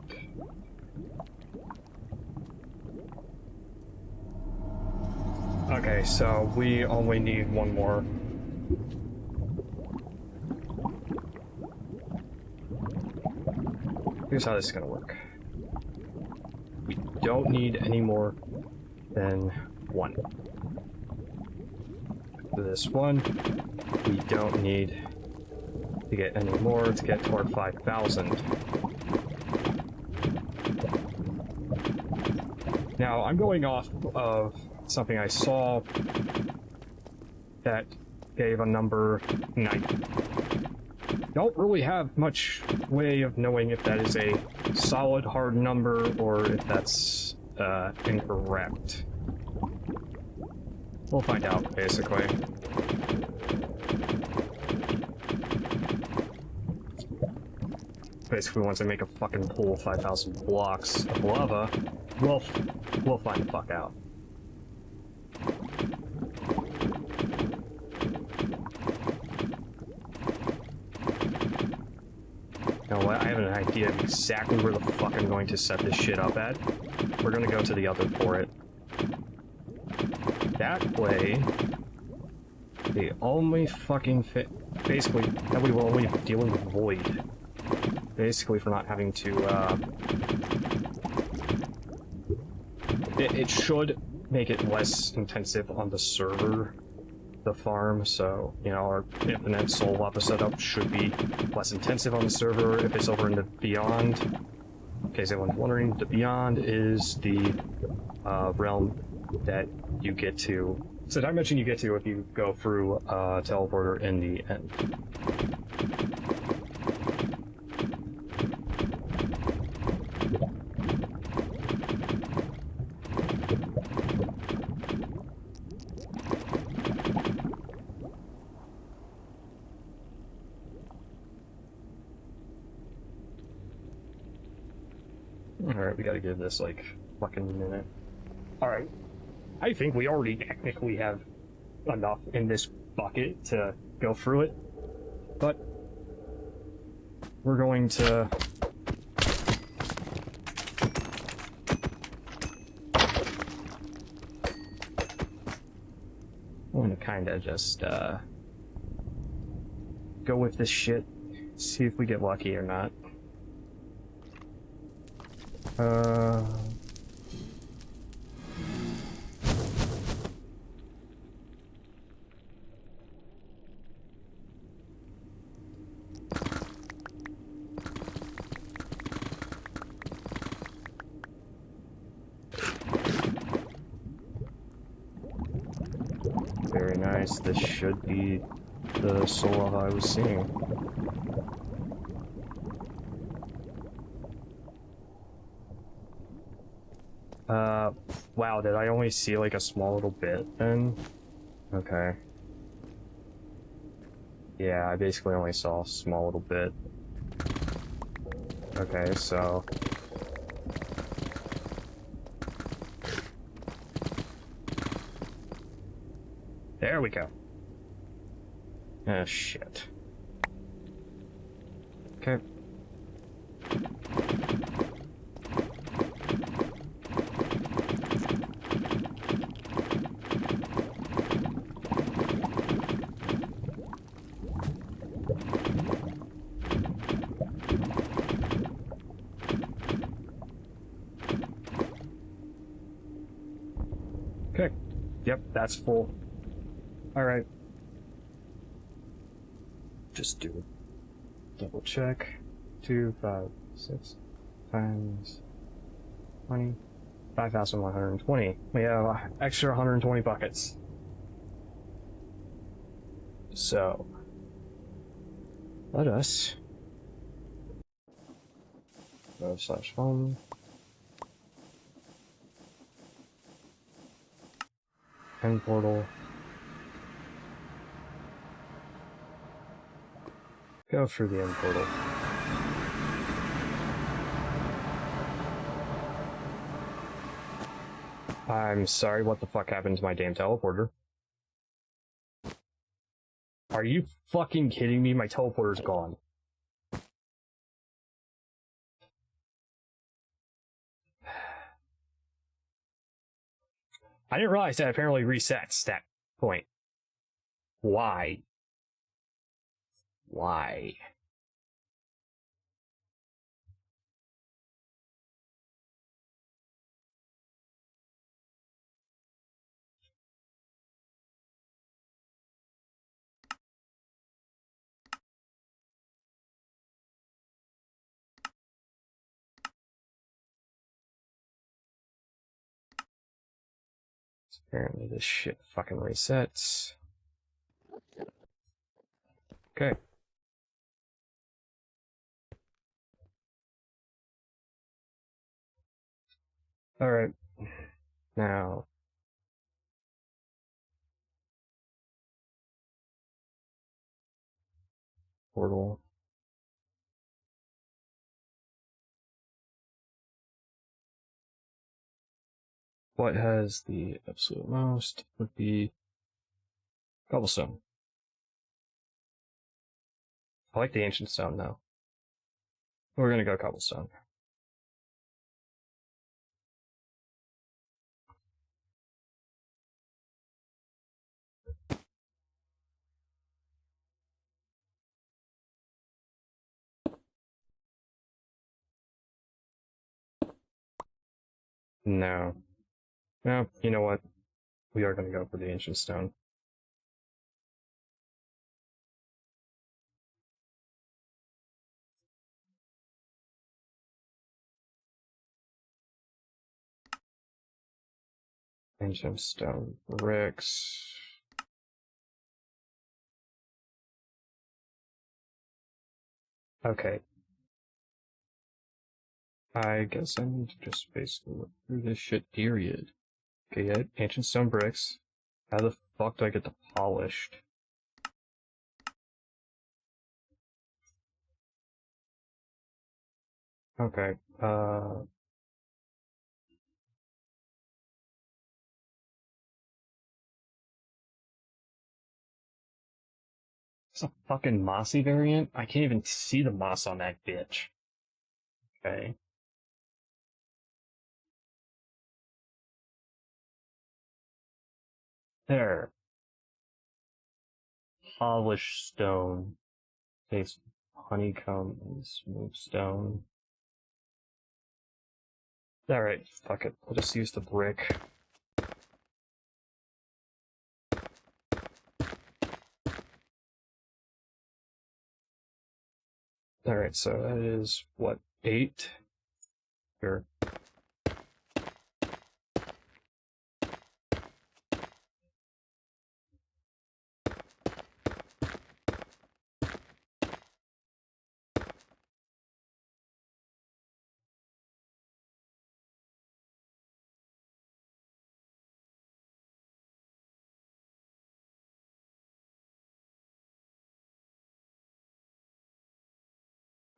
S1: Okay, so we only need one more. Here's how this is gonna work. We don't need any more than one. For this one, we don't need to get any more to get toward 5,000. Now, I'm going off of something I saw that gave a number, and I don't really have much way of knowing if that is a solid, hard number or if that's incorrect. We'll find out, basically. Basically, once I make a fucking pool of 5,000 blocks of lava, we'll find the fuck out. You know what? I have an idea of exactly where the fuck I'm going to set this shit up at. We're gonna go to the other for it. That way, the only fucking fit. Basically, that way we're only dealing with void. Basically, for not having to, it should make it less intensive on the server, the farm, so, you know, our infinite soul lava setup should be less intensive on the server if it's over in the Beyond. In case anyone's wondering, the Beyond is the realm that you get to. It's a dimension you get to if you go through teleporter in the end. Alright, we gotta give this, like, fucking minute. Alright. I think we already technically have enough in this bucket to go through it. But we're going to... I'm gonna kinda just, go with this shit. See if we get lucky or not. Very nice. This should be the soul lava I was seeing. Wow, did I only see like a small little bit then? Okay. Yeah, I basically only saw a small little bit. Okay, so... There we go. Ah, shit. Okay. Okay. Yep, that's full. Alright. Just do double check. 2, 5, 6 times 20. 5,120. We have extra 120 buckets. So, let us go /home. End portal. Go through the end portal. I'm sorry, what the fuck happened to my damn teleporter? Are you fucking kidding me? My teleporter's gone. I didn't realize that apparently resets that point. Why? Why? Apparently this shit fucking resets. Okay. Alright. Now. Portal. What has the absolute most would be cobblestone. I like the ancient stone though. We're gonna go cobblestone. No. No, you know what? We are gonna go for the ancient stone. Ancient stone bricks. Okay. I guess I need to just basically look through this shit, period. Okay, yeah, ancient stone bricks. How the fuck do I get the polished? Okay, it's a fucking mossy variant? I can't even see the moss on that bitch. Okay. There. Polished stone. Tastes honeycomb and smooth stone. Alright, fuck it. We'll just use the brick. Alright, so that is, what, 8? Sure.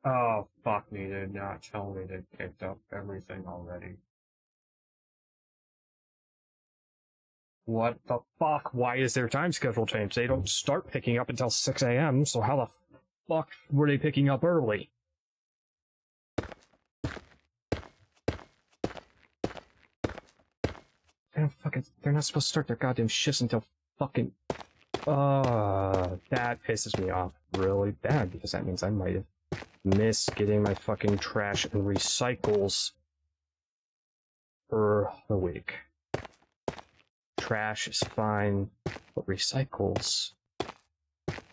S1: Oh, fuck me, they did not tell me they picked up everything already. What the fuck? Why is their time schedule changed? They don't start picking up until 6 a.m., so how the fuck were they picking up early? They're not supposed to start their goddamn shifts until fucking... that pisses me off really bad, because that means I might have missed getting my fucking trash and recycles for the week. Trash is fine, but recycles,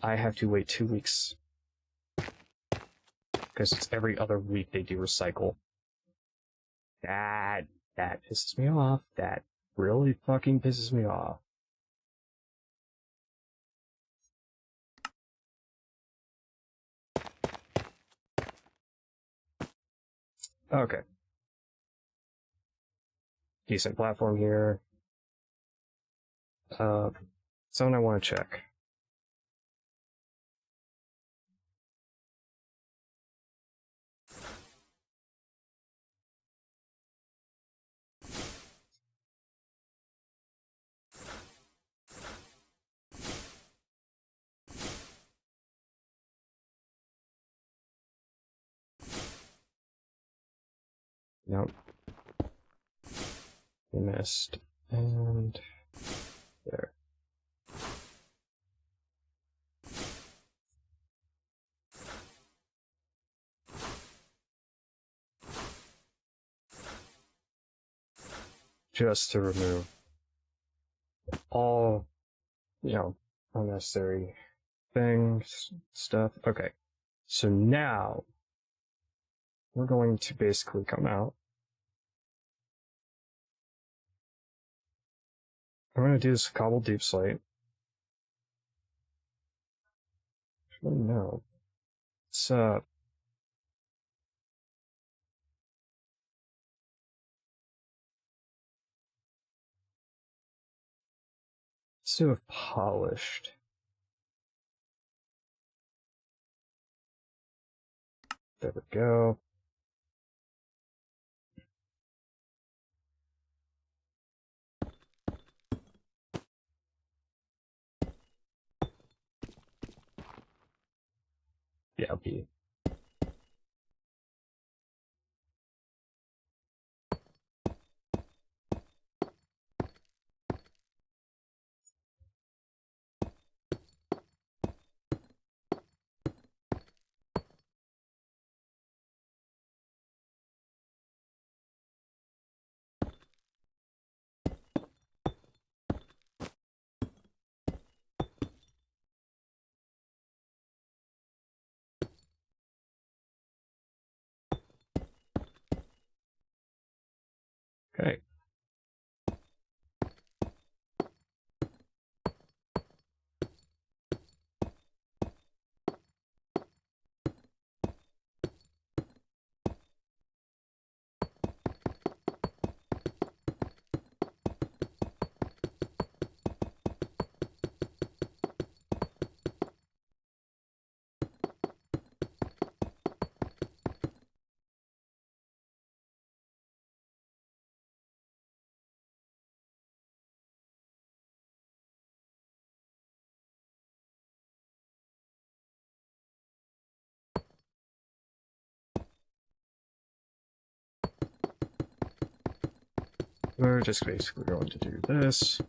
S1: I have to wait 2 weeks. Because it's every other week they do recycle. That pisses me off. That really fucking pisses me off. Okay. Decent platform here. Something I want to check. Nope. We missed. And... there. Just to remove all, unnecessary things, stuff. Okay. So now, we're going to basically come out. I'm going to do this cobble deep slate. actually no. It's let's do a polished. There we go. Yeah, B. Okay. We're just basically going to do this.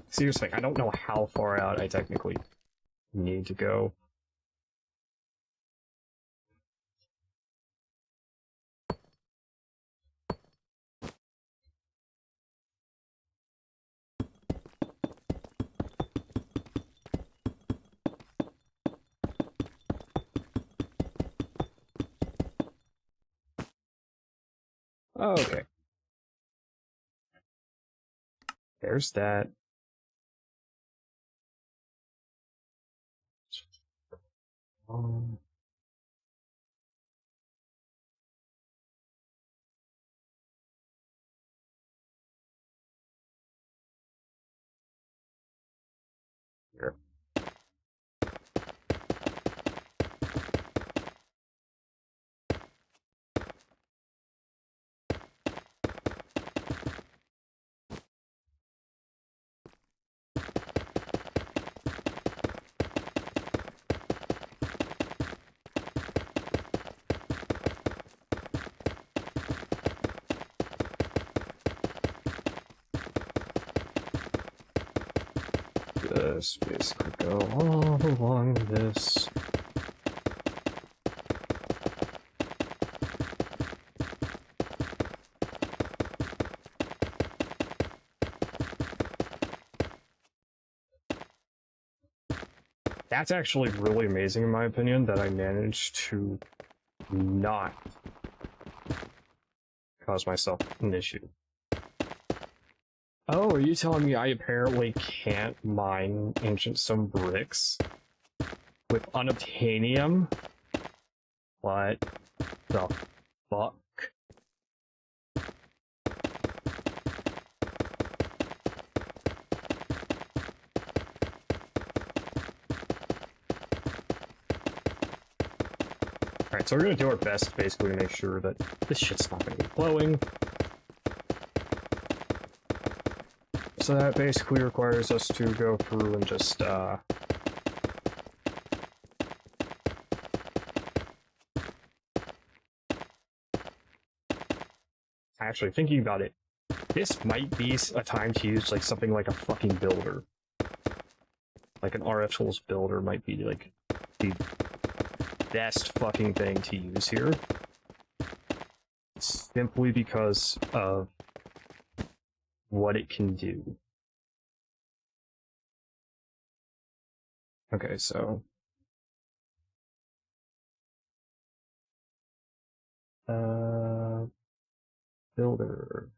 S1: Seriously, I don't know how far out I technically need to go. Okay. There's that. Um, here. Just basically go all along this. That's actually really amazing in my opinion that I managed to not cause myself an issue. Oh, are you telling me I apparently can't mine ancient stone bricks with unobtainium? What the fuck? Alright, so we're gonna do our best basically to make sure that this shit's not gonna be blowing. So that basically requires us to go through and just, actually, thinking about it, this might be a time to use, like, something like a fucking builder. Like an RF Tools builder might be, like, the best fucking thing to use here. Simply because of what it can do. Okay, so... builder...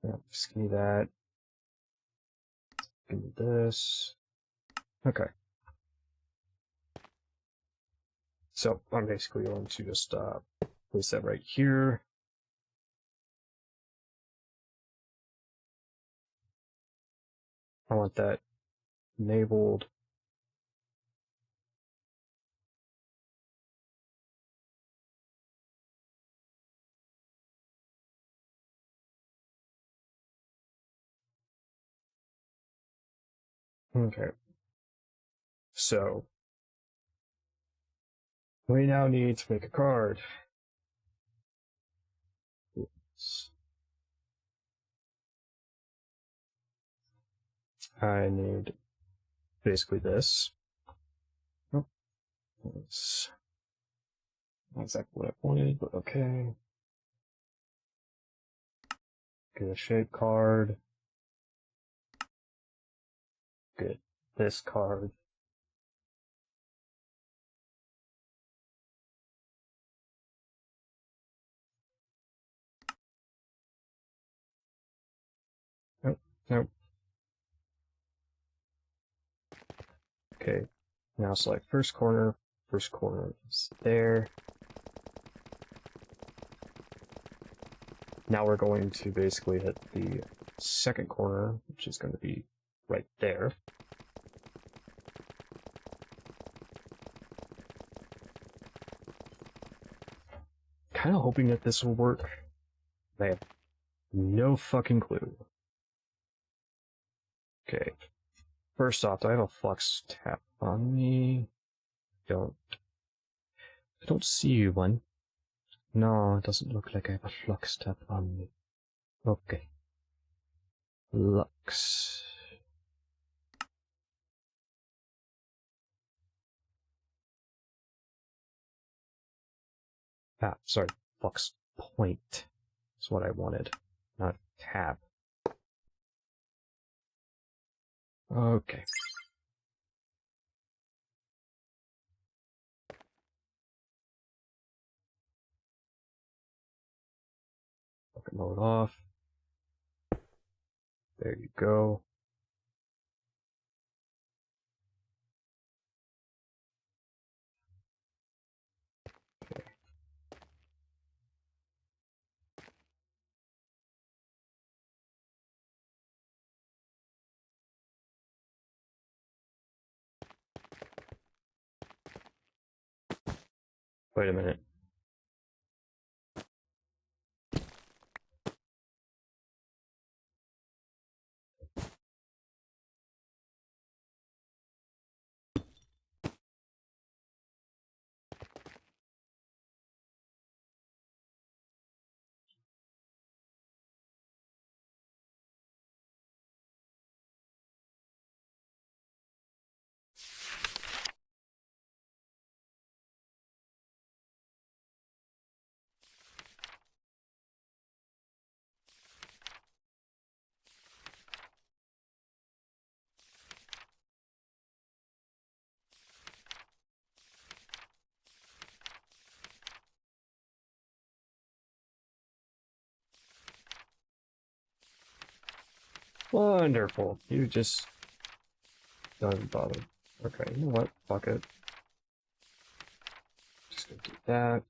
S1: Yeah, just give me that. Give me this. Okay. So I'm basically going to just place that right here. I want that enabled. Okay. So we now need to make a card. Oops. I need basically this. Oh, that's not exactly what I wanted, but okay. Get a shape card. Get this card. Nope, nope. Okay, now select first corner. First corner is there. Now we're going to basically hit the second corner, which is going to be right there. Kind of hoping that this will work. I have no fucking clue. Okay. First off, do I have a flux tap on me? I don't see one. No, it doesn't look like I have a flux tap on me. Okay. Lux. Ah, sorry. Flux point is what I wanted, not tab. Okay. Bucket mode off. There you go. Okay. Wait a minute. Wonderful. You just don't bother. Okay, you know what? Fuck it. Just gonna do that.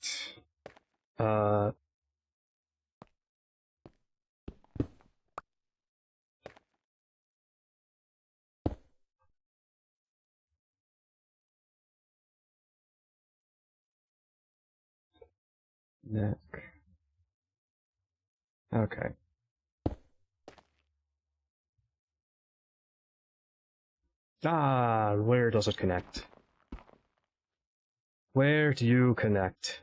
S1: Neck. Okay. Ah, where does it connect? Where do you connect?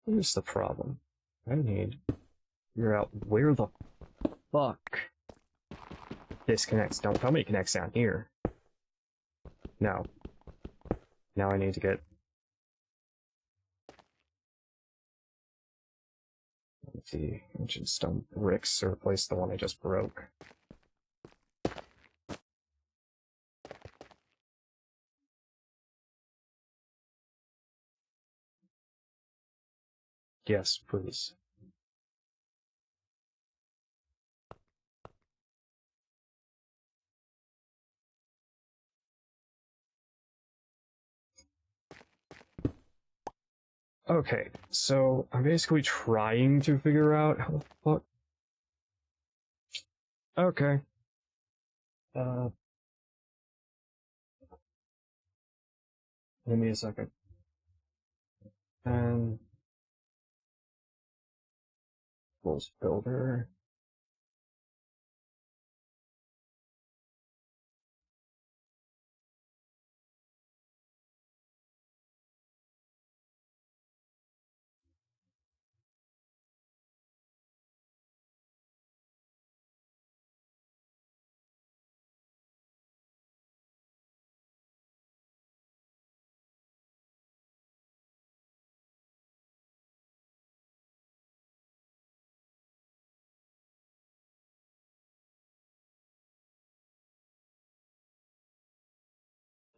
S1: Here's the problem. I need to figure out where the fuck this connects. Don't tell me it connects down here. No. Now I need to get the ancient stone bricks to replace the one I just broke. Yes, please. Okay, so I'm basically trying to figure out how the fuck. Okay. Give me a second. And Bulls Builder.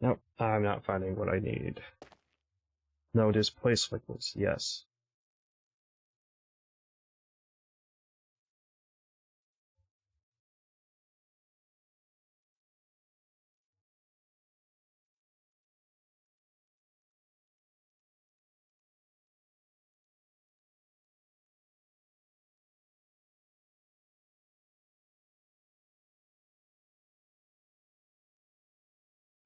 S1: Nope, I'm not finding what I need. No, displace liquids, yes.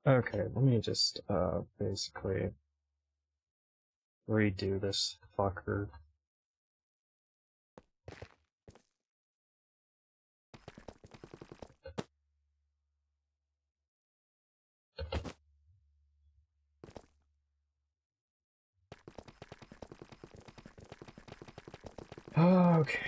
S1: Okay, let me just, basically redo this fucker. Okay.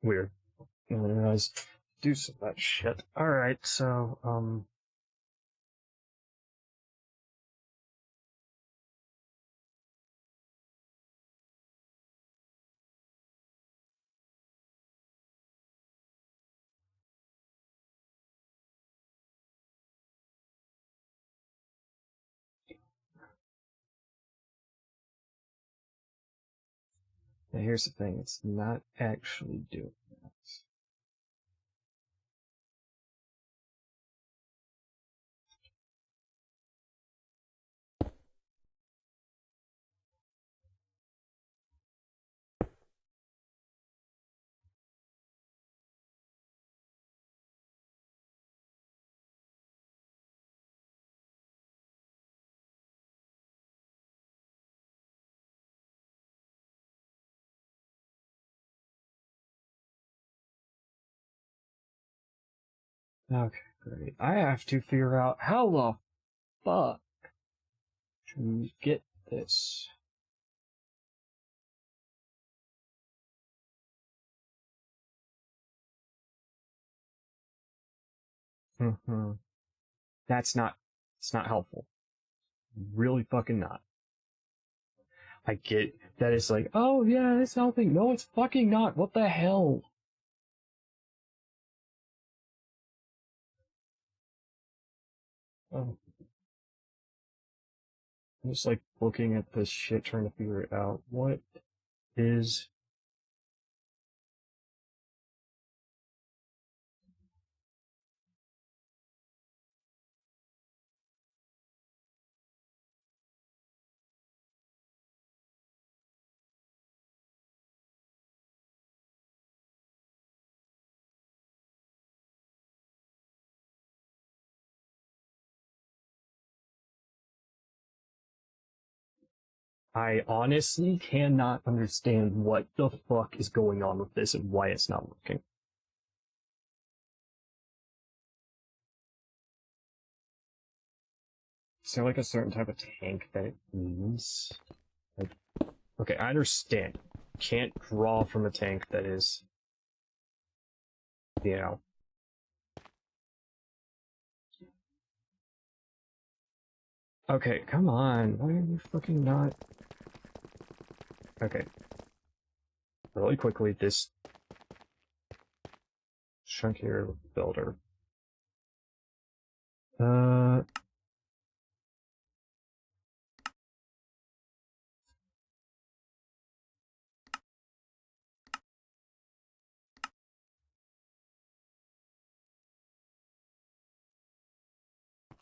S1: Weird. I didn't realize do some of that shit. Alright, so, now here's the thing, it's not actually doing that. Okay, great. I have to figure out how the fuck to get this. Mm-hmm. It's not helpful. Really fucking not. I get that it's like, oh yeah, it's helping. No, it's fucking not. What the hell? Oh. I'm just like looking at this shit, trying to figure it out. What is... I honestly cannot understand what the fuck is going on with this and why it's not working. Is there like a certain type of tank that it needs? Like, okay, I understand. Can't draw from a tank that is, you know, Okay, come on. Why are you fucking not? Okay. Really quickly, this chunkier builder.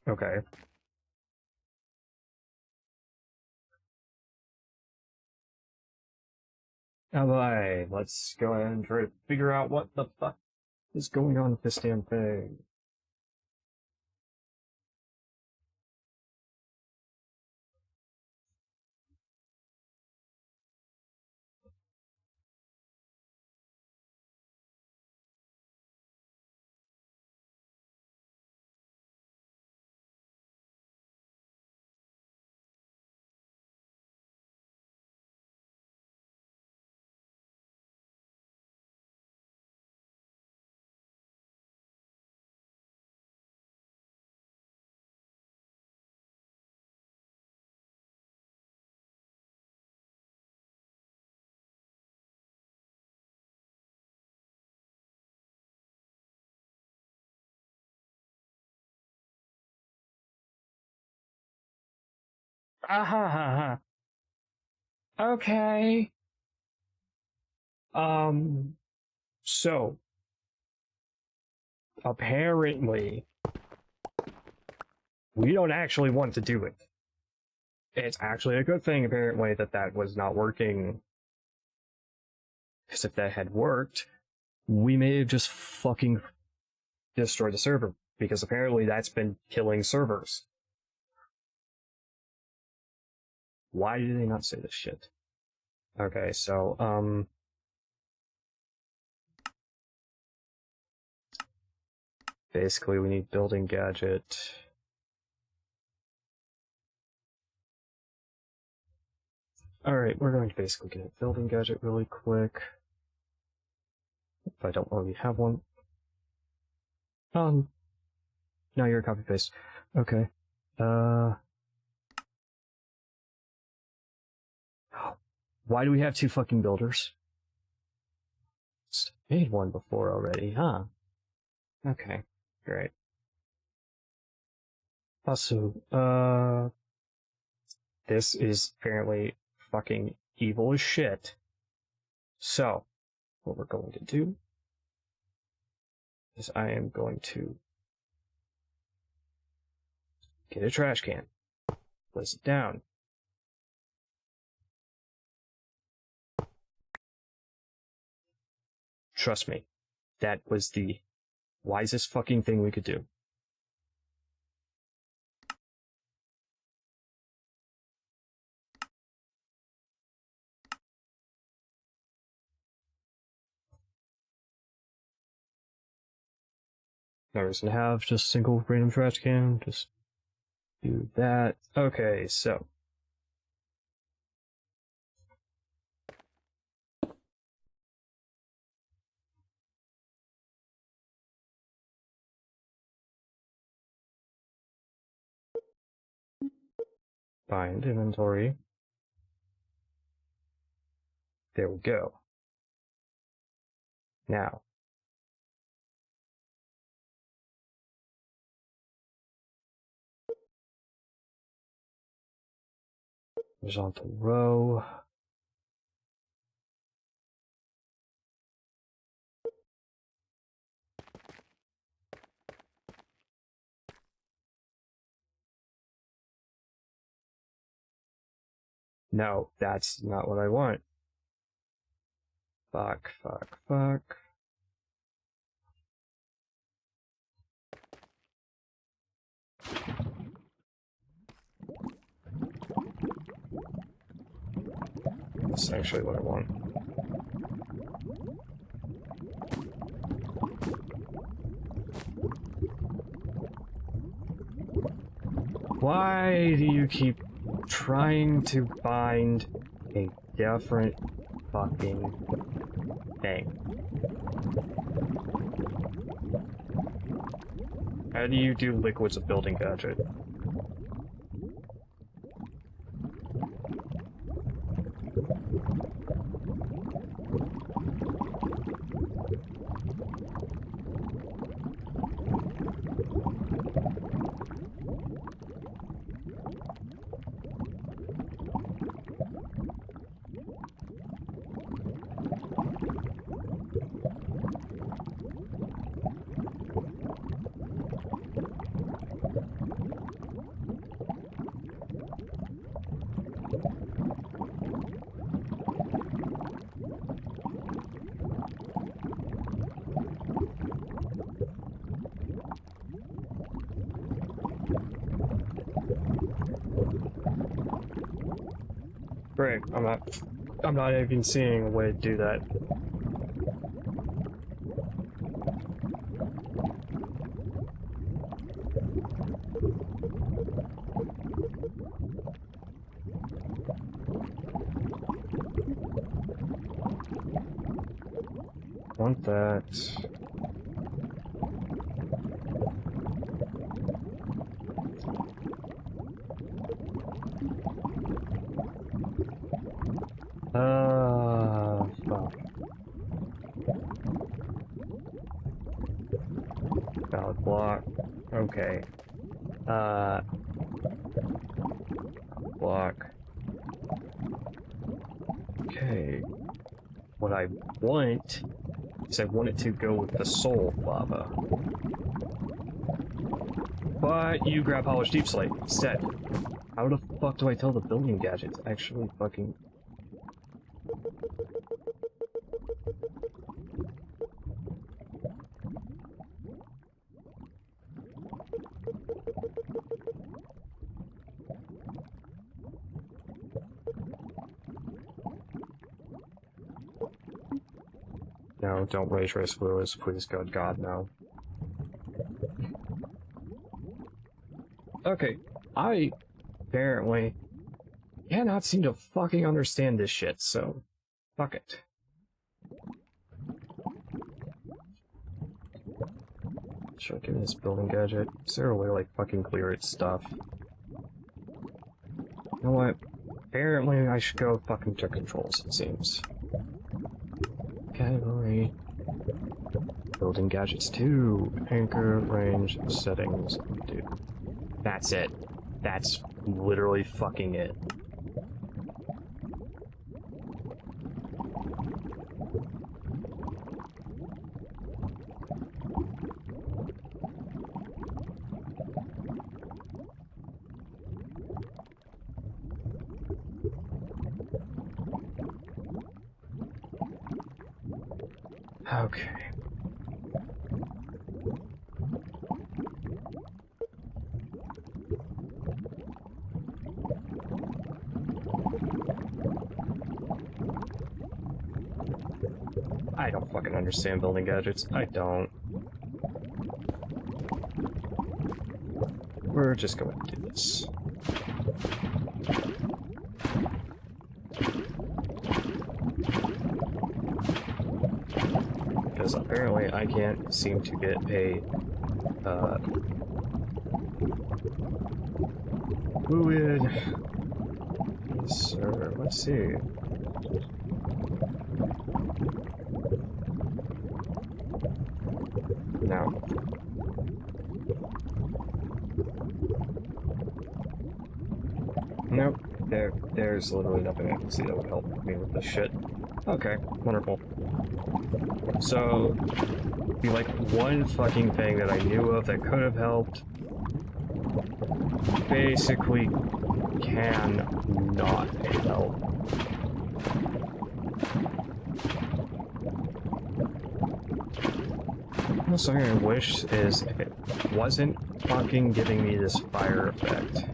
S1: Okay. Alright, let's go ahead and try to figure out what the fuck is going on with this damn thing. Ah ha ha ha. Okay. So, apparently, we don't actually want to do it. It's actually a good thing, apparently, that that was not working. Because if that had worked, we may have just fucking destroyed the server. Because apparently that's been killing servers. Why do they not say this shit? Okay, so, basically we need building gadget. Alright, we're going to basically get a building gadget really quick. If I don't already have one. No, you're a copy paste. Okay. Why do we have two fucking builders? Made one before already, huh? Okay, great. Also, this is apparently fucking evil as shit. So, what we're going to do is I am going to get a trash can, place it down. Trust me, that was the wisest fucking thing we could do. No reason to have just a single random trash can, just do that. Okay, so. Find inventory. There we go. Now. Horizontal row. No, that's not what I want. Fuck, fuck, fuck. That's actually what I want. Why do you keep trying to find a different fucking thing? How do you do liquids of building gadget? Great, I'm not even seeing a way to do that. Want that. Fuck. Valid block. Okay. Block. Okay. What I want is I want it to go with the soul lava. But you grab polished deep slate instead. How the fuck do I tell the building gadgets actually fucking... No, don't ray trace Lewis, please, good God, no. Okay, I apparently cannot seem to fucking understand this shit, so fuck it. Should I give me this building gadget? Is there a way to, like, fucking clear its stuff? You know what? Apparently I should go fucking to controls, it seems. Category. Building gadgets 2. Anchor, range, settings, dude. That's it. That's literally fucking it. Okay. I don't fucking understand building gadgets. I don't. We're just going to do this. Because apparently I can't seem to get a fluid. Yes, sir. Let's see. No. Nope. There's literally nothing I can see that would help me with this shit. Okay, wonderful. So, be like one fucking thing that I knew of that could have helped. Basically, can not help. Also, I wish is if it wasn't fucking giving me this fire effect.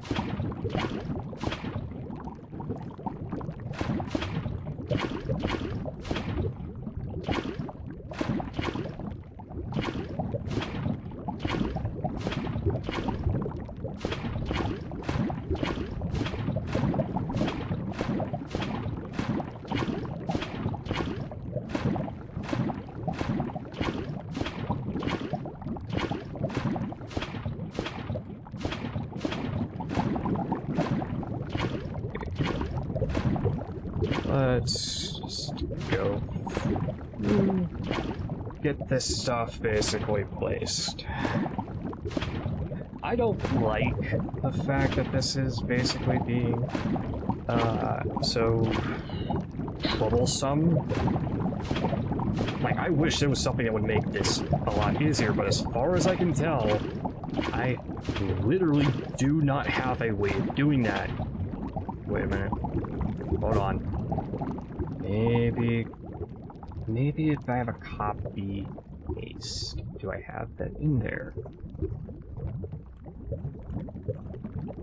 S1: Let's just go get this stuff basically placed. I don't like the fact that this is basically being so troublesome. Like, I wish there was something that would make this a lot easier, but as far as I can tell, I literally do not have a way of doing that. Wait a minute. Hold on. Maybe if I have a copy paste, do I have that in there?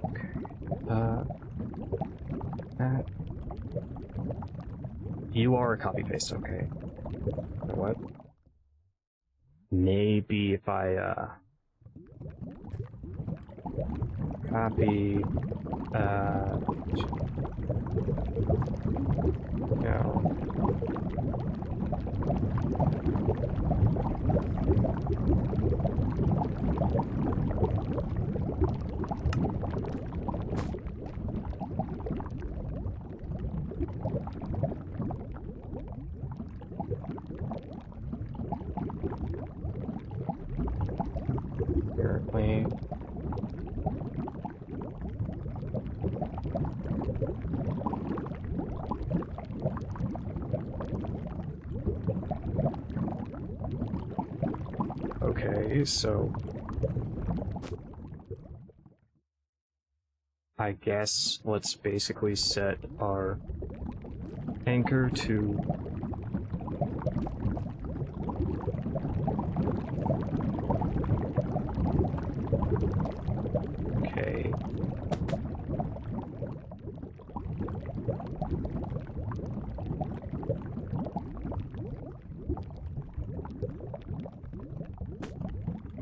S1: Okay. That. You are a copy paste, okay. You know what? Maybe if I, copy, no. Apparently. Okay, so I guess let's basically set our anchor to okay.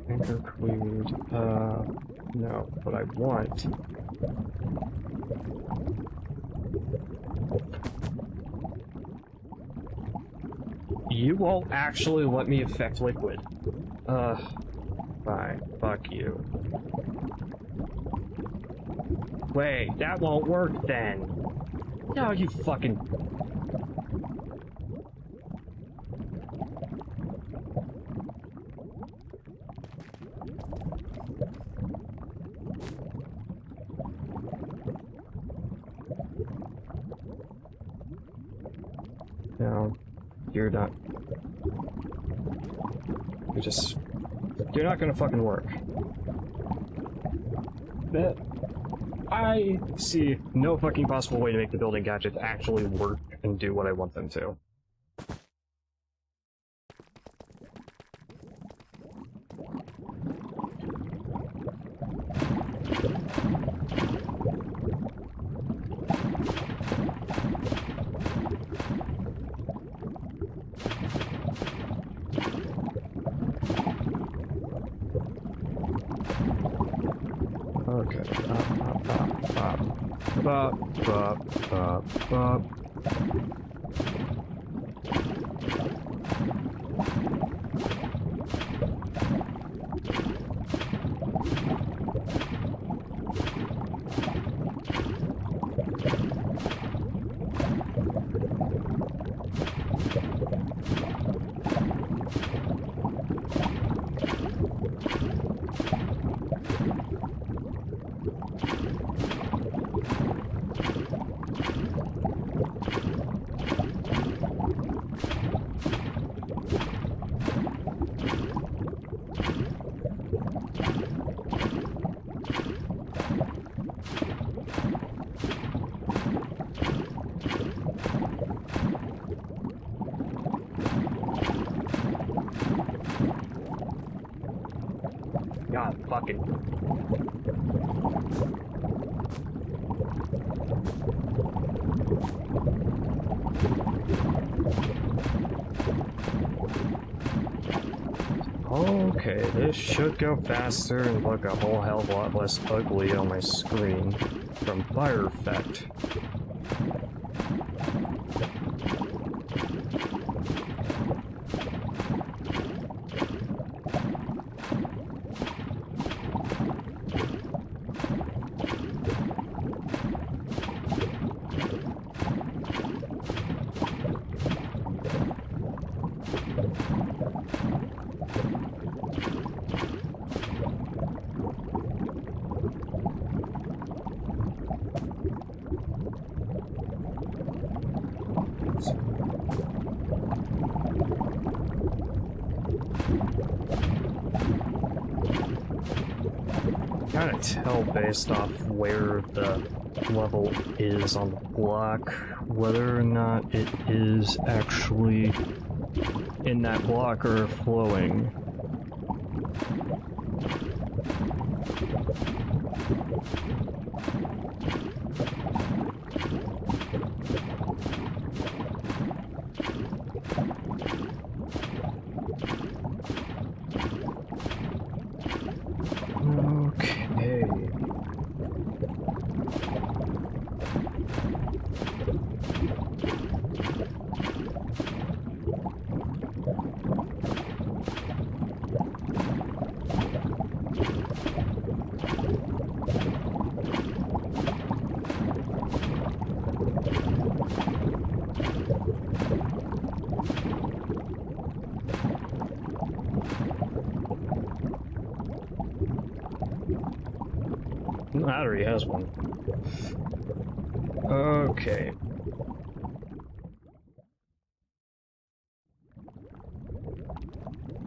S1: Anchor cleared. No, what I want. You won't actually let me affect liquid. Fine. Fuck you. Wait, that won't work then. No, you fucking... No, you're not... You're just... You're not gonna fucking work. But I see no fucking possible way to make the building gadgets actually work and do what I want them to. Okay. God fucking... Okay, this should go faster and look a whole hell of a lot less ugly on my screen from fire effect. Kind of tell based off where the level is on the block whether or not it is actually in that block or flowing. That already has one. Okay.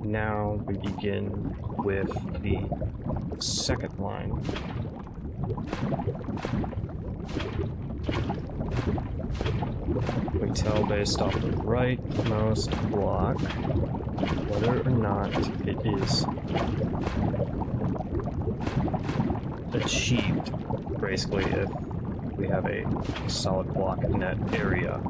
S1: Now we begin with the second line. We tell based off the rightmost block whether or not it is achieved, basically, if we have a solid block in that area.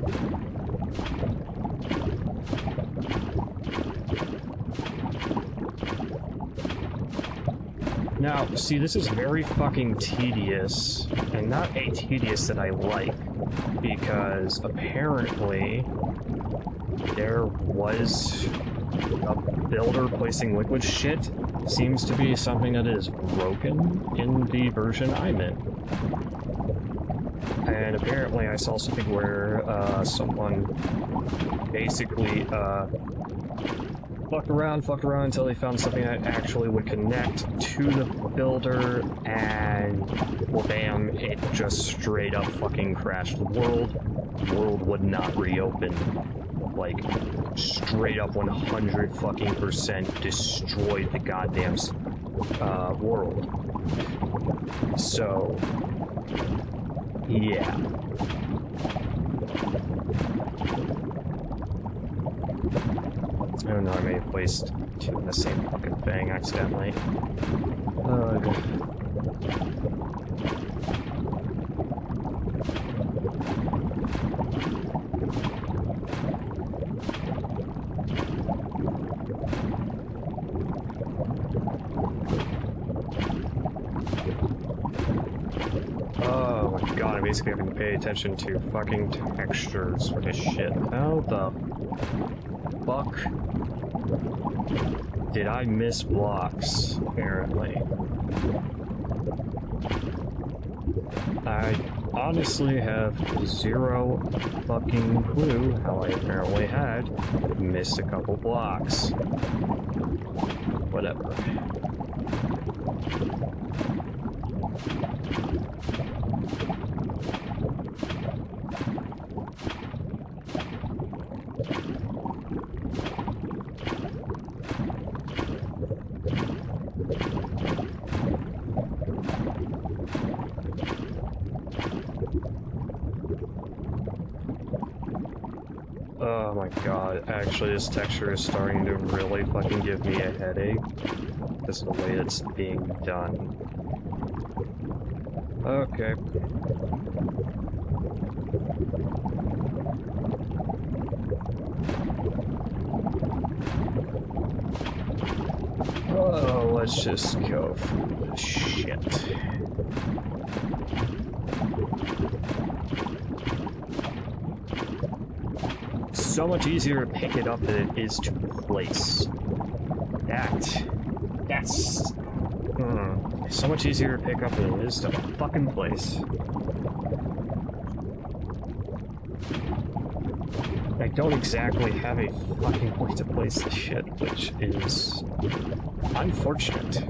S1: Now, see, this is very fucking tedious, and not a tedious that I like, because apparently there was a builder placing liquid shit. Seems to be something that is broken in the version I'm in. And apparently I saw something where someone basically fucked around until they found something that actually would connect to the builder, and well, bam, it just straight up fucking crashed the world. The world would not reopen. Like, straight up 100 fucking % destroyed the goddamn world. So, yeah. I don't know, I may have placed two in the same fucking thing accidentally. Oh my god, I'm basically having to pay attention to fucking textures for this shit. How the fuck did I miss blocks, apparently? I honestly have zero fucking clue how I apparently had missed a couple blocks. Whatever. Oh my god, actually this texture is starting to really fucking give me a headache. This is the way it's being done. Okay. Oh, let's just go through this shit. So much easier to pick it up than it is to place. That's so much easier to pick up than it is to fucking place. I don't exactly have a fucking way to place this shit, which is unfortunate.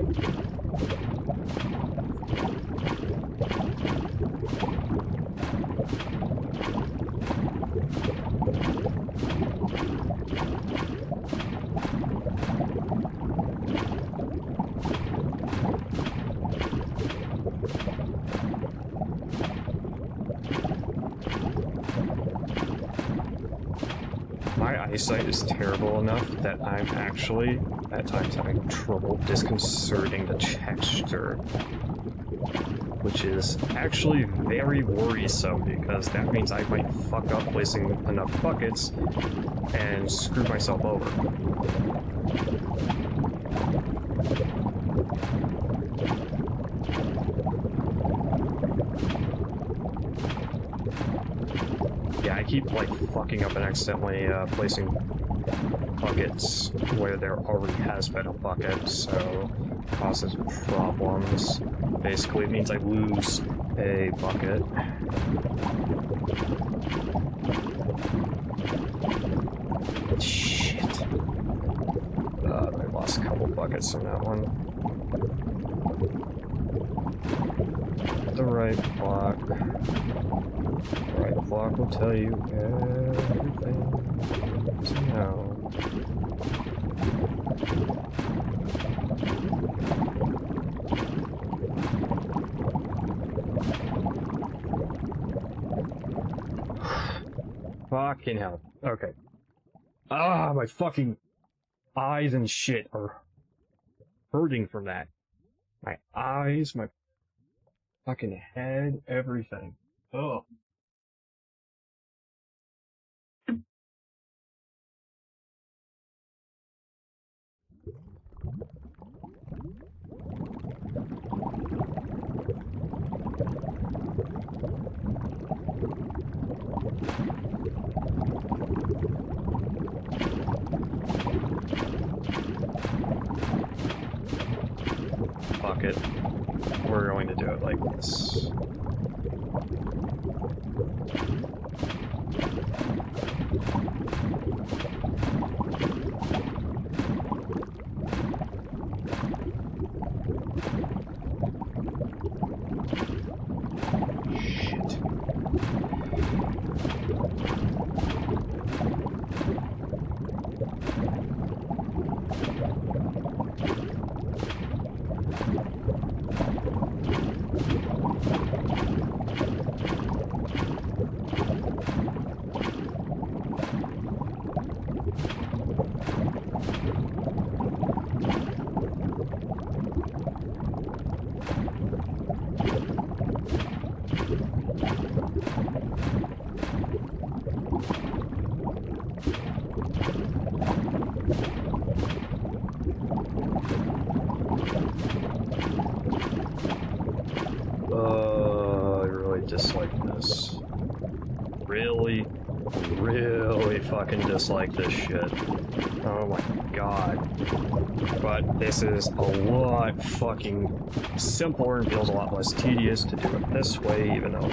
S1: My eyesight is terrible enough that I'm actually, at times, having trouble disconcerting the texture. Which is actually very worrisome, because that means I might fuck up placing enough buckets and screw myself over. Yeah, I keep, like, fucking up and accidentally placing buckets where there already has been a bucket, so it causes problems. Basically, it means I lose a bucket. Shit. I lost a couple buckets from that one. the right block. The right block will tell you everything to know. Fucking hell. Okay. Ah, my fucking eyes and shit are hurting from that. My eyes, my fucking head, everything. Oh. Fuck it. We're going to do it like this. Shit. I really dislike this. Really fucking dislike this shit. Oh my god. But this is a lot fucking simpler and feels a lot less tedious to do it this way, even though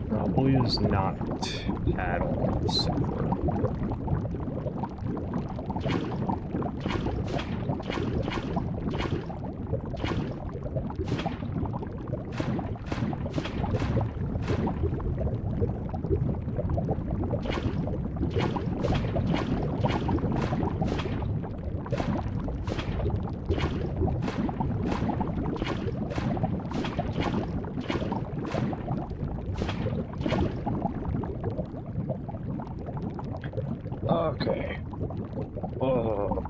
S1: probably is not at all simpler. Okay. Oh.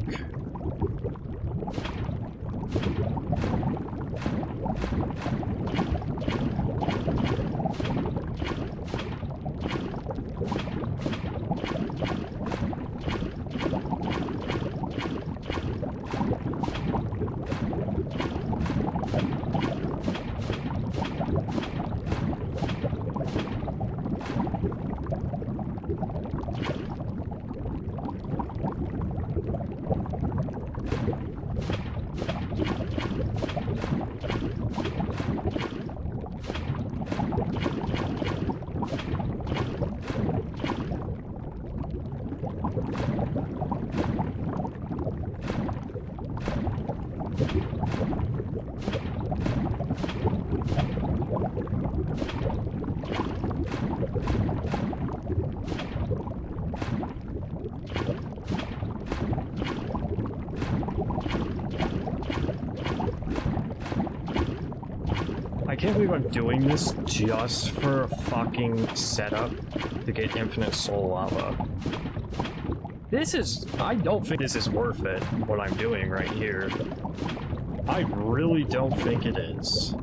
S1: I can't believe I'm doing this just for a fucking setup to get infinite soul lava. I don't think this is worth it, what I'm doing right here. I really don't think it is.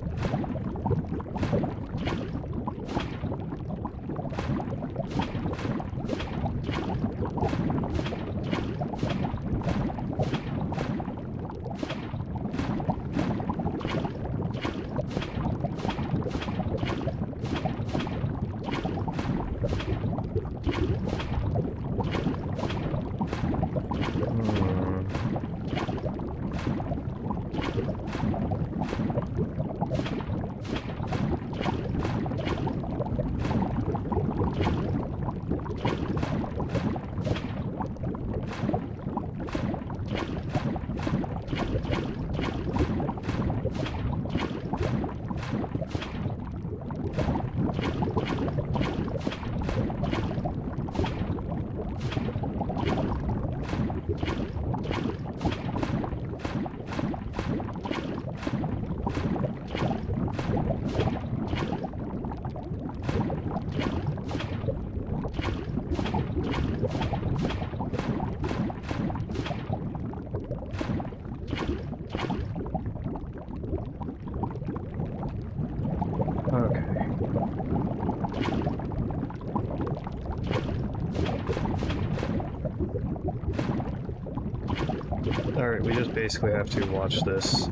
S1: Alright, we just basically have to watch this.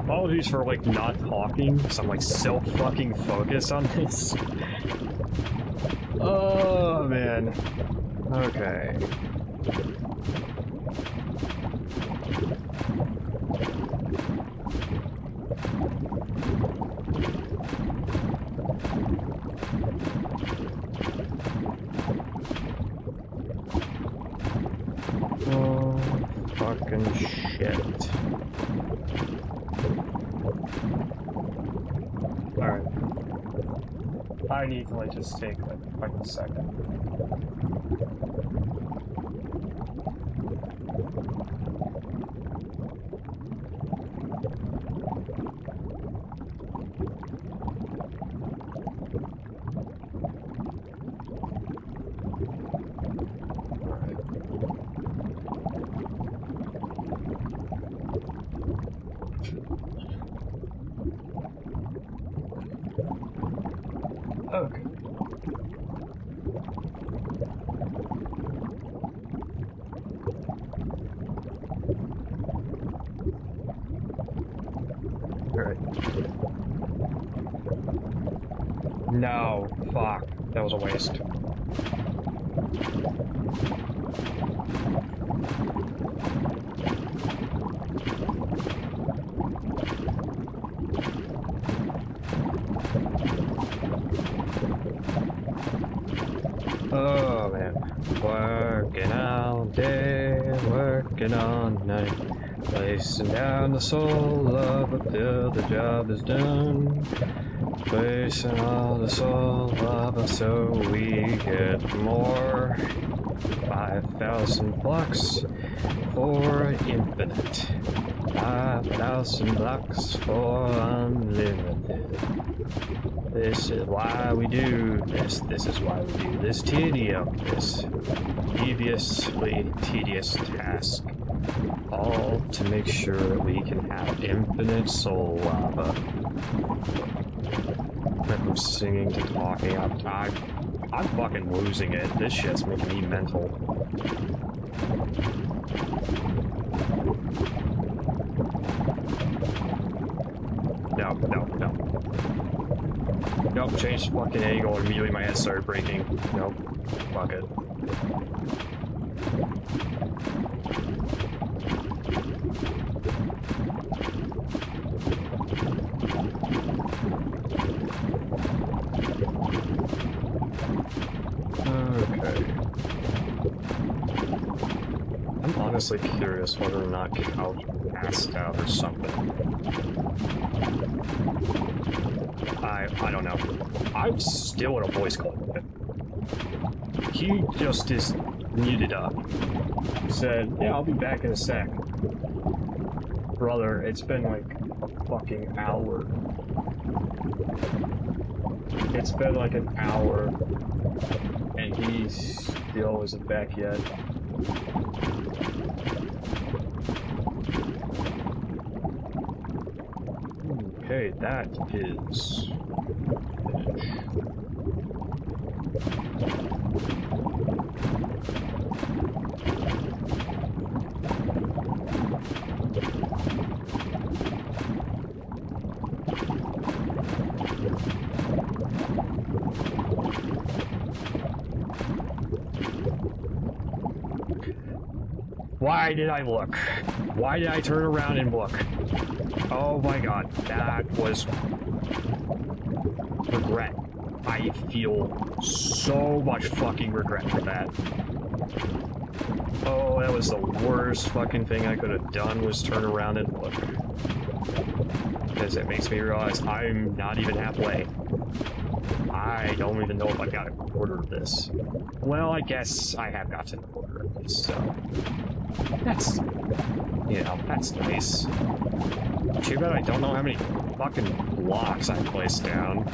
S1: Apologies for, like, not talking, because I'm, like, so fucking focused on this. Oh, man. Okay. Oh, fucking shit. Alright. I need to, like, just take, like, a fucking second. Okay. Alright. No, fuck. That was a waste. Oh man, working all day, working all night, placing down the soul of it till the job is done, placing all the soul of it so we get more. 5,000 blocks for infinite, 5,000 blocks for unlimited. This is why we do this. This is why we do this tedium, this deviously tedious task. All to make sure that we can have infinite soul lava. From singing to talking, I'm fucking losing it. This shit's making me mental. No, no, no. Nope, changed fucking angle, immediately my head started breaking. Nope, fuck it. Okay. I'm honestly curious whether or not Couch passed out or something. I don't know. I'm still in a voice call with him. He just is muted up. Said, yeah, I'll be back in a sec. Brother, it's been like a fucking hour. It's been like an hour, and he still isn't back yet. Okay, that is... Why did I look? Why did I turn around and look? Oh my god, that was regret. I feel so much fucking regret for that. Oh, that was the worst fucking thing I could have done, was turn around and look. Because it makes me realize I'm not even halfway. I don't even know if I've got a quarter of this. Well, I guess I have gotten a quarter of this, so... That's, you know, that's nice. Too bad I don't know how many fucking blocks I placed down.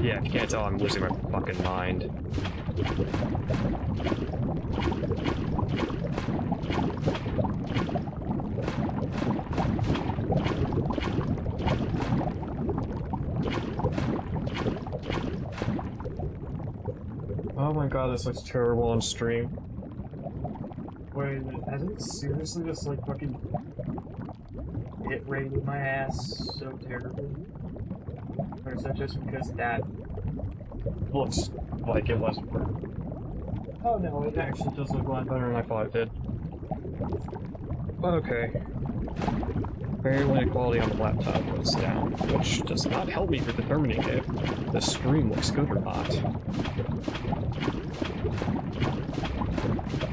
S1: Yeah, if you can't tell, I'm losing my fucking mind. Oh my god, this looks terrible on stream. Wait, has it seriously just like fucking hit rated my ass so terribly? Or is that just because that looks like it wasn't perfect? Oh no, it actually does look a lot better than I thought it did. Okay. Apparently the quality on the laptop was down, which does not help me for determining if the stream looks good or not.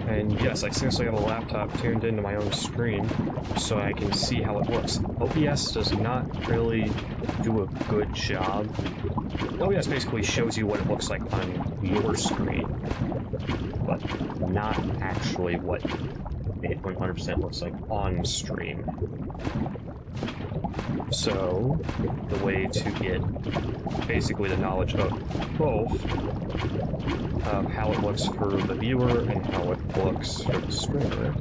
S1: And yes, I seriously have a laptop tuned into my own stream, so I can see how it looks. OBS does not really do a good job. OBS basically shows you what it looks like on your screen, but not actually what it 100% looks like on stream. So, the way to get basically the knowledge of both, of how it looks for the viewer and how it looks for the streamer,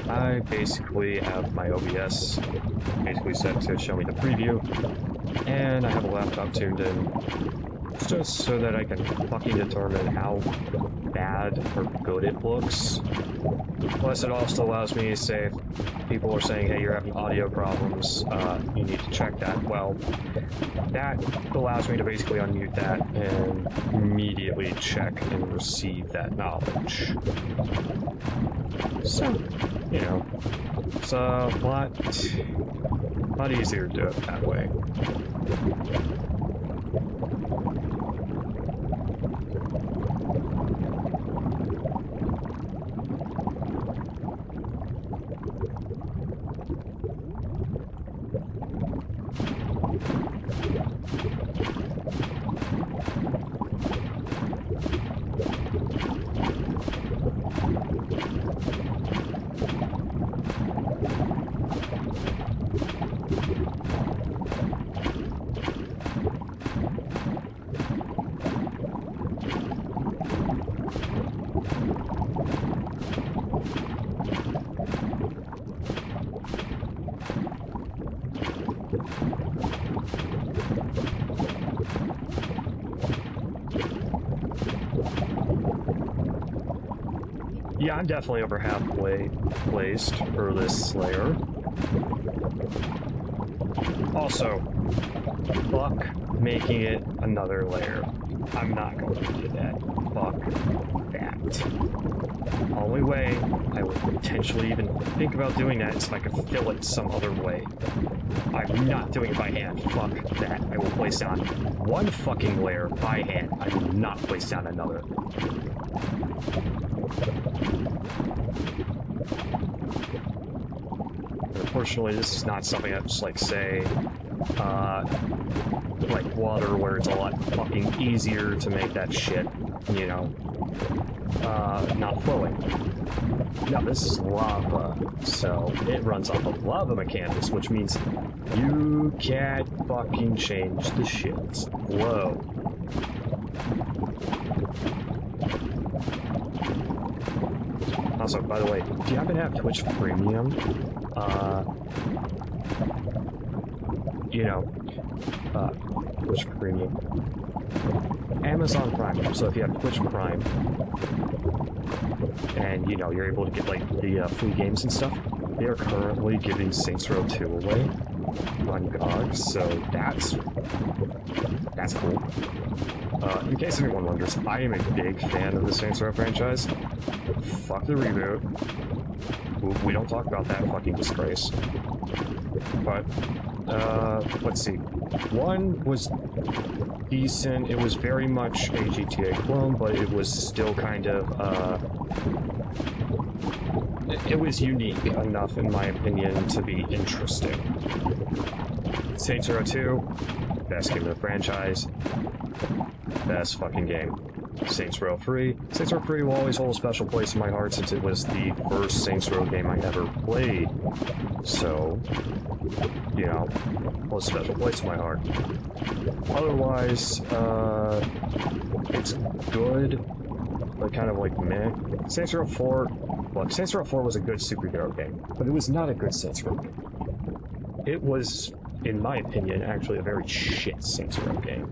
S1: I basically have my OBS basically set to show me the preview, and I have a laptop tuned in just so that I can fucking determine how bad or good it looks. Plus, it also allows me to say if people are saying, hey, you're having audio problems, you need to check that. Well, that allows me to basically unmute that and immediately check and receive that knowledge. So, you know, it's a lot easier to do it that way. Yeah, I'm definitely over halfway placed for this Slayer. Also, fuck making it another layer. I'm not going to do that. Fuck that. Only way I would potentially even think about doing that is if I could fill it some other way. I'm not doing it by hand. Fuck that. I will place down one fucking layer by hand. I will not place down another. Unfortunately, this is not something that's like, say, like water, where it's a lot fucking easier to make that shit, you know, not flowing. No, this is lava, so it runs off of lava mechanics, which means you can't fucking change the shit's flow. Also, by the way, do you happen to have Twitch Premium? You know, Twitch Premium. Amazon Prime. So if you have Twitch Prime, and, you know, you're able to get, like, the free games and stuff, they are currently giving Saints Row 2 away on GOG, so that's cool. In case anyone wonders, I am a big fan of the Saints Row franchise. Fuck the reboot. We don't talk about that fucking disgrace. But, let's see. 1 was decent. It was very much a GTA clone, but it was still kind of, it was unique enough, in my opinion, to be interesting. Saints Row 2, best game of the franchise. Best fucking game. Saints Row 3. Saints Row 3 will always hold a special place in my heart since it was the first Saints Row game I ever played. So, you know, holds a special place in my heart. Otherwise, it's good, but kind of like meh. Saints Row 4, look, Saints Row 4 was a good superhero game, but it was not a good Saints Row game. It was, in my opinion, actually a very shit Saints Row game.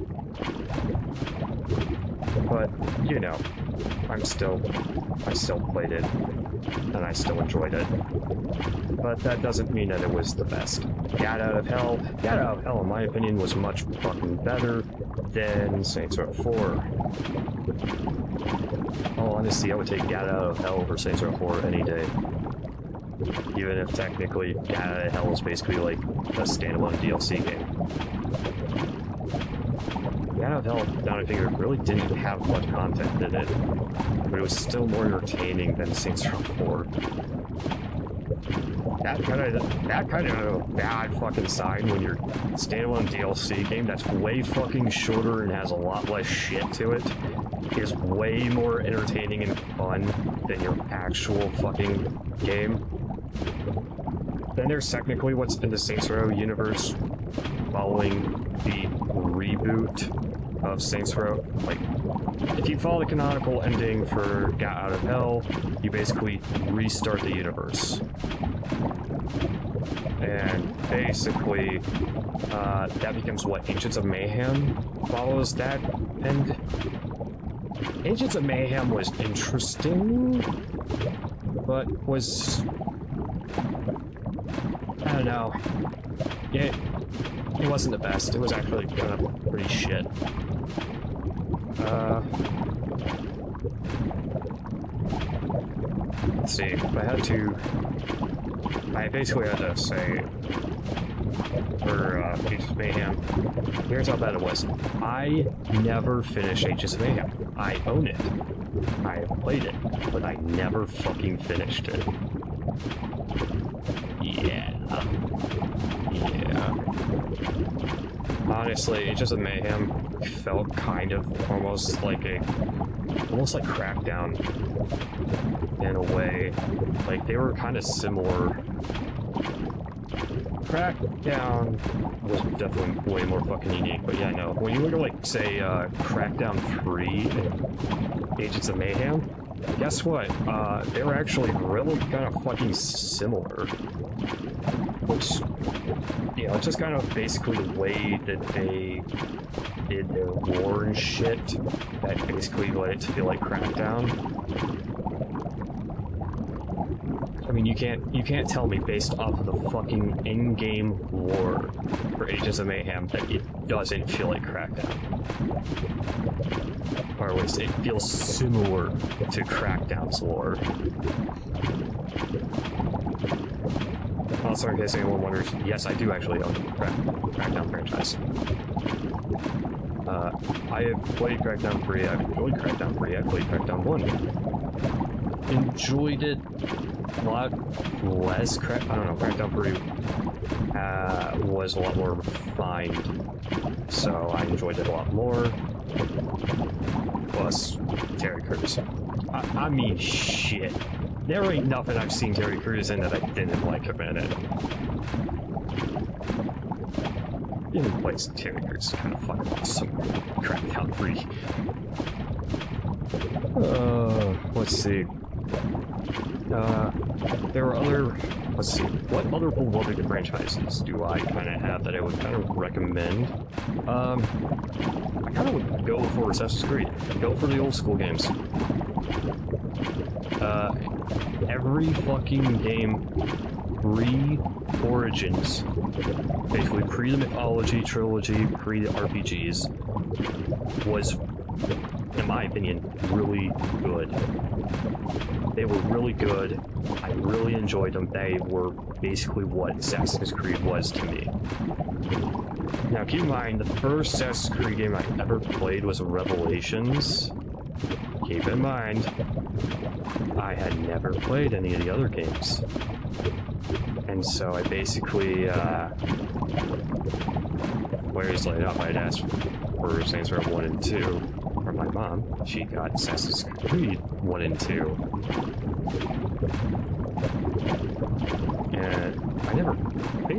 S1: But, you know, I still played it, and I still enjoyed it. But that doesn't mean that it was the best. Gat Out of Hell, in my opinion, was much fucking better than Saints Row 4. Oh, honestly, I would take Gat Out of Hell over Saints Row 4 any day. Even if technically Gat Out of Hell is basically like a standalone DLC game. Gat Out of Hell, now I think it really didn't have much content in it, but it was still more entertaining than Saints Row 4. That kind of a bad fucking sign when your standalone DLC game that's way fucking shorter and has a lot less shit to it is way more entertaining and fun than your actual fucking game. Then there's technically what's in the Saints Row universe following the reboot of Saints Row. Like, if you follow the canonical ending for Gat Out of Hell, you basically restart the universe. And basically, that becomes what Agents of Mayhem follows that end. Agents of Mayhem was interesting, but was, I don't know, it wasn't the best. It was actually kind of pretty shit. Let's see, if I basically had to say, for Agents of Mayhem, here's how bad it was. I never finished Agents of Mayhem. I own it. I have played it, but I never fucking finished it. Yeah. Honestly, Agents of Mayhem felt kind of almost like Crackdown in a way. Like, they were kind of similar. Crackdown was definitely way more fucking unique, but yeah, no. When you look at, like, say, Crackdown 3 and Agents of Mayhem, guess what? They were actually really kind of fucking similar. Which, you know, it's just kind of basically the way that they did their war and shit that basically let it feel like Crackdown. I mean, you can't tell me based off of the fucking in-game lore for Agents of Mayhem that it doesn't feel like Crackdown. Or at least it feels similar to Crackdown's lore. Also, in case anyone wonders, yes, I do actually own the Crackdown franchise. I have played Crackdown 3, I've enjoyed Crackdown 3, I've played Crackdown 1. Enjoyed it a lot less. I don't know, Crackdown 3 was a lot more refined, so I enjoyed it a lot more. Plus, Terry Crews. I mean, shit. There ain't nothing I've seen Terry Crews in that I didn't like him in it. Even place Terry Crews is kind of fucking awesome. Crackdown 3. Let's see. There were other... Let's see. What other beloved franchises do I kind of have that I would kind of recommend? I kind of would go for Assassin's Creed. Go for the old school games. Every fucking game pre-Origins, basically pre the Mythology trilogy, pre the RPGs, was, in my opinion, really good. They were really good. I really enjoyed them. They were basically what Assassin's Creed was to me. Now, keep in mind, the first Assassin's Creed game I ever played was Revelations. Keep in mind, I had never played any of the other games. And so I basically, where he's laid up, I'd asked for Saints Row 1 and 2, or from my mom. She got Assassin's Creed 1 and 2. And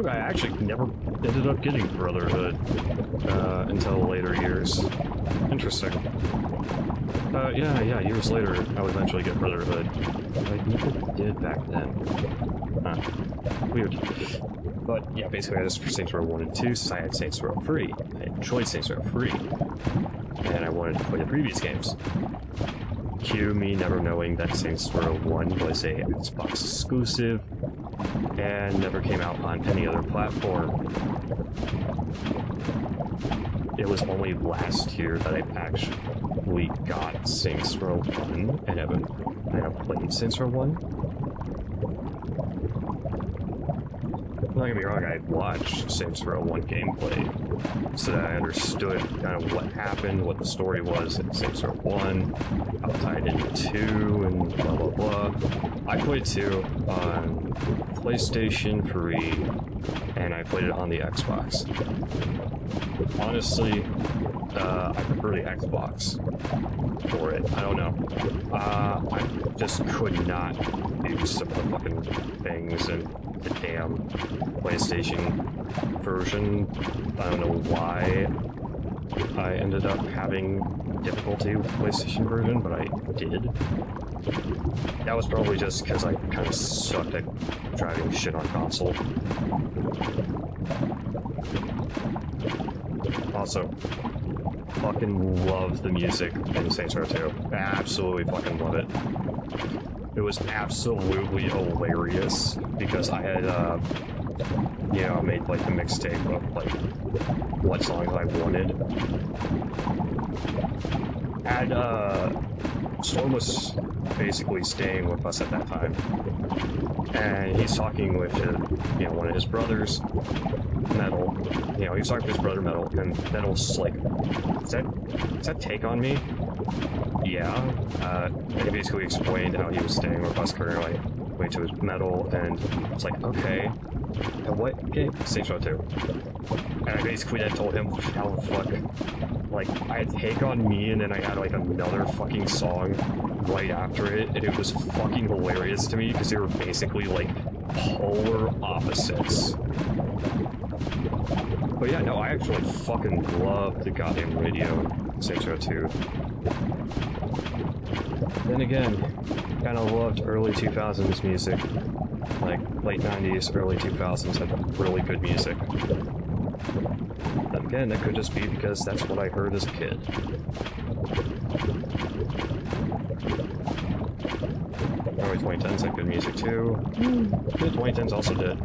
S1: I actually never ended up getting Brotherhood until later years. Interesting. Yeah, years later, I would eventually get Brotherhood. I never did back then. Huh. Weird. But yeah, basically I just for Saints Row 1 and 2, since I had Saints Row 3. I enjoyed Saints Row 3. And I wanted to play the previous games. Cue me never knowing that Saints Row 1 was a Xbox exclusive and never came out on any other platform. It was only last year that I actually got Saints Row 1 and I have played Saints Row 1. Don't get me wrong, I watched Saints Row 1 gameplay so that I understood kind of what happened, what the story was in Saints Row 1, how it tied into 2, and blah blah blah. I played 2 on PlayStation 3, and I played it on the Xbox. Honestly, I prefer the Xbox for it. I don't know. I just could not do some of the fucking things in the damn PlayStation version. I don't know why I ended up having difficulty with the PlayStation version, but I did. That was probably just because I kind of sucked at driving shit on console. Also, fucking love the music in Saints Row 2. Absolutely fucking love it. It was absolutely hilarious because I had, made like a mixtape of like what songs I wanted. And Storm was basically staying with us at that time, and he's talking with one of his brothers, Metal. He was talking to his brother Metal, and Metal's like, "Is that Take on Me?" Yeah. And he basically explained how he was staying with us currently, way to his Metal, and it's like, okay. And what game? Saints Row 2. And I basically then told him how the fuck, like, I had Take on Me, and then I had like another fucking song right after it, and it was fucking hilarious to me because they were basically like polar opposites. But yeah, no, I actually fucking love the goddamn radio in Saints Row 2. Then again, kind of loved early 2000s music. Like, late 90s, early 2000s had really good music. Then again, that could just be because that's what I heard as a kid. Early 2010s had good music too. The 2010s also did.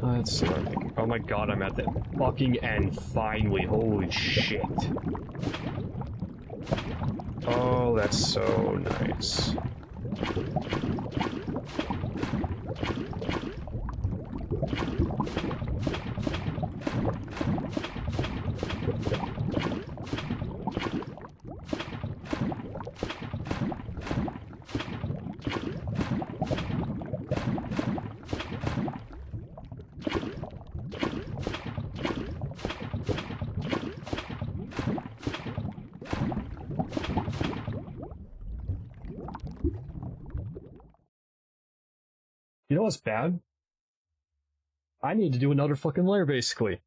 S1: Let's see what I'm thinking. Oh my god, I'm at the fucking end, finally. Holy shit. Oh, that's so nice. You know what's bad? I need to do another fucking layer, basically.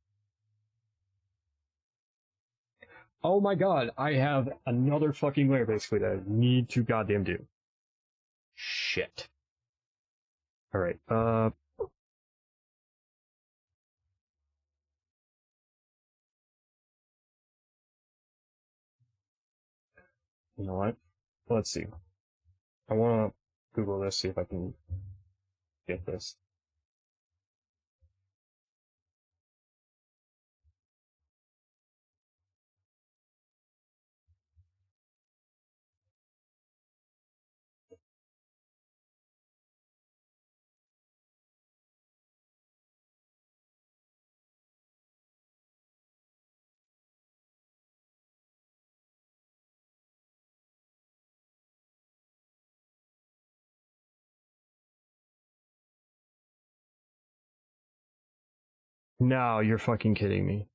S1: Oh my god, I have another fucking layer, basically, that I need to goddamn do. Shit. Alright, you know what? Let's see. I wanna Google this, see if I can get this. No, you're fucking kidding me.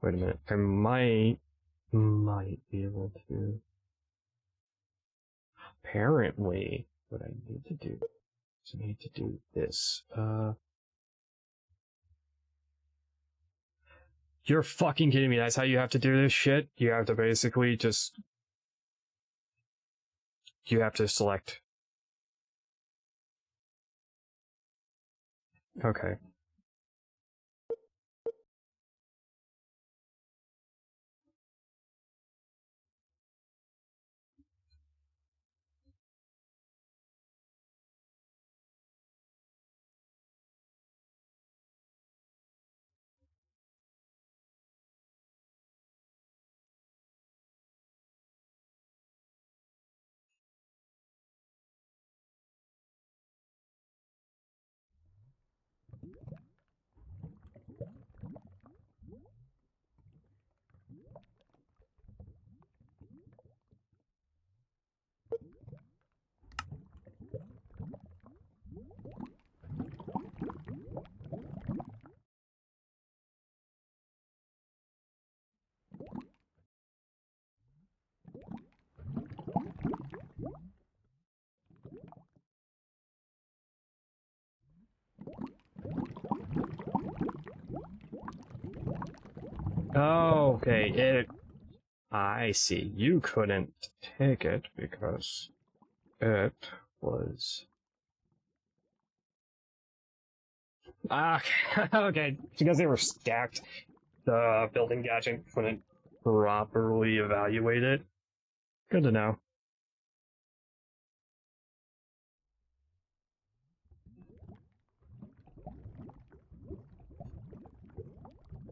S1: Wait a minute. I might be able to. Apparently, what I need to do is I need to do this. You're fucking kidding me. That's how you have to do this shit? You have to basically just... You have to select. Okay. Oh, okay. I see. You couldn't take it because it was... okay. Because they were stacked, the building gadget couldn't properly evaluate it. Good to know.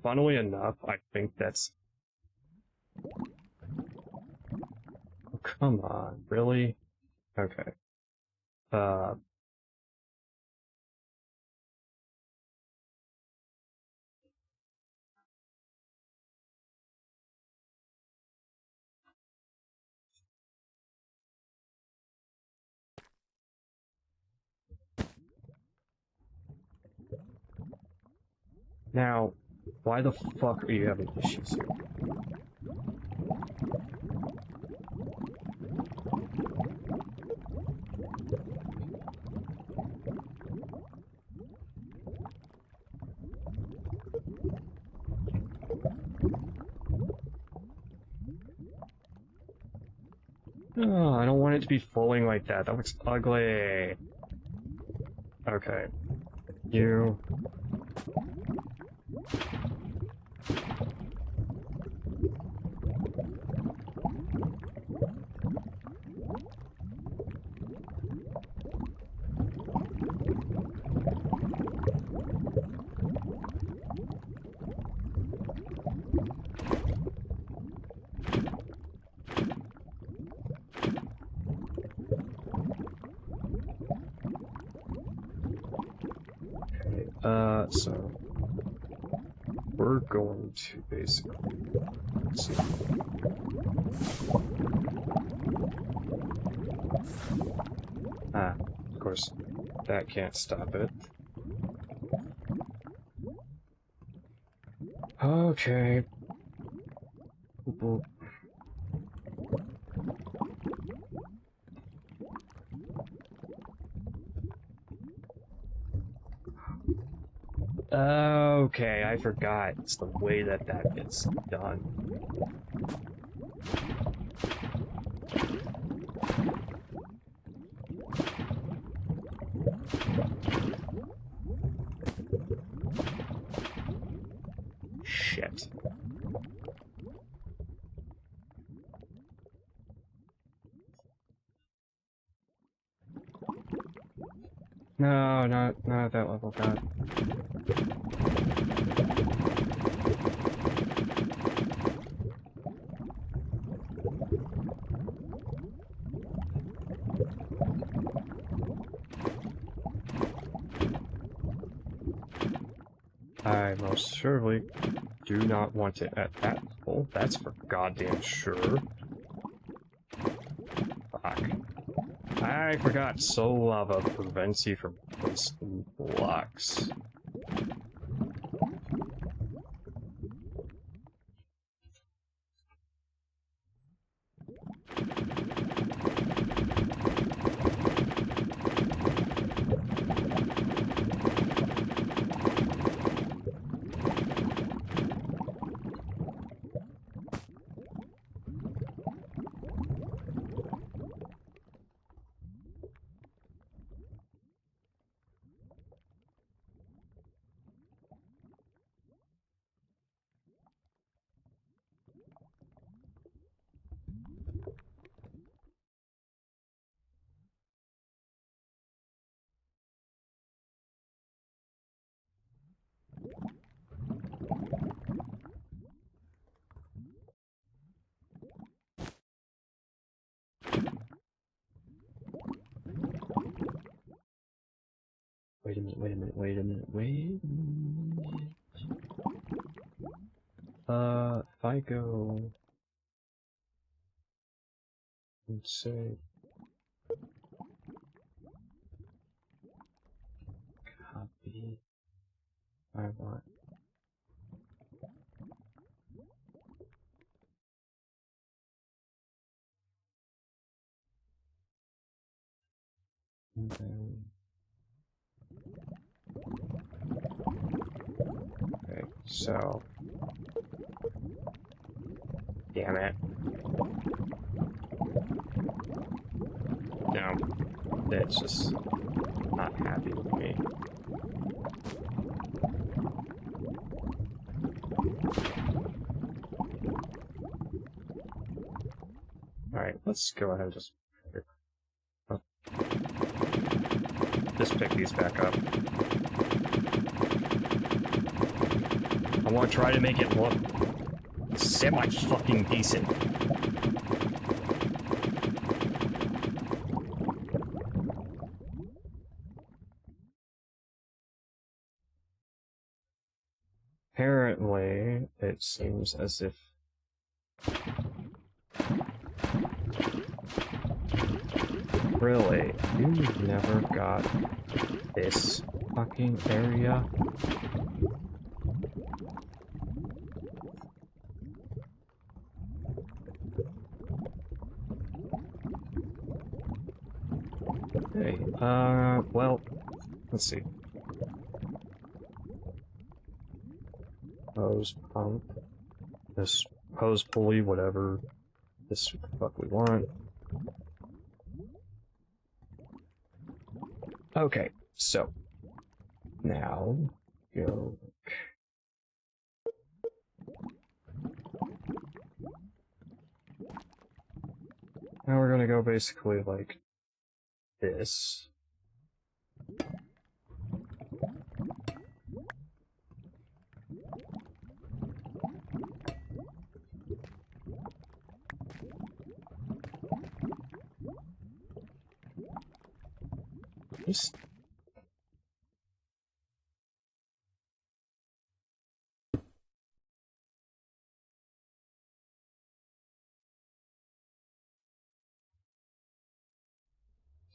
S1: Funnily enough, I think that's... Oh, come on, really? Okay. Now, why the fuck are you having issues here? Oh, I don't want it to be falling like that. That looks ugly. Okay. You... so we're going to basically see. Of course, that can't stop it. Okay. Okay, I forgot. It's the way that that gets done. Shit. No, not at that level, God. I most surely do not want it at that level. That's for goddamn sure. Fuck. I forgot Soul Lava prevents you from placing blocks. Wait a minute. If I go and say copy, I want. And then, okay, so, damn it. No, it's just not happy with me. Alright, let's go ahead and just pick these back up. I want to try to make it look semi-fucking decent. Apparently, it seems as if really, you never got this fucking area? Hey, well, let's see. Hose pump. This hose pulley, whatever. This fuck we want. Okay, so now go. Now we're gonna go basically like this. Just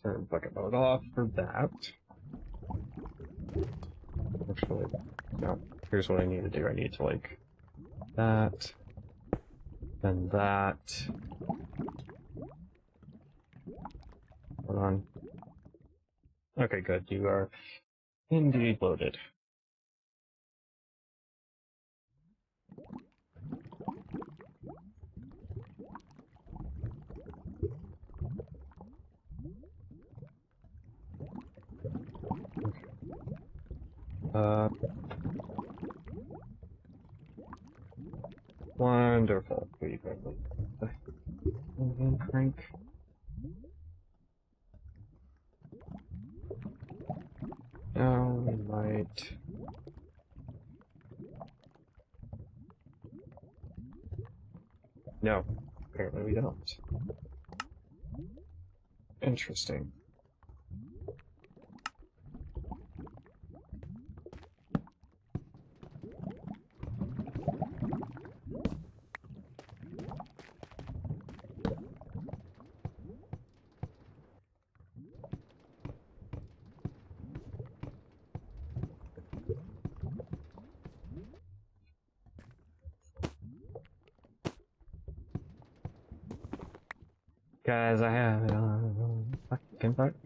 S1: turn bucket mode off for that. Actually, no. Here's what I need to do. I need to like that, and that. Hold on. Okay, good. You are indeed loaded. Wonderful. We go with the crank. Now we might. No, apparently we don't. Interesting. Guys, I have it on fucking part.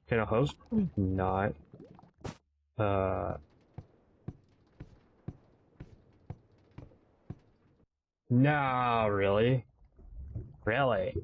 S1: Can a hose? Not. No, really? Really?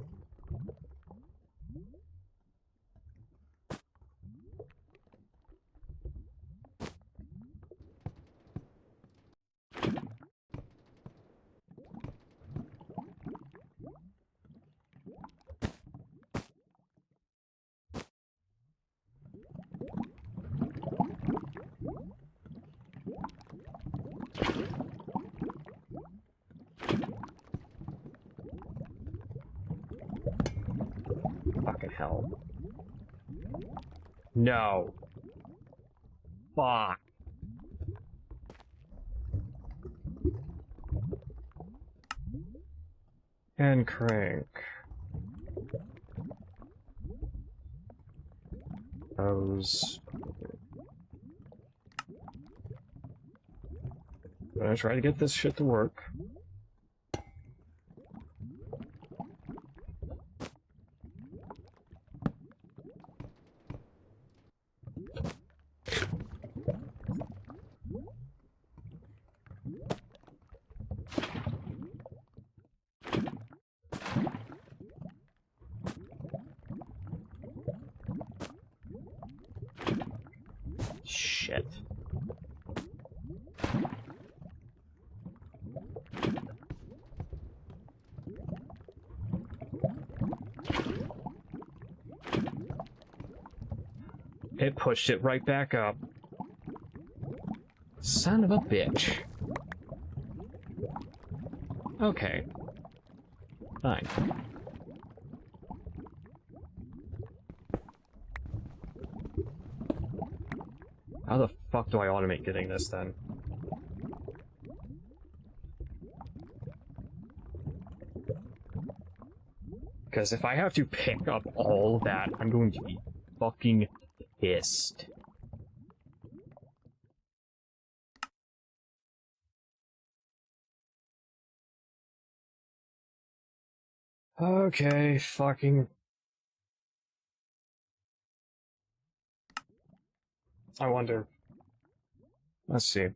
S1: Fucking hell. No. Fuck. And crank. Hose. I'm gonna try to get this shit to work. Shit. It pushed it right back up. Son of a bitch. Okay. Fine. How the fuck do I automate getting this then? Because if I have to pick up all that, I'm going to be fucking pissed. Okay, fucking... I wonder... Let's see.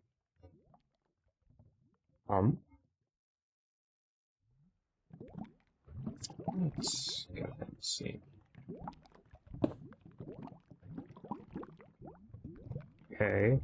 S1: Let's go ahead and see. Okay.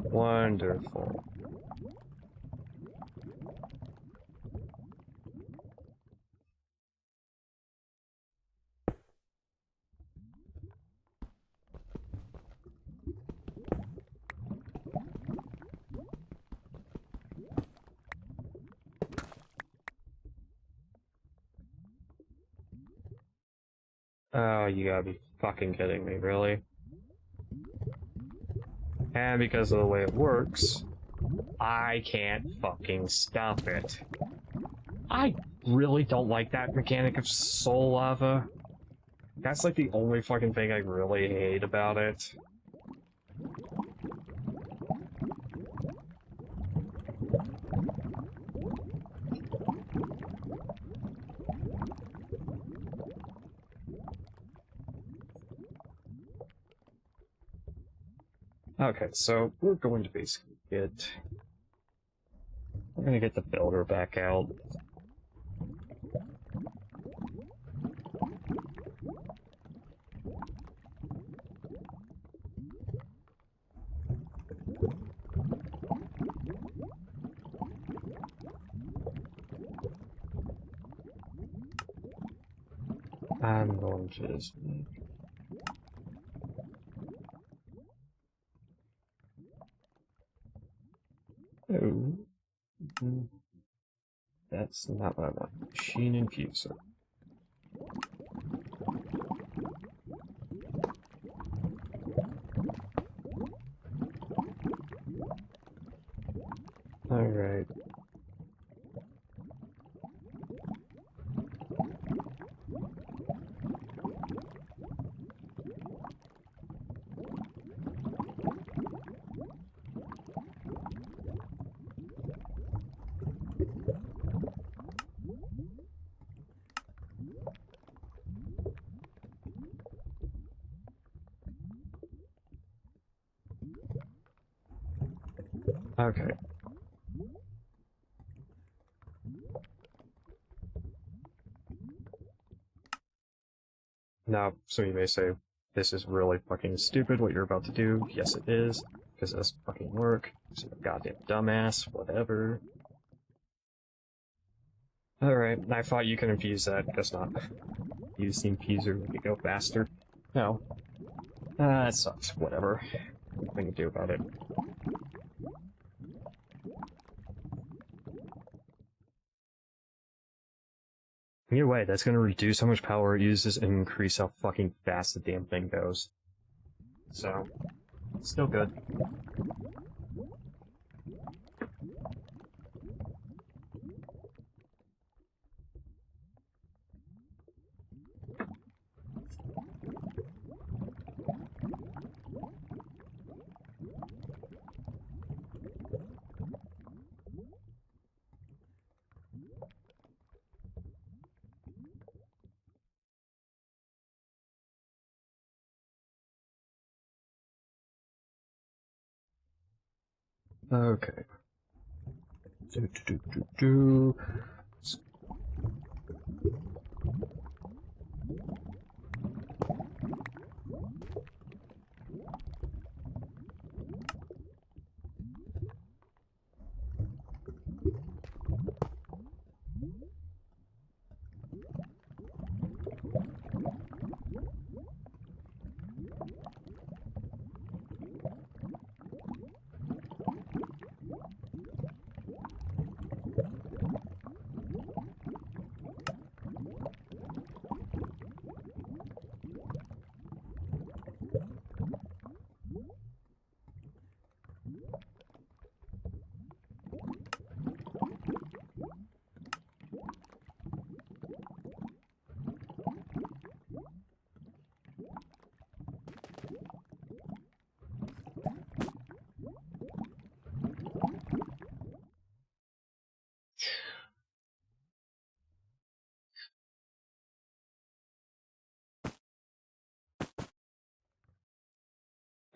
S1: Wonderful. Oh, you gotta be fucking kidding me, really? And because of the way it works, I can't fucking stop it. I really don't like that mechanic of soul lava. That's like the only fucking thing I really hate about it. Okay, so we're going to basically get... We're gonna get the builder back out. I'm going to just... Oh. That's not what I want. Machine infuser. Alright. Okay. Now, so you may say, this is really fucking stupid what you're about to do. Yes, it is, because it doesn't fucking work. So you're a goddamn dumbass, whatever. Alright, I thought you could infuse that. Guess not. Use the infuser, make it go faster. No. That sucks. Whatever. Nothing to do about it. Either way, that's gonna reduce how much power it uses and increase how fucking fast the damn thing goes. So, still good. Okay. Do.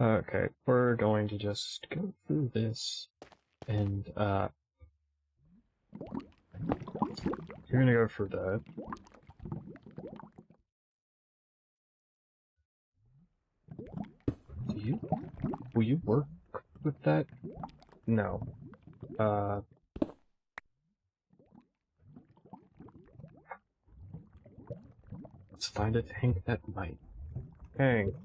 S1: Okay, we're going to just go through this, and, you're gonna go for that. Will you work with that? No. Let's find a tank that might. Tank.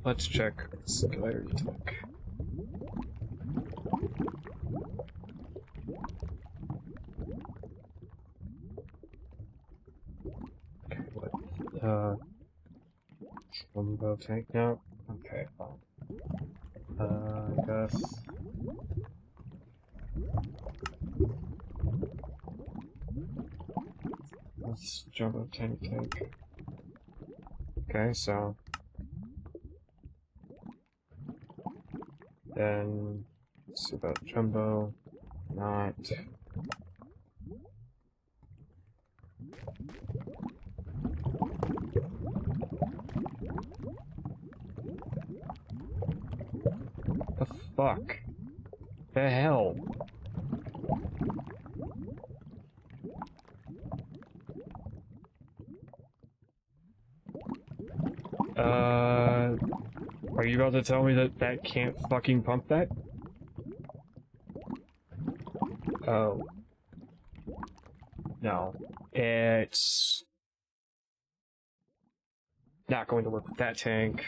S1: Let's check Singularity Tank. Okay, what? Jumbo tank now? Okay, fine. I guess. Let's jumbo tank. Okay, so. Then. Let's see about jumbo. Not. The fuck? The hell? Are you about to tell me that that can't fucking pump that? Oh. No. It's not going to work with that tank.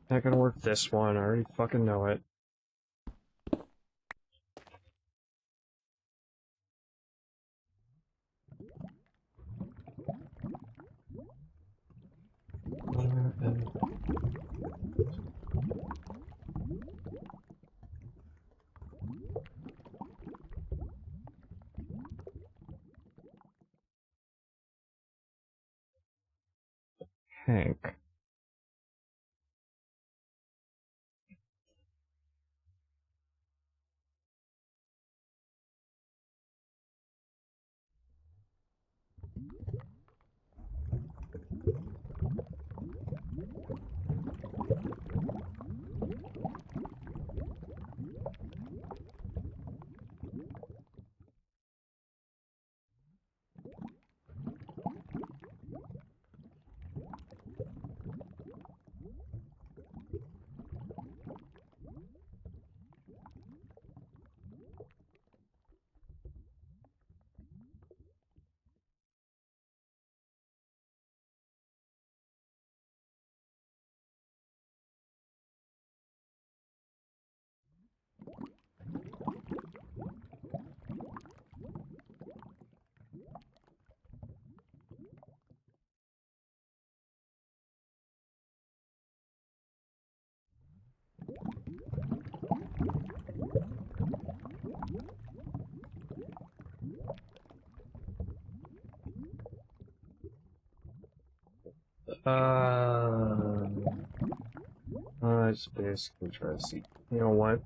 S1: Not gonna work this one, I already fucking know it. Hank. Let's basically try to see. You know what?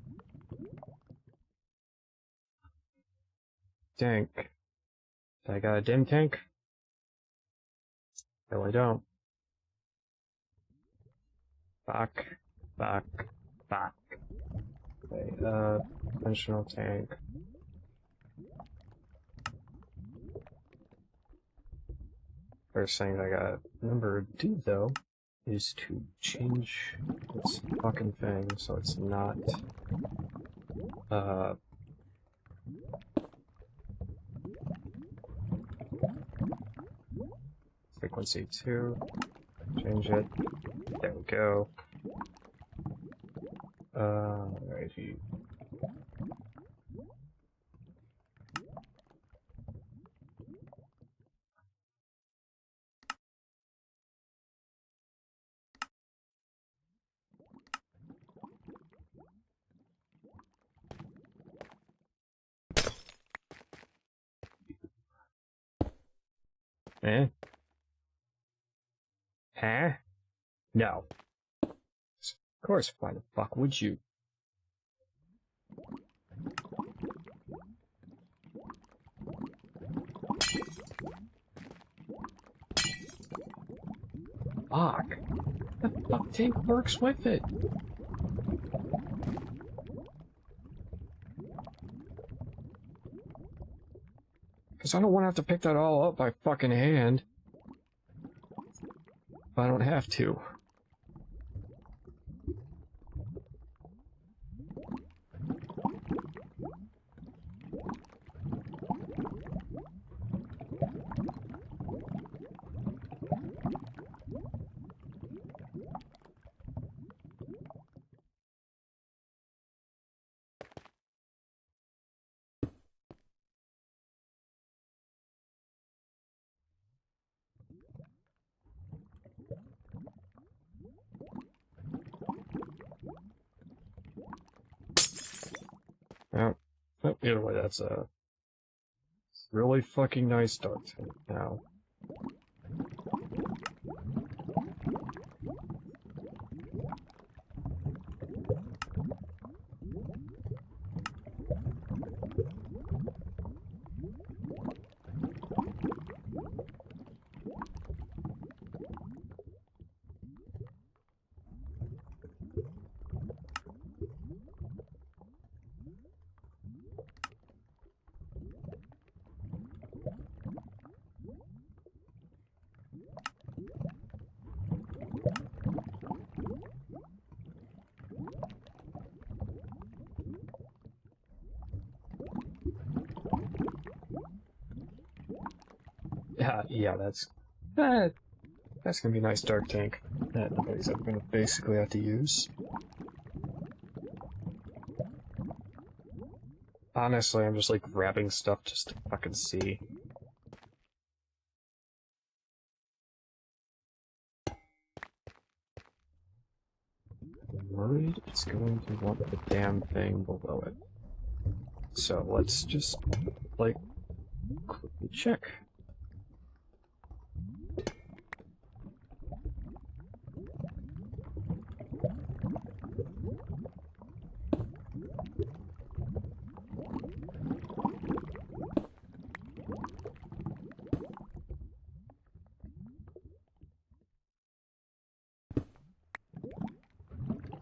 S1: Tank. I got a dim tank? No, I don't. Back. Back. Back. Okay, conventional tank. First thing I gotta remember to do, though, is to change this fucking thing so it's not, frequency 2, change it, there we go. Righty. Eh? Huh? No. Of course, why the fuck would you? Fuck. The fuck tank works with it. Because I don't want to have to pick that all up by fucking hand. If I don't have to. Yeah. Oh, either way, that's a really fucking nice dart tank now. Yeah, that's gonna be a nice dark tank that nobody's ever gonna basically have to use. Honestly, I'm just like grabbing stuff just to fucking see. I'm worried it's going to want the damn thing below it. So let's just, like, quickly check.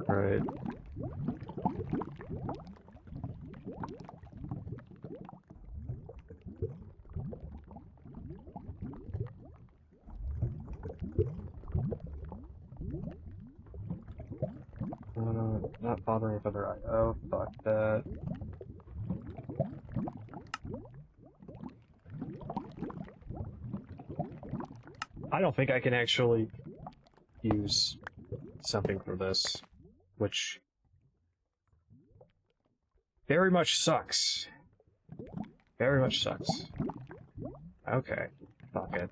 S1: Alright. Not bothering with other IO. Fuck that. I don't think I can actually use something for this, which very much sucks. Very much sucks. Okay, fuck it.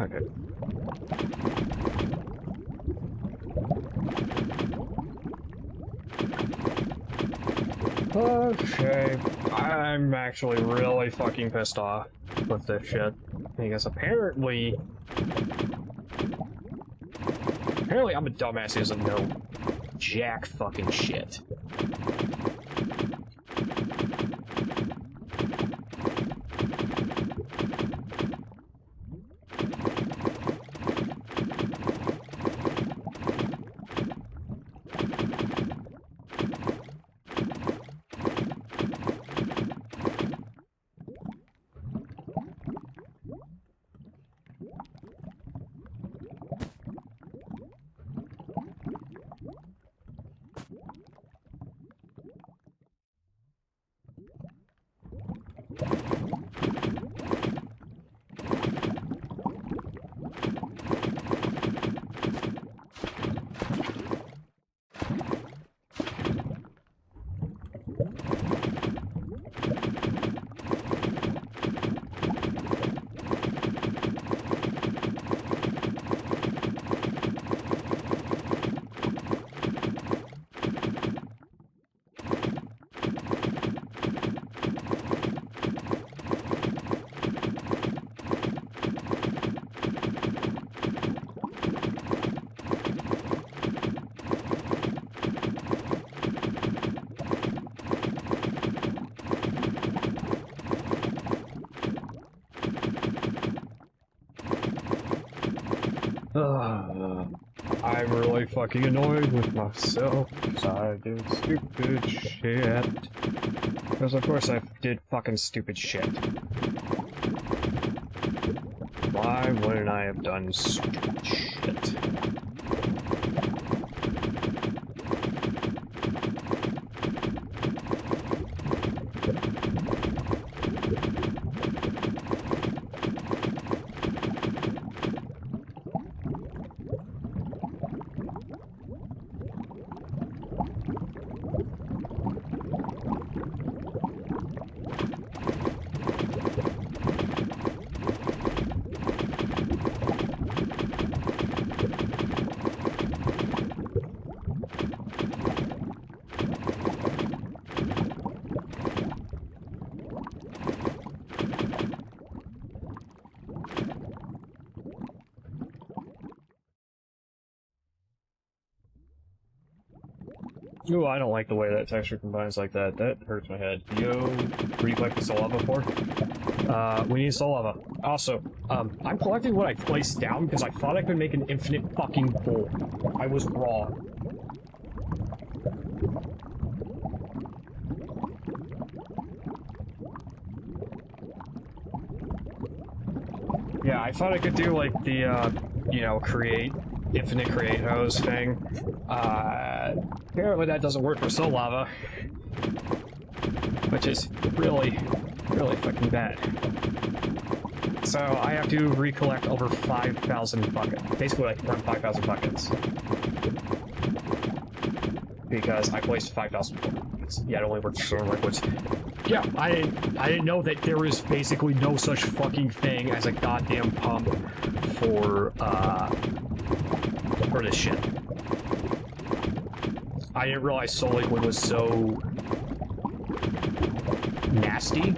S1: Okay. Okay, I'm actually really fucking pissed off with this shit. Because apparently I'm a dumbass who doesn't know jack fucking shit. I'm really fucking annoyed with myself because I did stupid shit. Because of course I did fucking stupid shit. Why wouldn't I have done stupid shit? Ooh, I don't like the way that texture combines like that. That hurts my head. Yo, where do you collect the soul lava for? We need soul lava. Also, I'm collecting what I placed down because I thought I could make an infinite fucking pool. I was wrong. Yeah, I thought I could do, like, the, you know, infinite create hose thing. Apparently that doesn't work for soul lava. Which is really, really fucking bad. So I have to recollect over 5,000 buckets. Basically, like, around 5,000 buckets. Because I placed 5,000 buckets. Yeah, it only works for certain liquids. Yeah, I didn't know that there is basically no such fucking thing as a goddamn pump for this shit. I didn't realize Soul Liquid was so nasty.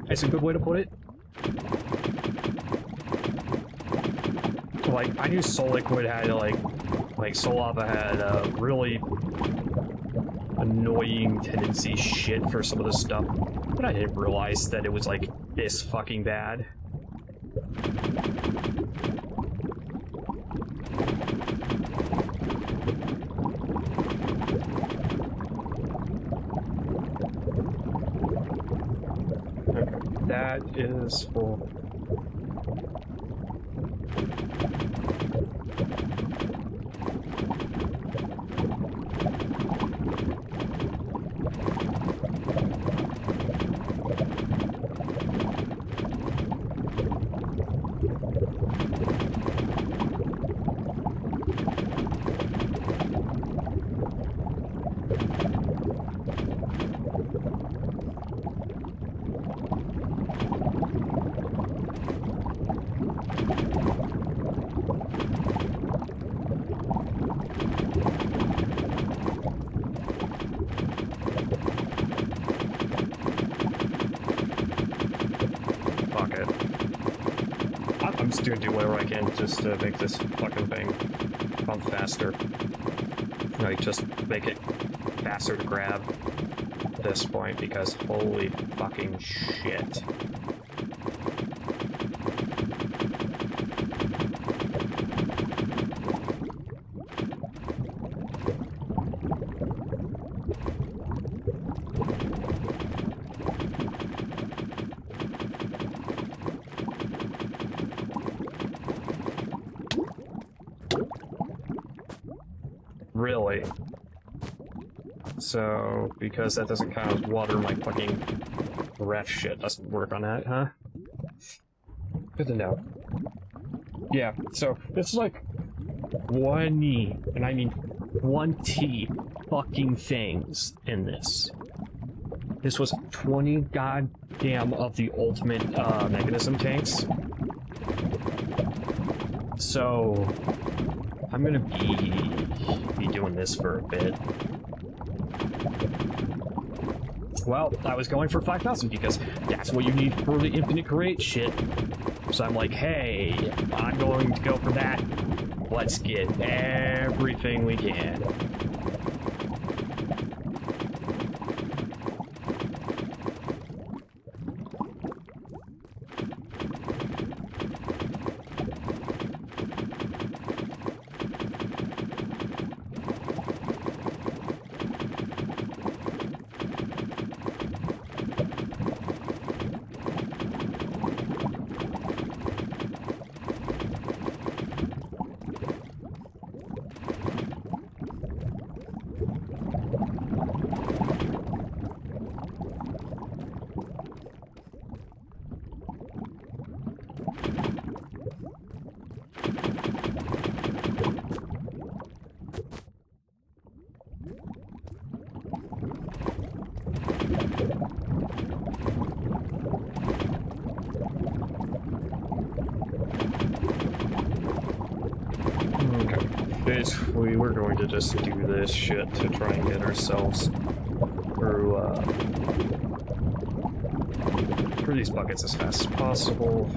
S1: That's a good way to put it. Like, I knew Soul Liquid had, like Soul Lava had a really annoying tendency shit for some of the stuff, but I didn't realize that it was, like, this fucking bad. Okay, that is full. I'm just gonna do whatever I can just to make this fucking thing pump faster. Like, just make it faster to grab at this point, because holy fucking shit. Really? So, because that doesn't count as water, my fucking ref shit doesn't work on that, huh? Good to know. Yeah, so, this is like 20, and I mean 20 fucking things in this. This was 20 goddamn of the ultimate mechanism tanks. So, I'm gonna be doing this for a bit. Well, I was going for 5,000 because that's what you need for the infinite create shit. So I'm like, hey, I'm going to go for that. Let's get everything we can. We were going to just do this shit to try and get ourselves through these buckets as fast as possible.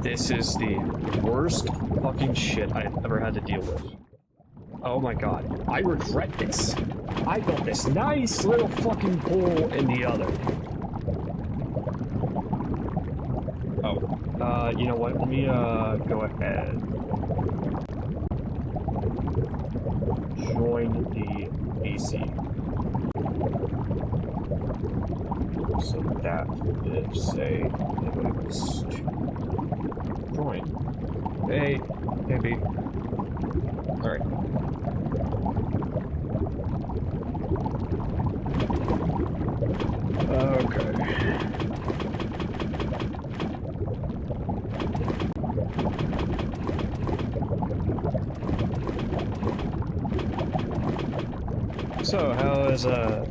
S1: This is the worst fucking shit I've ever had to deal with. Oh my god. I regret this. I built this nice little fucking pool in the other. Oh. You know what? Let me, go ahead. Join the AC. So that is, say, it was to join. Hey, maybe. Alright. Okay. So, how is, I'm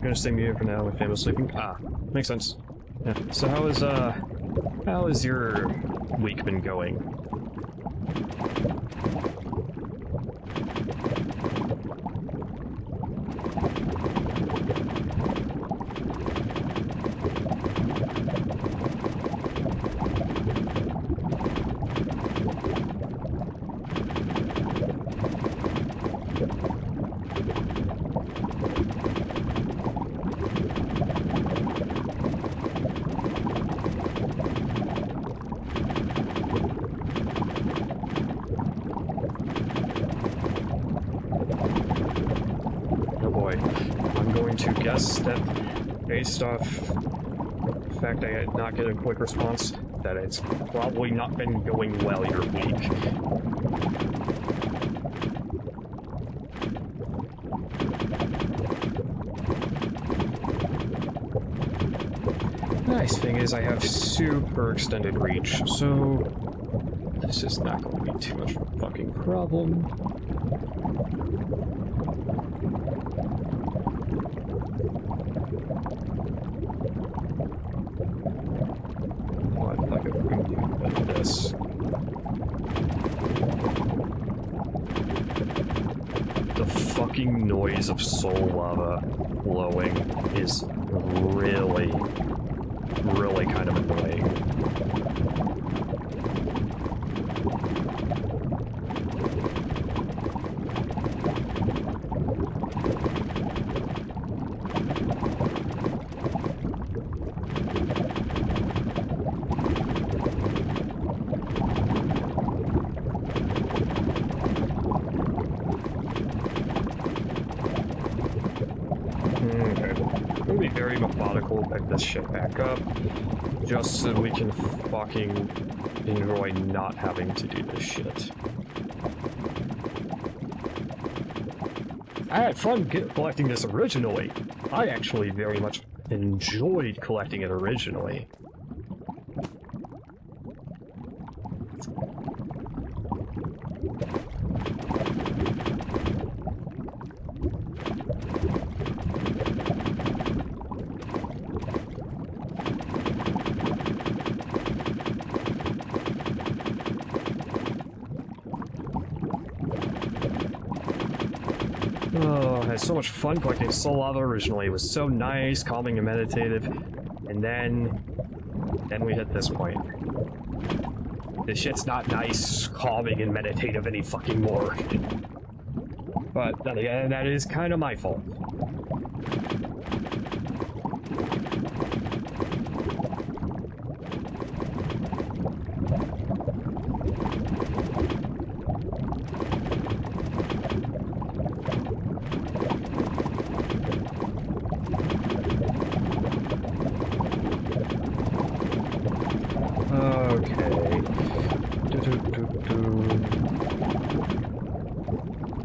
S1: gonna stay muted for now with Famous sleeping. Ah, makes sense. Yeah. So how has your week been going? I'm going to guess that, based off the fact I did not get a quick response, that it's probably not been going well your week. Nice thing is I have super extended reach, so this is not going to be too much of a fucking problem. What? Like, if we can do this. The fucking noise of soul lava flowing is really kind of annoying. I'm gonna be very methodical, pick this shit back up, just so we can fucking enjoy not having to do this shit. I had fun collecting this originally. I actually very much enjoyed collecting it originally. Oh, I had so much fun collecting soul lava originally. It was so nice, calming, and meditative. And then we hit this point. This shit's not nice, calming, and meditative any fucking more. But then again, that is kind of my fault.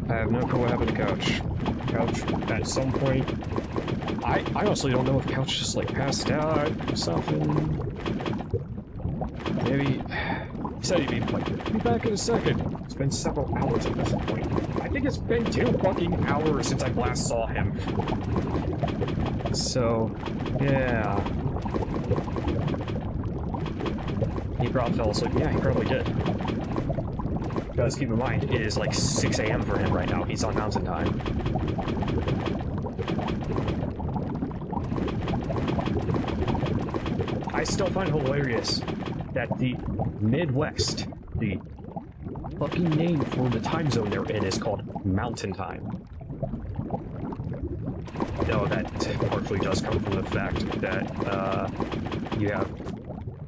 S1: I have no clue what happened to Couch. Couch, at some point... I honestly don't know if Couch just, like, passed out or something. Maybe... He said he'd be back in a second. It's been several hours at this point. I think it's been 2 fucking hours since I last saw him. So, yeah... He probably fell asleep. Yeah, he probably did. Because keep in mind, it is like 6 AM for him right now. He's on mountain time. I still find it hilarious
S3: that the Midwest, the fucking name for the time zone they're in, is called Mountain Time. No, that partially does come from the fact that you have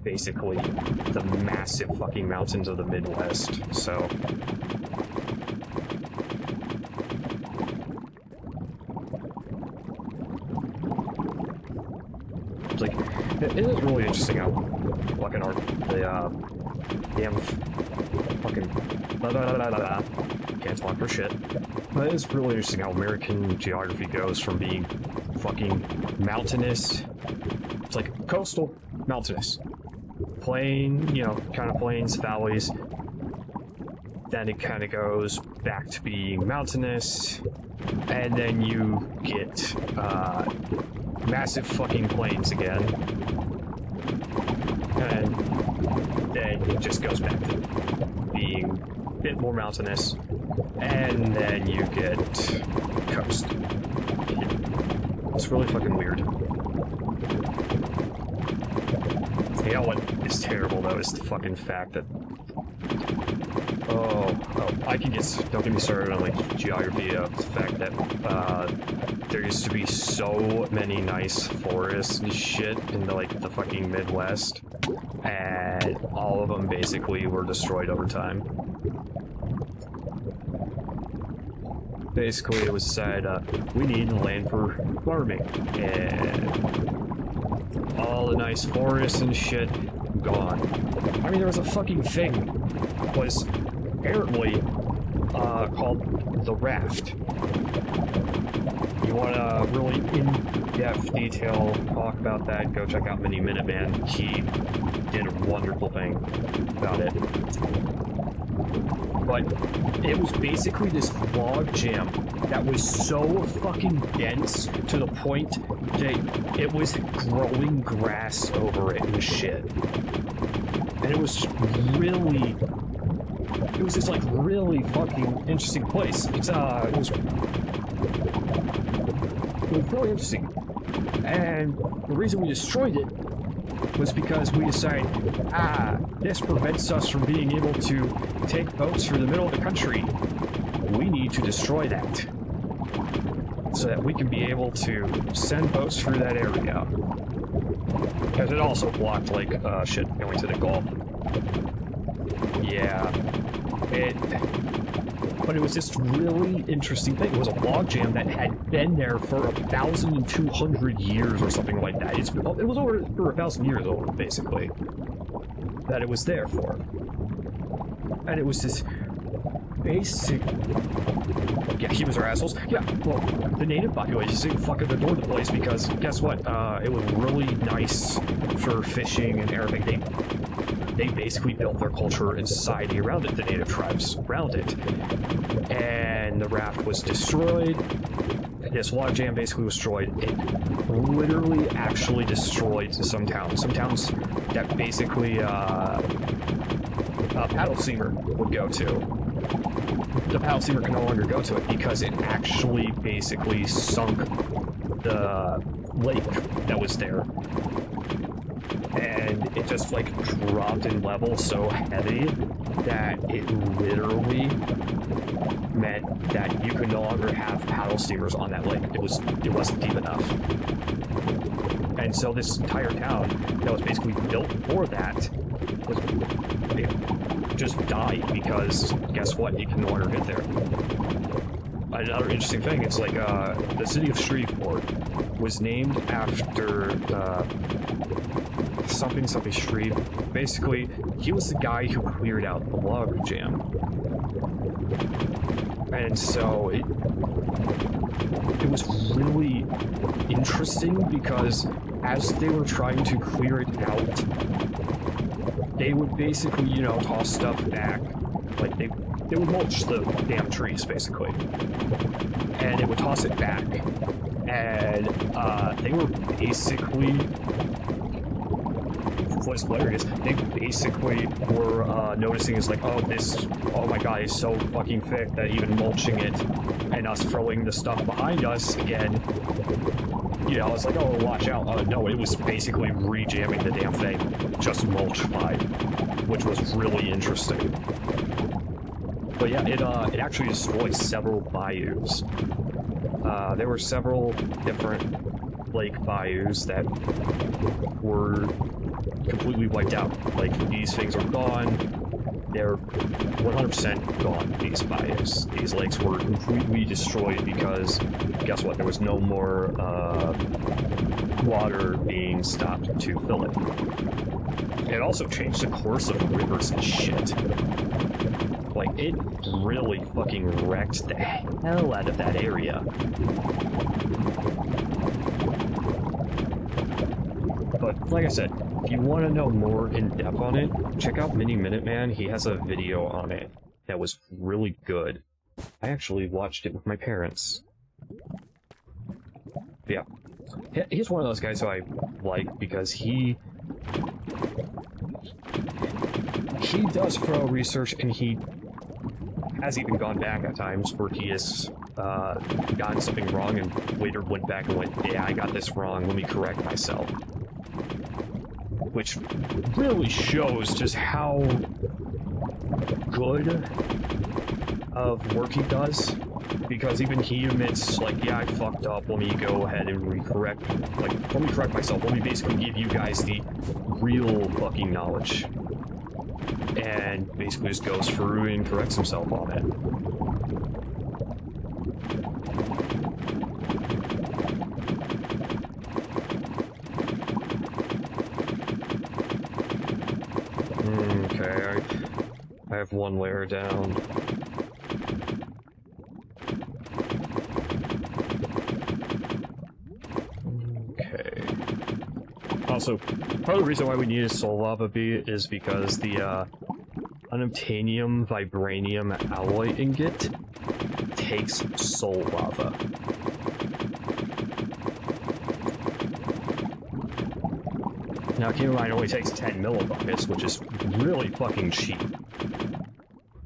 S3: basically the massive fucking mountains of the Midwest, so... It's like, it is really interesting how fucking damn fucking can't talk for shit. But it is really interesting how American geography goes from being fucking mountainous, it's like coastal, mountainous, plain, you know, kind of plains, valleys, then it kind of goes back to being mountainous, and then you get massive fucking plains again, and then it just goes back to being a bit more mountainous, and then you get coast. It's really fucking weird. You know what is terrible though is the fucking fact that I can get, don't get me started on like geography of the fact that there used to be so many nice forests and shit in the, like, the fucking Midwest, and all of them basically were destroyed over time. Basically it was said, we need land for farming, and all the nice forests and shit, gone. I mean, there was a fucking thing, was apparently called the Raft. You want a really in-depth detail talk about that, go check out Mini Minuteman. He did a wonderful thing about it. But it was basically this log jam that was so fucking dense to the point that it was growing grass over it and shit. And it was really... It was this, like, really fucking interesting place. It was really interesting. And the reason we destroyed it was because we decided, this prevents us from being able to take boats through the middle of the country. We need to destroy that, so that we can be able to send boats through that area. Because it also blocked, like, shit going to the Gulf. Yeah. But it was this really interesting thing. It was a logjam that had been there for 1,200 years or something like that. It was over for 1,000 years old, basically, that it was there for. And it was this basic... Yeah, humans are assholes. Yeah, well, the native population fucking adored the place because, guess what? It was really nice for fishing and everything. They basically built their culture and society around it, the native tribes around it. And the raft was destroyed. This logjam basically was destroyed. It literally actually destroyed some towns. Some towns that basically a paddle steamer would go to. The paddle steamer can no longer go to it because it actually basically sunk the lake that was there. And it just, like, dropped in level so heavy that it literally meant that you could no longer have paddle steamers on that lake. It wasn't deep enough. And so this entire town that was basically built for that was just died because, guess what, you can no longer get there. Another interesting thing is, like, the city of Shreveport was named after something Shreve. Basically, he was the guy who cleared out the log jam. And so it was really interesting because as they were trying to clear it out, they would basically, you know, toss stuff back. Like, they would mulch the damn trees, basically. And they would toss it back. And they were basically what's hilarious, they basically were noticing is like, oh my god, it's so fucking thick that even mulching it and us throwing the stuff behind us again, you know, it's like, oh, watch out. No, it was basically rejamming the damn thing, just mulchified, which was really interesting. But yeah, it actually destroyed several bayous. There were several different lake bayous that were completely wiped out. Like, these things are gone. They're 100% gone, these bayous. These lakes were completely destroyed because, guess what, there was no more water being stopped to fill it. It also changed the course of rivers and shit. Like, it really fucking wrecked the hell out of that area. But, like I said, if you want to know more in depth on it, check out Mini Minuteman. He has a video on it that was really good. I actually watched it with my parents. Yeah. He's one of those guys who I like because he does thorough research, and he has even gone back at times where he has gotten something wrong and later went back and went, yeah, I got this wrong, let me correct myself. Which really shows just how good of work he does, because even he admits, like, yeah, I fucked up, let me go ahead and let me correct myself, let me basically give you guys the real fucking knowledge. And basically just goes through and corrects himself on it. Okay, I have one layer down. Okay. Also, part of the reason why we need a soul lava bead is because the unobtainium vibranium alloy ingot takes soul lava. Now, keep in mind, it only takes 10 millibuckets, which is really fucking cheap.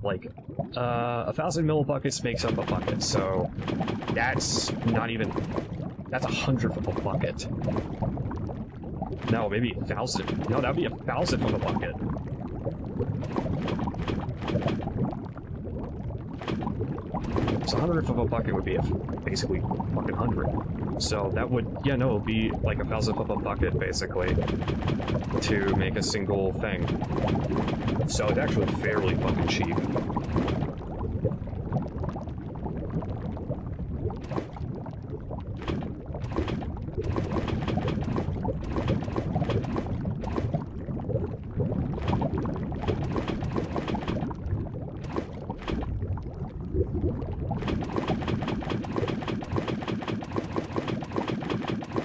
S3: Like, 1,000 millibuckets makes up a bucket, so that's not even... that's 100th of a bucket. No, maybe 1,000. No, that would be 1,000th of a bucket. So 100th of a bucket would be basically fucking 100. So that would, yeah, no, it would be like 1,000th of a bucket, basically, to make a single thing. So it's actually fairly fucking cheap.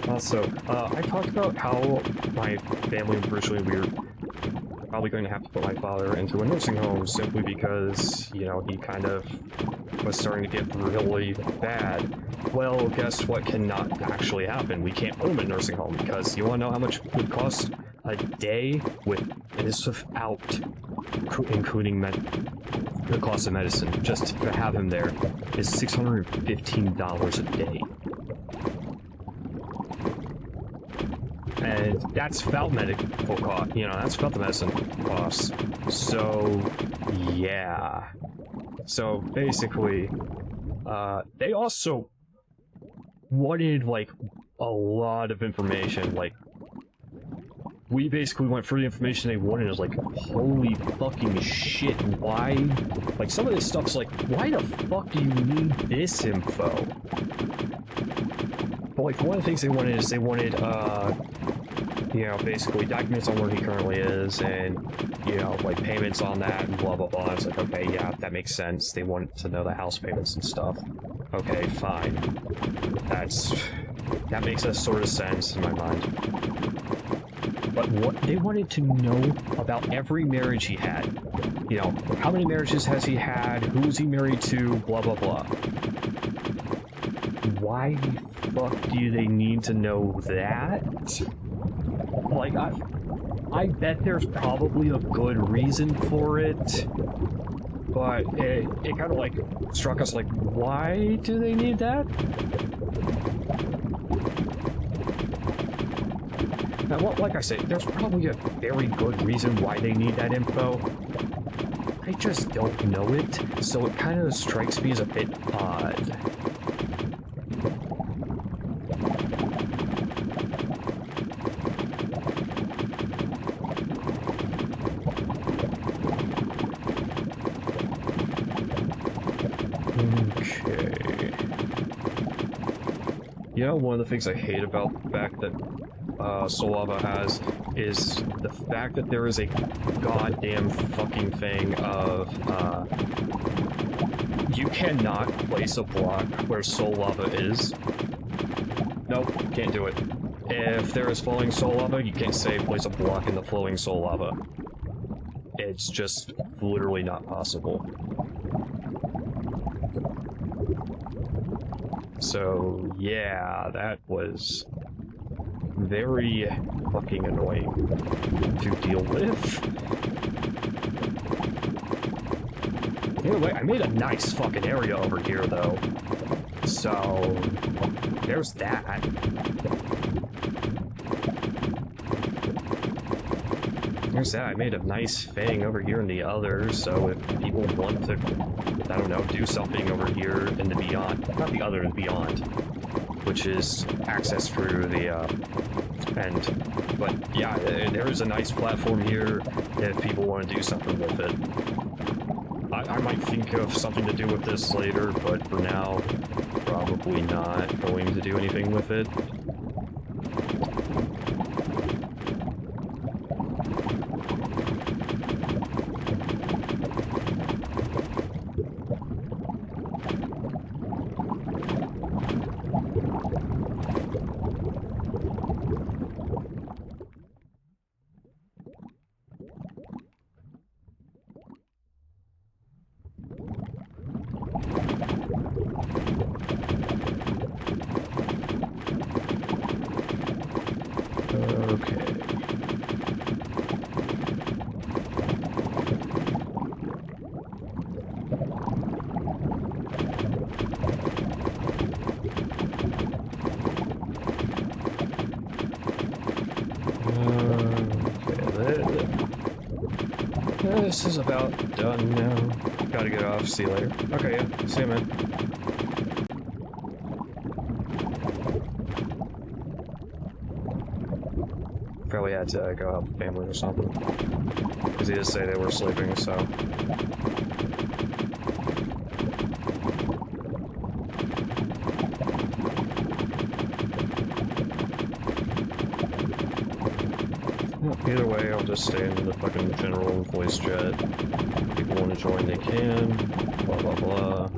S3: Also, I talked about how my family originally, we were probably going to have to put my father into a nursing home simply because, you know, he kind of was starting to get really bad. Well, guess what cannot actually happen? We can't put him in a nursing home because you want to know how much it would cost a day with, and this without including the cost of medicine, just to have him there is $615 a day. And that's without medical cost, you know, that's without the medicine costs. So, yeah. So, basically, they also wanted, like, a lot of information. Like, we basically went through the information they wanted. It was like, holy fucking shit, why? Like, some of this stuff's like, why the fuck do you need this info? But, like, one of the things they wanted is they wanted, you know, basically documents on where he currently is and, you know, like payments on that and blah, blah, blah. It's like, okay, yeah, that makes sense. They want to know the house payments and stuff. Okay, fine. That makes a sort of sense in my mind. But what they wanted to know about every marriage he had. You know, how many marriages has he had? Who is he married to? Blah, blah, blah. Why the fuck do they need to know that? Like, I bet there's probably a good reason for it, but it kind of like struck us like, why do they need that? Now, well, like I said, there's probably a very good reason why they need that info. I just don't know it, so it kind of strikes me as a bit odd. Okay. You know, one of the things I hate about the fact that Soul Lava has is the fact that there is a goddamn fucking thing of, you cannot place a block where Soul Lava is. Nope, can't do it. If there is flowing Soul Lava, you can't say place a block in the flowing Soul Lava. It's just literally not possible. So, yeah, that was very fucking annoying to deal with. Anyway, I made a nice fucking area over here, though. So, there's that. There's that. I made a nice thing over here in the other, so if people want to, I don't know, do something over here in the beyond, not the other, the beyond, which is access through the end. But yeah, there is a nice platform here if people want to do something with it. I might think of something to do with this later, but for now, probably not going to do anything with it. This is about done now. Gotta get off. See you later. Okay, yeah. See you, man. Probably had to go help the family or something. Because he did say they were sleeping, so... Either way, I'll just stay in the fucking general voice chat. If people want to join, they can. Blah, blah, blah.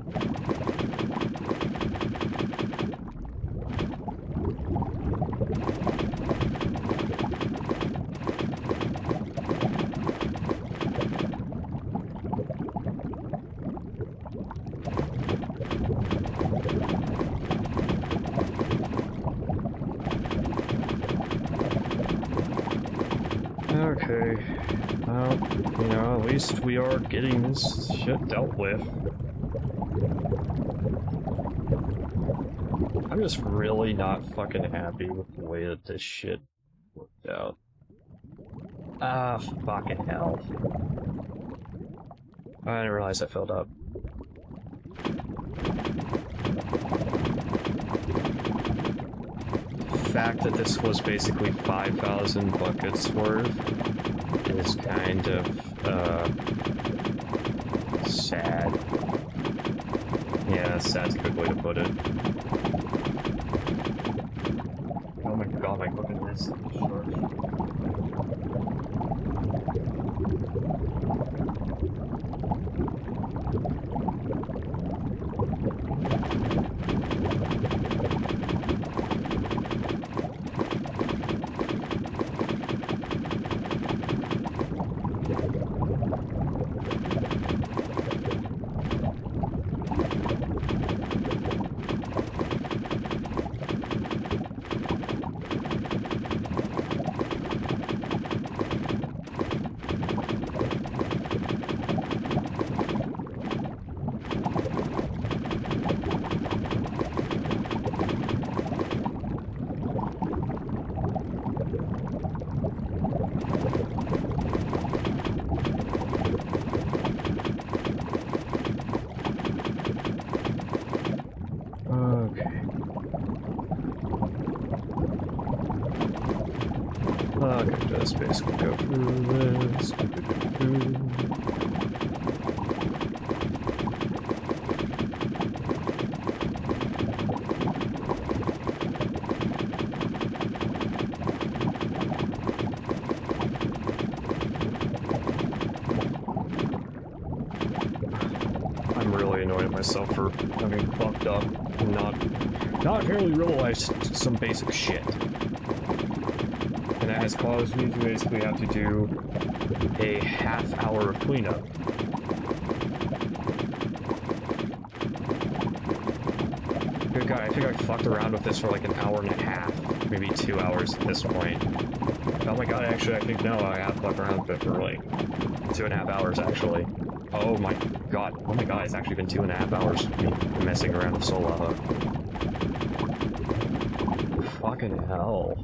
S3: Okay, well, you know, at least we are getting this shit dealt with. I'm just really not fucking happy with the way that this shit worked out. Ah, fucking hell. I didn't realize I filled up. The fact that this was basically 5,000 buckets worth is kind of, sad. Yeah, sad's a good way to put it. Oh my god, my fucking wrist is short. can just basically go through this. I'm really annoyed at myself for having fucked up and not really realized some basic shit. And that has caused me to basically have to do a half hour of cleanup. Good God, I think I fucked around with this for like an hour and a half, maybe 2 hours at this point. Oh my God, actually, I think no, I have fucked around with it for like 2.5 hours actually. Oh my God, it's actually been 2.5 hours of me messing around with Soul Lava. Fucking hell.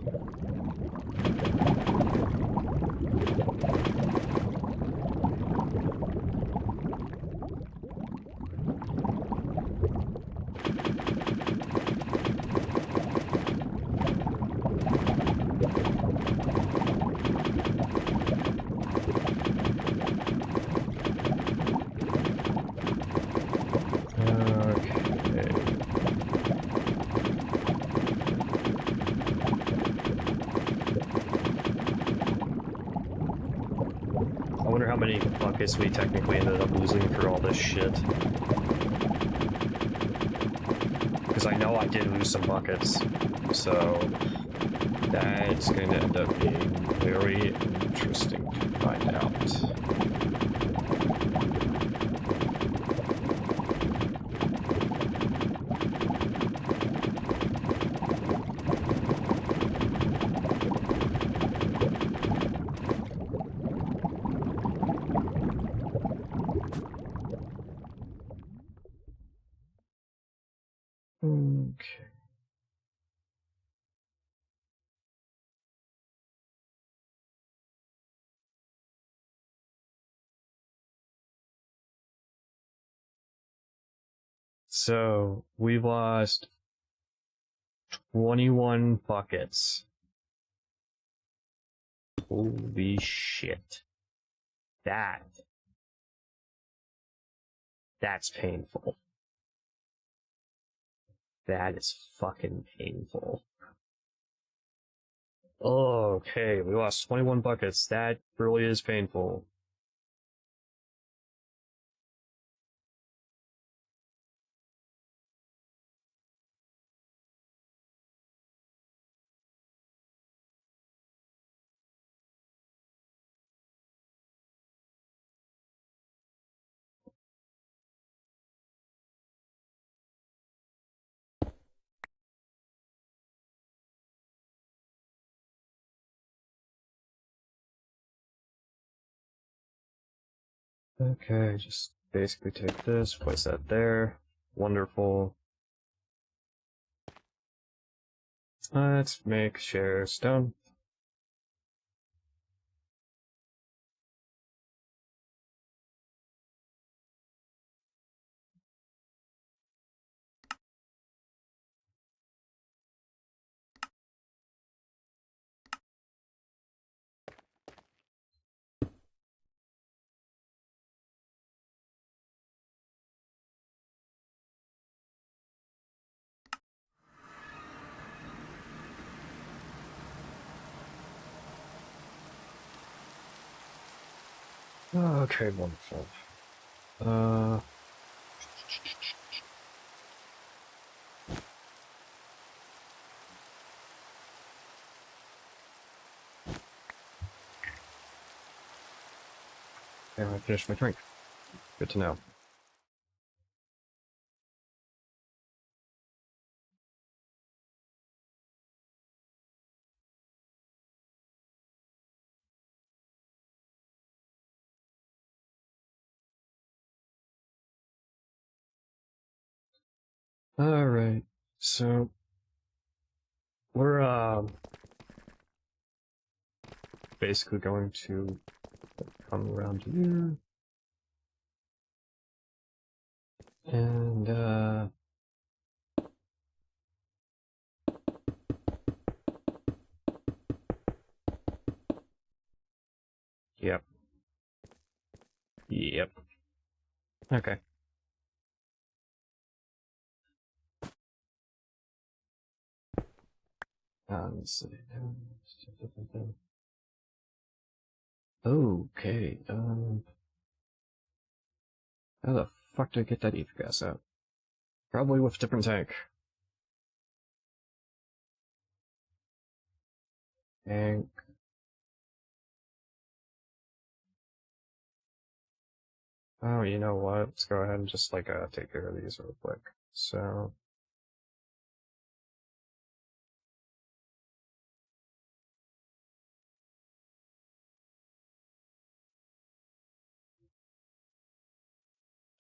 S3: I wonder how many buckets we technically ended up losing through all this shit. Because I know I did lose some buckets, so that's going to end up being very interesting to find out. Okay. So, we've lost 21 buckets. Holy shit. That's painful. That is fucking painful. Okay, we lost 21 buckets. That really is painful. Okay, just basically take this, place that there. Wonderful. Let's make share stone. Okay, wonderful. And I finished my drink. Good to know. Alright, so we're basically going to come around here. And Yep. Okay. Let's see. Okay. How the fuck did I get that ether gas out? Probably with a different tank. Tank. Oh, you know what? Let's go ahead and just like take care of these real quick. So.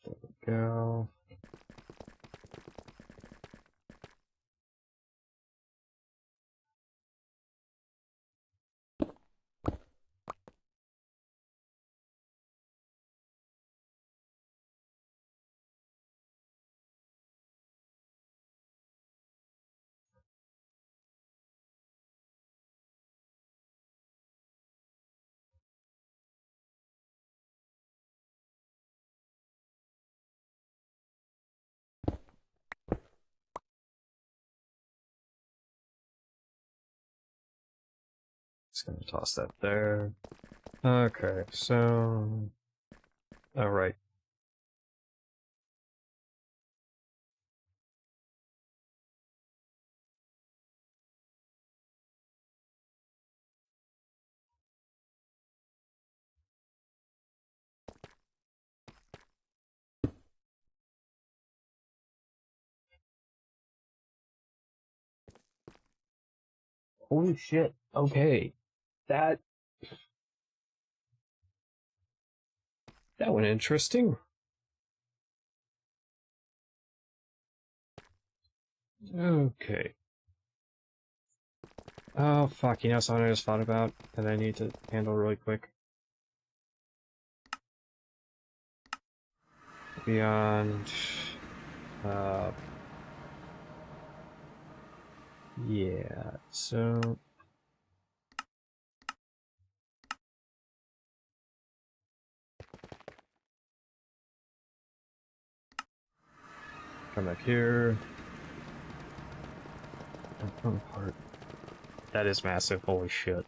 S3: There we go. Just gonna toss that there. Okay, so. Alright. Holy shit. Okay. That went interesting. Okay. Oh fuck, you know something I just thought about that I need to handle really quick? Beyond... yeah, so... Come back here. Come apart. That is massive, holy shit.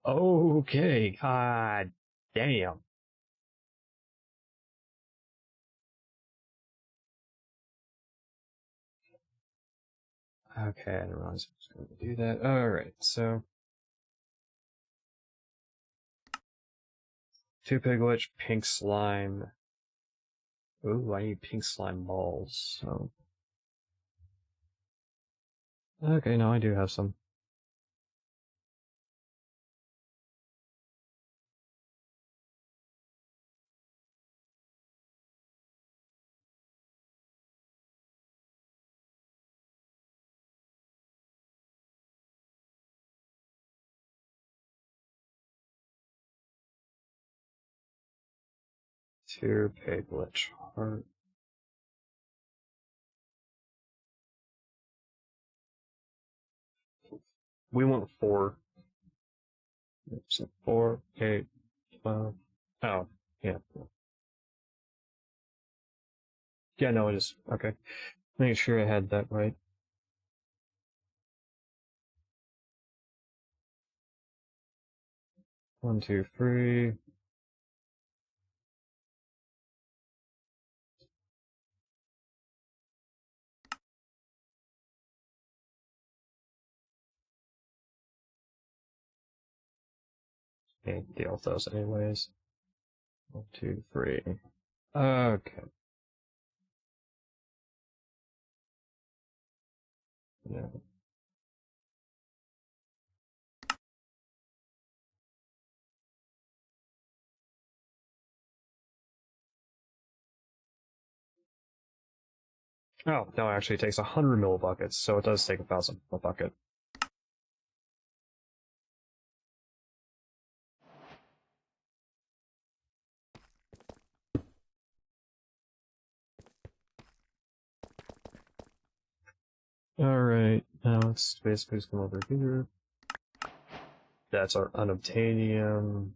S3: Okay, god damn. Okay, I didn't realize I was going to do that. Alright, so... 2 Piglet, pink slime. Ooh, I need pink slime balls, so... Okay, no, I do have some. Two Piglet heart. We want 4. So 4, 8, 12. Oh, yeah. Yeah, no, it is. Okay. Make sure I had that right. One, two, three. Okay, deal with those anyways. 1, 2, 3. Okay. Yeah. Oh, no, it actually takes 100 millibuckets, so it does take 1,000 a bucket. Alright, now let's basically just come over here.
S1: That's our unobtainium,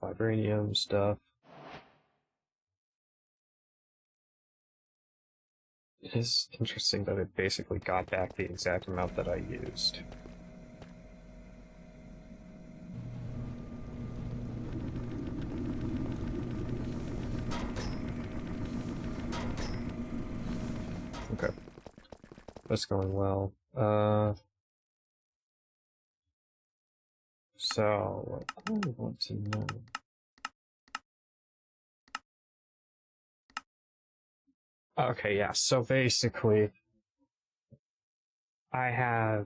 S1: vibranium stuff. It is interesting that it basically got back the exact amount that I used. Okay. That's going well. So, I want to know. Okay, yeah, so basically, I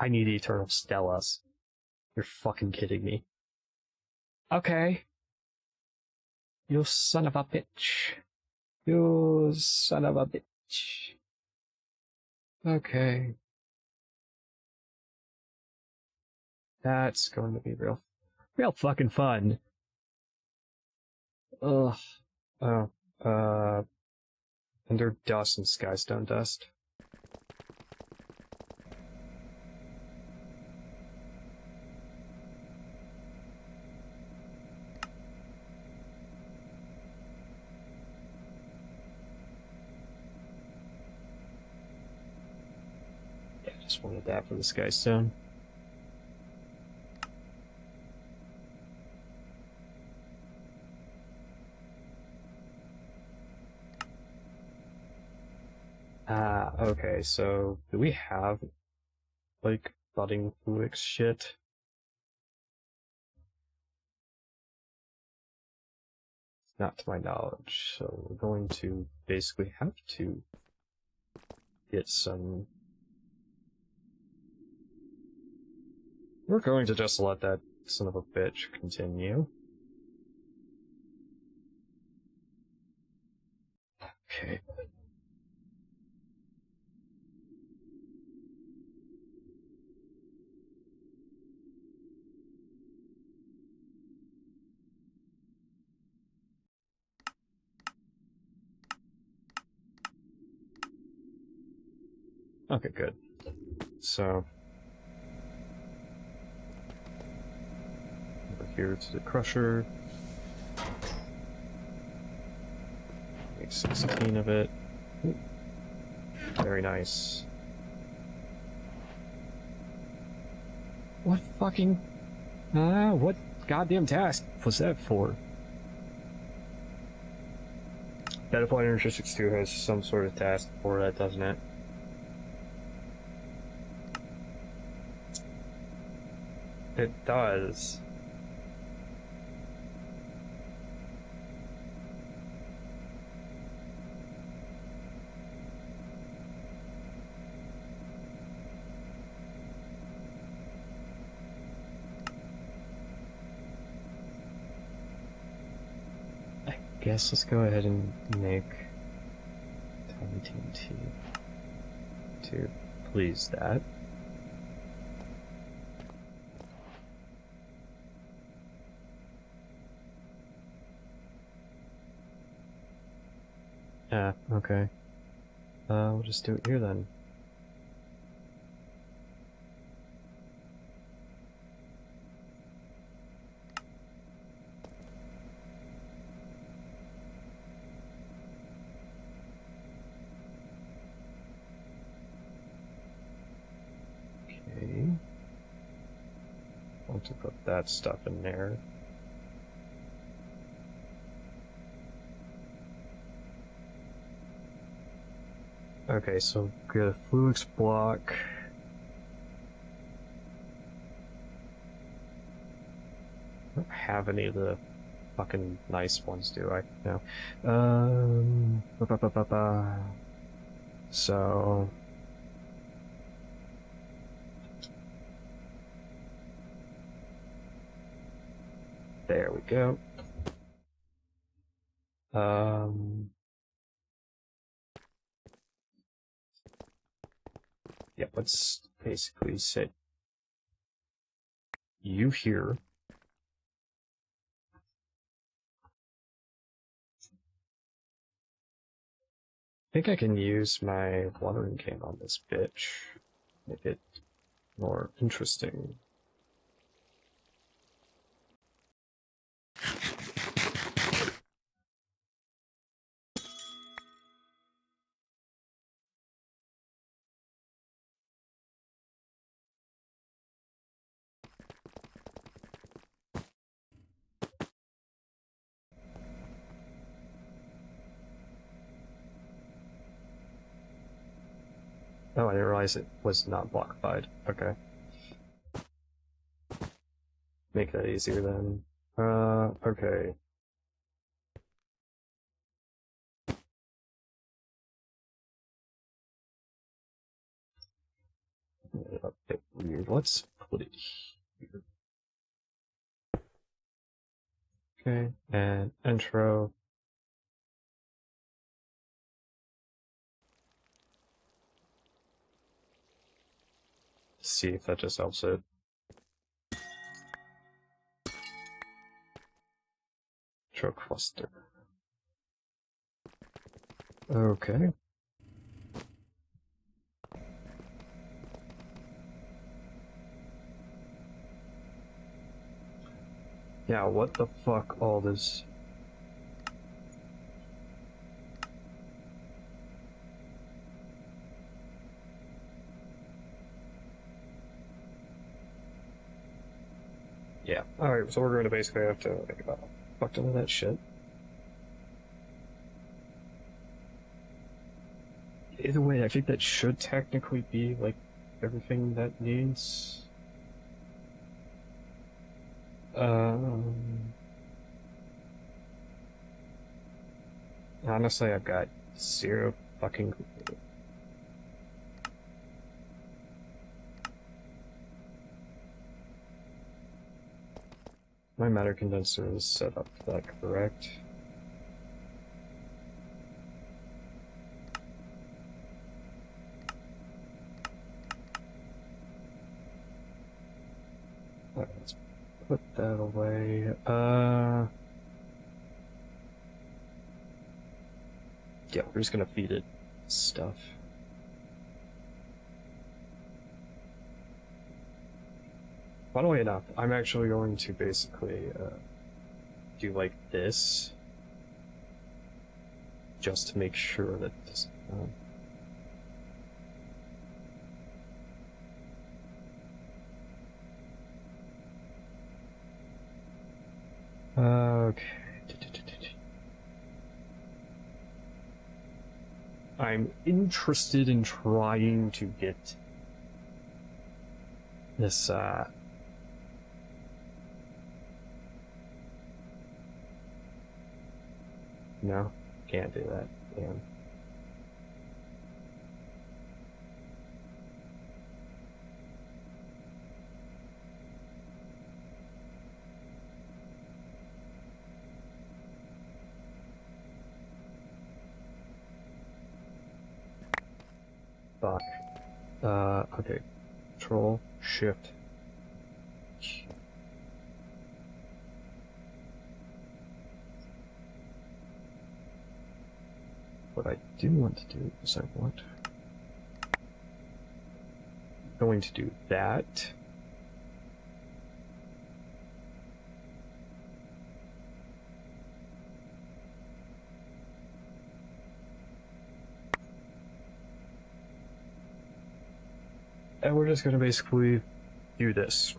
S1: need Eternal Stellas. You're fucking kidding me. Okay. You son of a bitch. You son of a bitch. Okay. That's going to be real fucking fun. Ugh. Oh, Ender Dust and Skystone Dust. Yeah, just wanted that for the Skystone. Okay, so do we have, like, budding Fluix shit? Not to my knowledge, so we're going to basically have to get some... We're going to just let that son of a bitch continue. Okay. Okay, good. So... over here to the Crusher. Make 16 of it. Ooh. Very nice. What fucking... what goddamn task was that for? Battlefield Energy 62 has some sort of task for that, doesn't it? It does. I guess let's go ahead and make Tiny TNT to please that. Yeah, okay. We'll just do it here then. Okay. Want to put that stuff in there. Okay, so get a Fluix block. I don't have any of the fucking nice ones, do I? No. So... there we go. Yeah, let's basically set you here. I think I can use my watering can on this bitch. Make it
S3: more interesting. Oh, I didn't realize it was not blockfied. Okay. Make that easier then. Okay. A bit weird. Let's put it here. Okay, and intro. See if that just helps it. Intro cluster. Okay. Yeah, what the fuck all this? Yeah. Alright, so we're going to basically have to think about fuck ton of that shit. Either way, I think that should technically be, like, everything that needs. Honestly, I've got zero fucking clue. My matter condenser is set up for that, correct? Alright, let's put that away. Yeah, we're just gonna feed it stuff. Funnily enough, I'm actually going to basically do like this just to make sure that this. Okay. I'm interested in trying to get this, no, can't do that. Damn. Fuck. Okay. Control, Shift. What I do want to do is going to do that. And we're just gonna basically do this.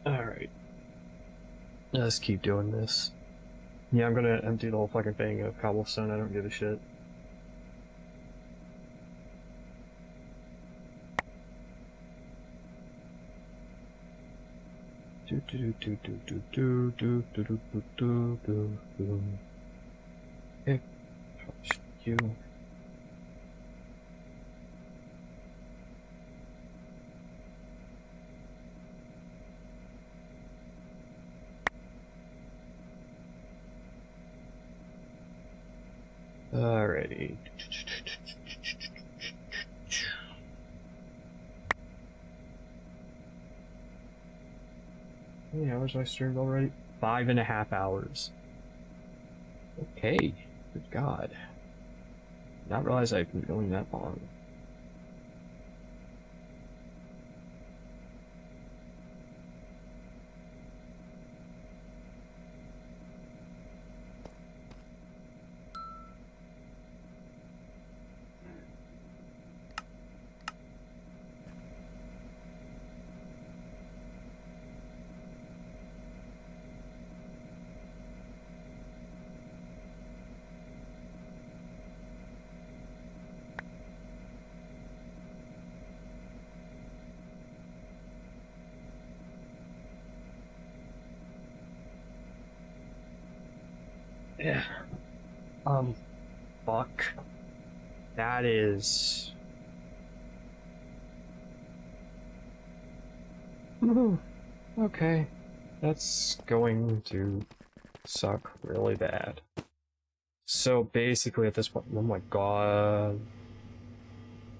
S3: Alright. Let's keep doing this. Yeah, I'm gonna empty the whole fucking thing of cobblestone, I don't give a shit. Do Okay, push you. Alrighty. How many hours have I streamed already? 5.5 hours. Okay. Good God. Not realize I've been going that long. Yeah. Fuck. That is... Okay. That's going to suck really bad. So basically at this point, oh my god.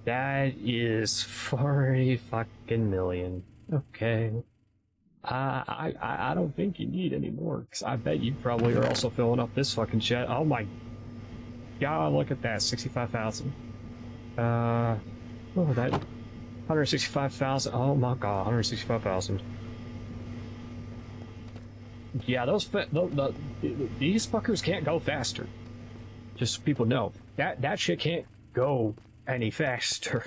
S3: That is 40 fucking million. Okay. I don't think you need any more, because I bet you probably are also filling up this fucking shit. Oh my god, look at that, 65,000. Oh, that 165,000. Oh my god, 165,000. Yeah, these fuckers can't go faster. Just so people know, that shit can't go any faster.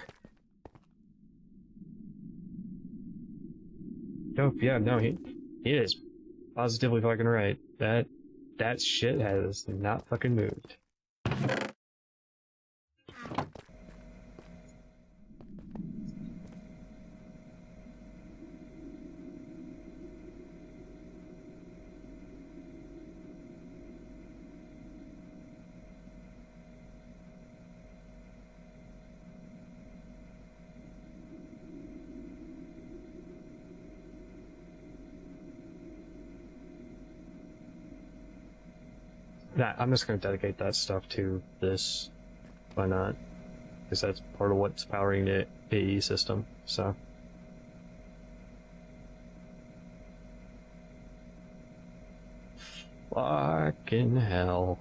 S3: Nope, yeah, no, he is positively fucking right. That shit has not fucking moved. Nah, I'm just gonna dedicate that stuff to this. Why not? Because that's part of what's powering the AE system, so. Fucking hell.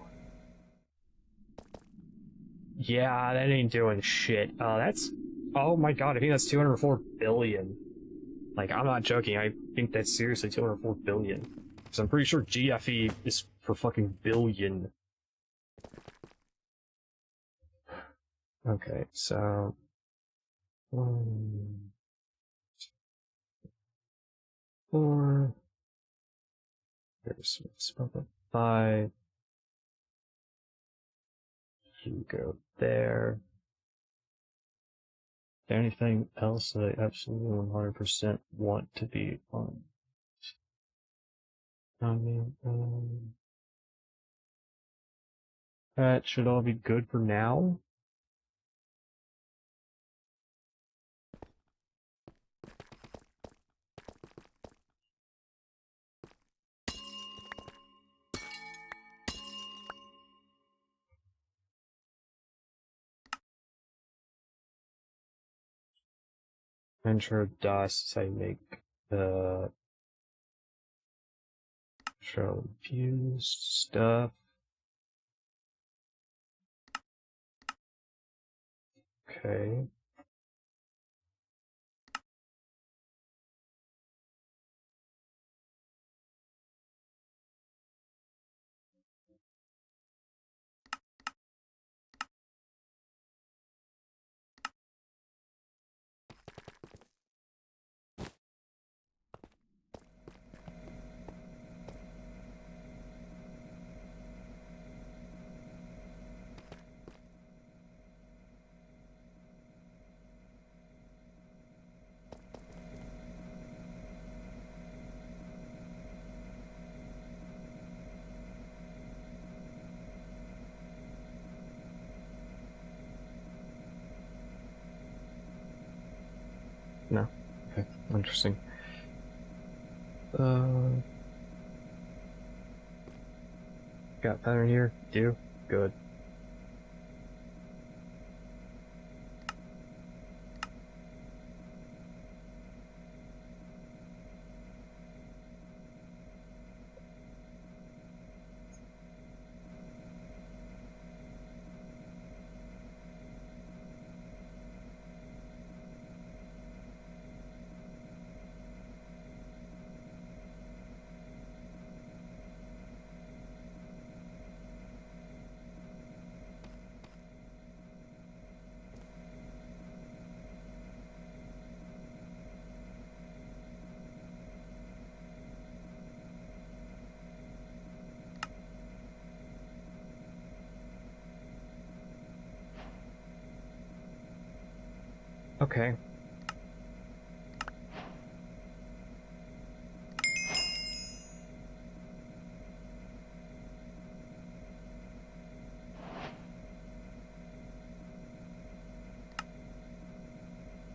S3: Yeah, that ain't doing shit. That's... Oh my god, I think that's 204 billion. Like, I'm not joking, I think that's seriously 204 billion. Because I'm pretty sure GFE is for fucking billion. Okay, so... 1, 4... There's 5... You go there. Is there anything else that I absolutely 100% want to be on? I mean, that should all be good for now. Enter DOS, I make the show views stuff. Okay.
S1: No. Okay, interesting. Got pattern here? Do? Good. Okay.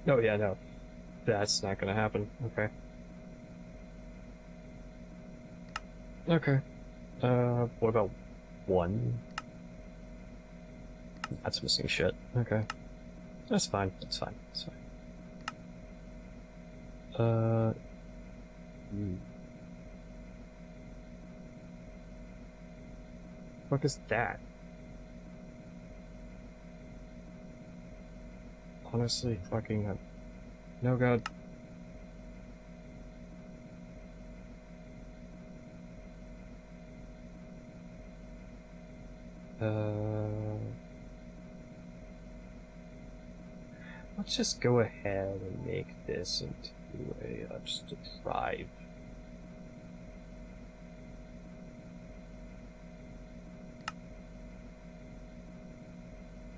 S1: Oh yeah, no. That's not gonna happen. Okay. Okay. What about 1? That's missing shit. Okay. That's fine. That's fine. That's fine. What is that? Honestly, fucking... No, God. Let's just go ahead and make this into a, just a drive.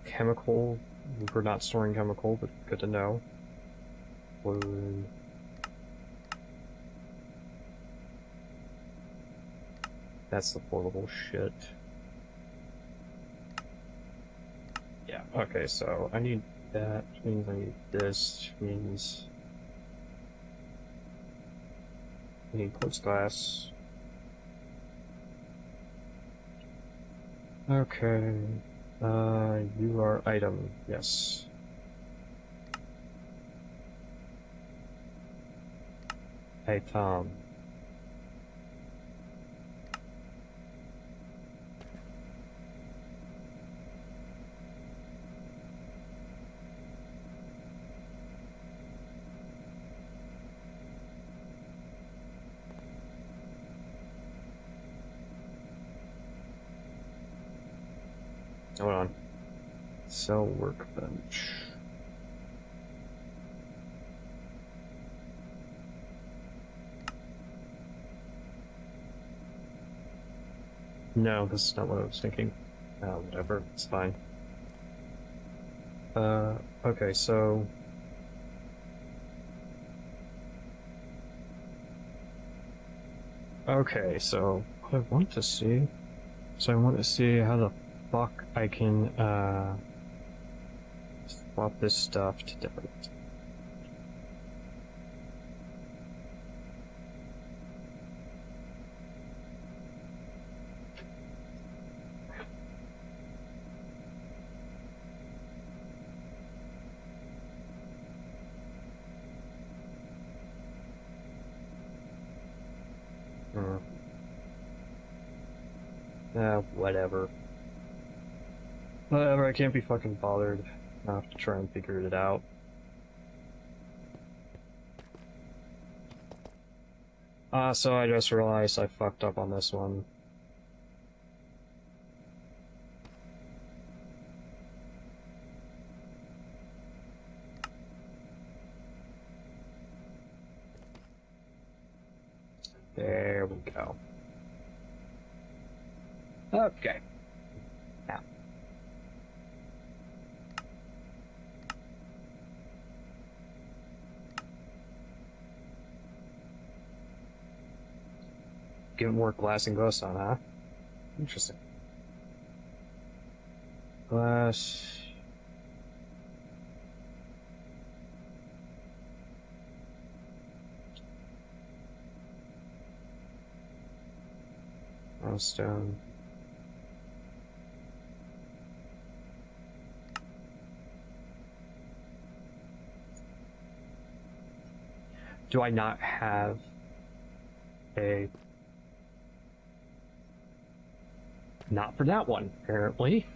S1: Chemical. We're not storing chemical, but good to know. Fluid. That's the portable shit. Yeah, okay, so I need that, which means I need this, which means I need quartz glass. Okay, you are item, yes. Hey, Tom. Hold on. Sell workbench. No, this is not what I was thinking. Whatever, it's fine. Okay, so... Okay, so what I want to see... So I want to see how the fuck I can, swap this stuff to different... Whatever. Whatever, I can't be fucking bothered. I have to try and figure it out. So I just realized I fucked up on this one. There we go. Okay. Now. Give more glass and glowstone, huh? Interesting. Glass. stone. Do I not have a... Not for that one, apparently.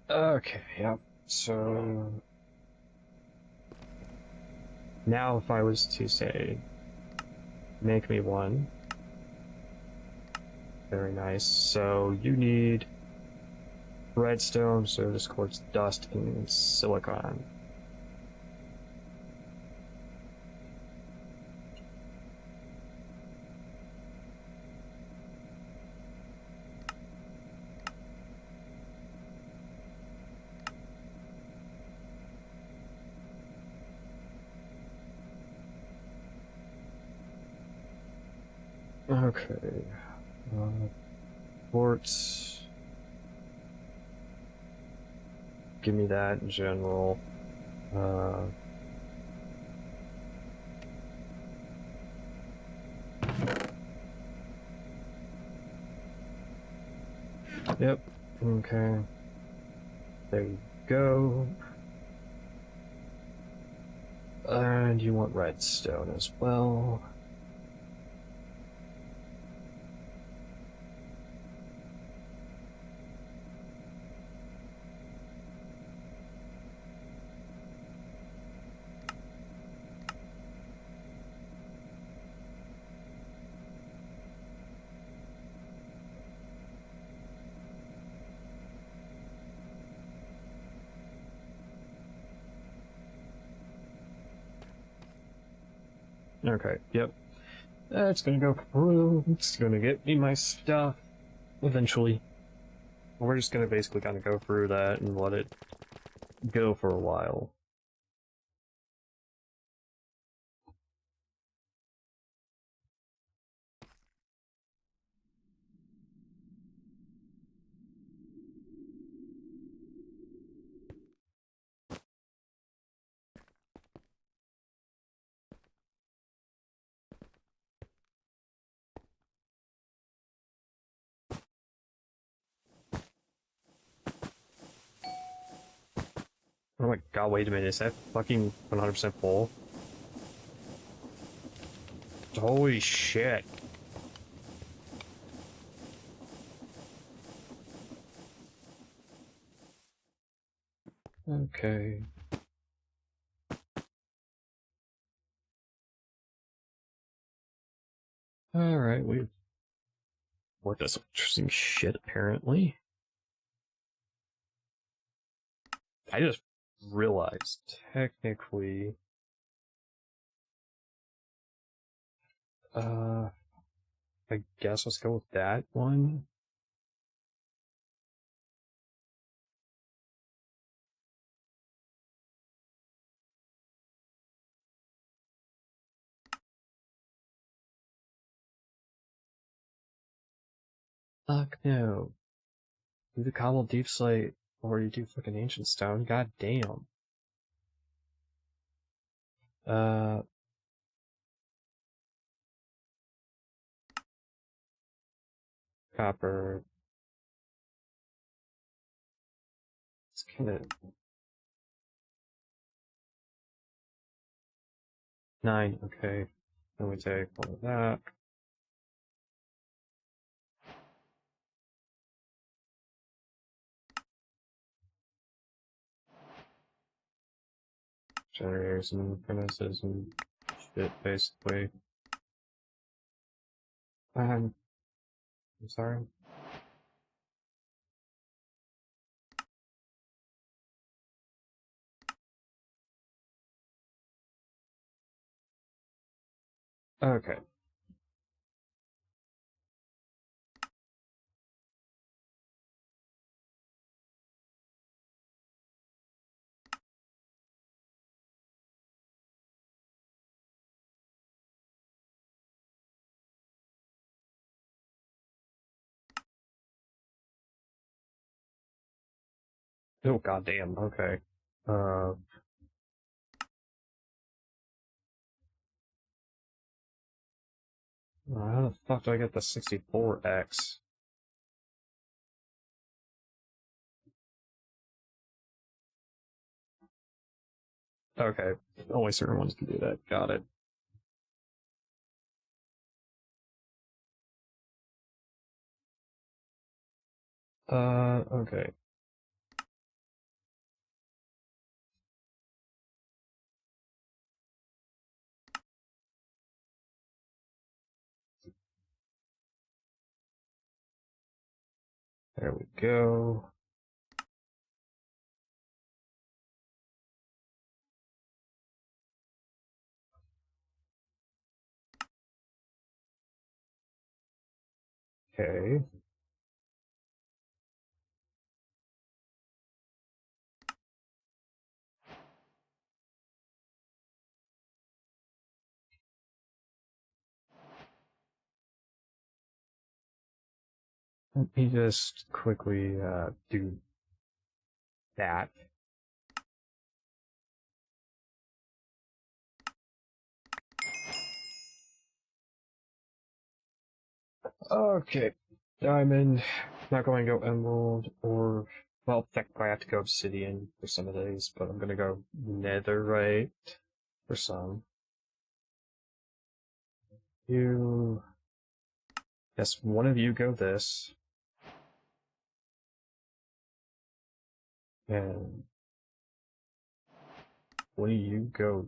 S1: Okay, yep. So... Now if I was to say, make me one. Very nice. So you need redstone, service quartz, dust, and silicon. Okay. Quartz. Give me that in general. Yep. Okay. There you go. And you want redstone as well. Okay, yep. It's gonna go through. It's gonna get me my stuff eventually. We're just gonna basically kind of go through that and let it go for a while. Oh my god, wait a minute, is that fucking 100% full? Holy shit. Okay. Alright, we've worked on some interesting shit, apparently. I just realized, technically... I guess let's go with that one. Fuck no. Do the cobble deep slate, or you do fucking ancient stone, god damn. Copper. It's kinda... 9, okay. Then we take all of that. Generators and furnaces and shit, basically. I'm sorry. Okay. Oh, goddamn. Okay. How the fuck do I get the 64X? Okay. Only certain ones can do that. Got it. Okay. There we go. Okay. Let me just quickly, do that. Okay. Diamond. Not going to go emerald or, well, technically I have to go obsidian for some of these, but I'm gonna go netherite for some. You. Yes, one of you go this. And one of you go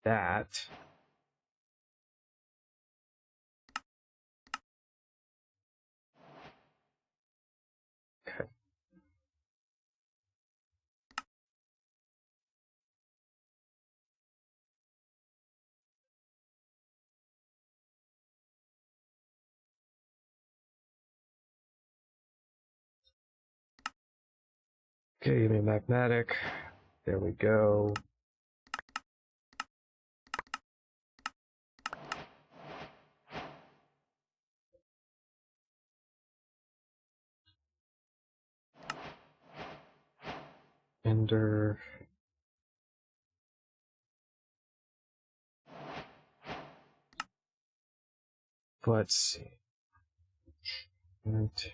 S1: that. Okay. Okay, give me a magnetic. There we go. Ender. Let's see. Right.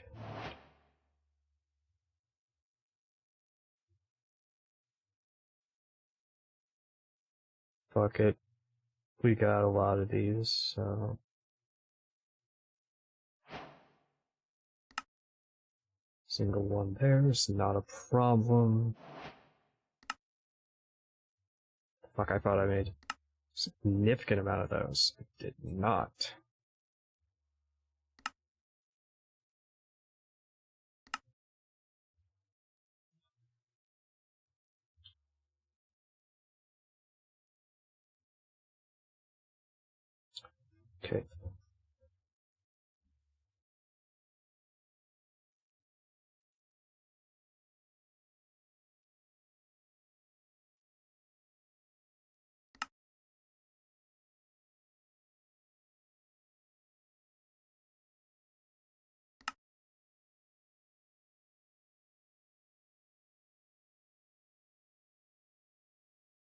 S1: Fuck it. We got a lot of these, so. Single one there is not a problem. Fuck, I thought I made a significant amount of those. I did not. Okay.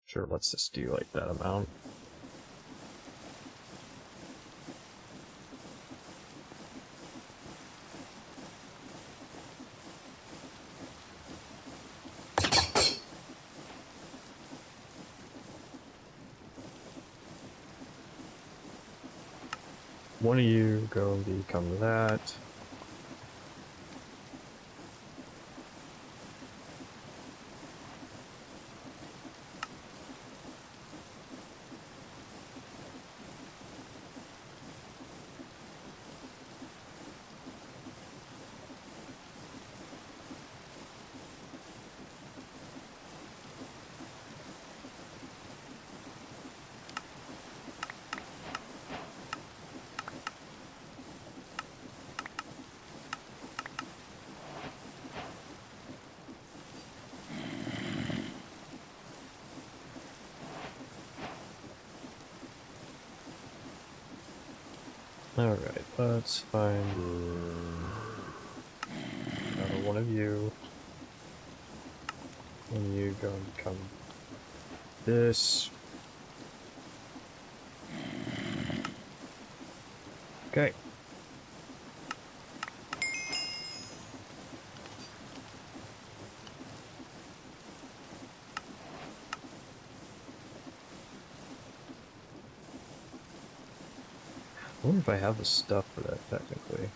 S1: Sure, let's just do like that amount. One of you go become that. Alright, let's find one of you. And you go and become this. Okay. I wonder if I have the stuff for that technically.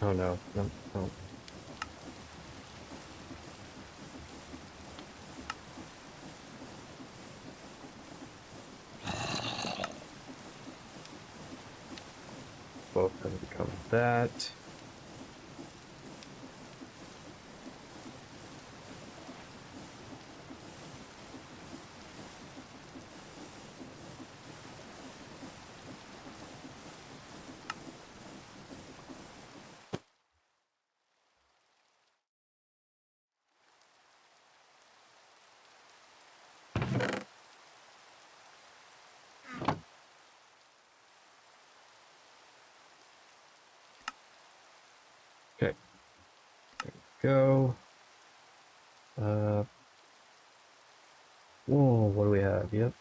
S1: Oh no, no, no. Both gonna become that. Okay. There we go. Whoa, what do we have? Yep.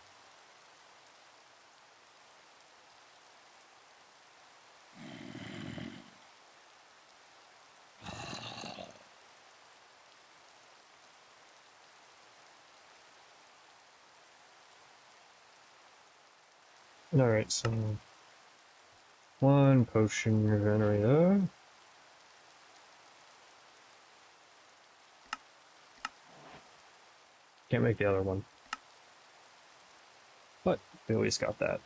S1: Alright, so one potion regenerator. Can't make the other one. But we at least got that.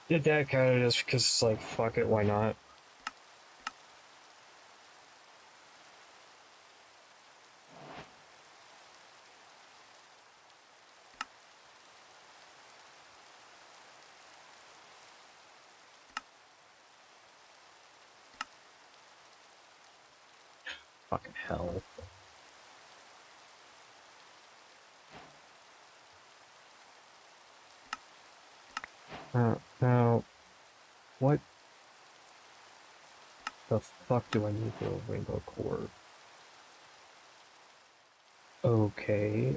S1: Did that kind of just because it's like, fuck it, why not? Fucking hell. Now, what the fuck do I need for a rainbow core? Okay,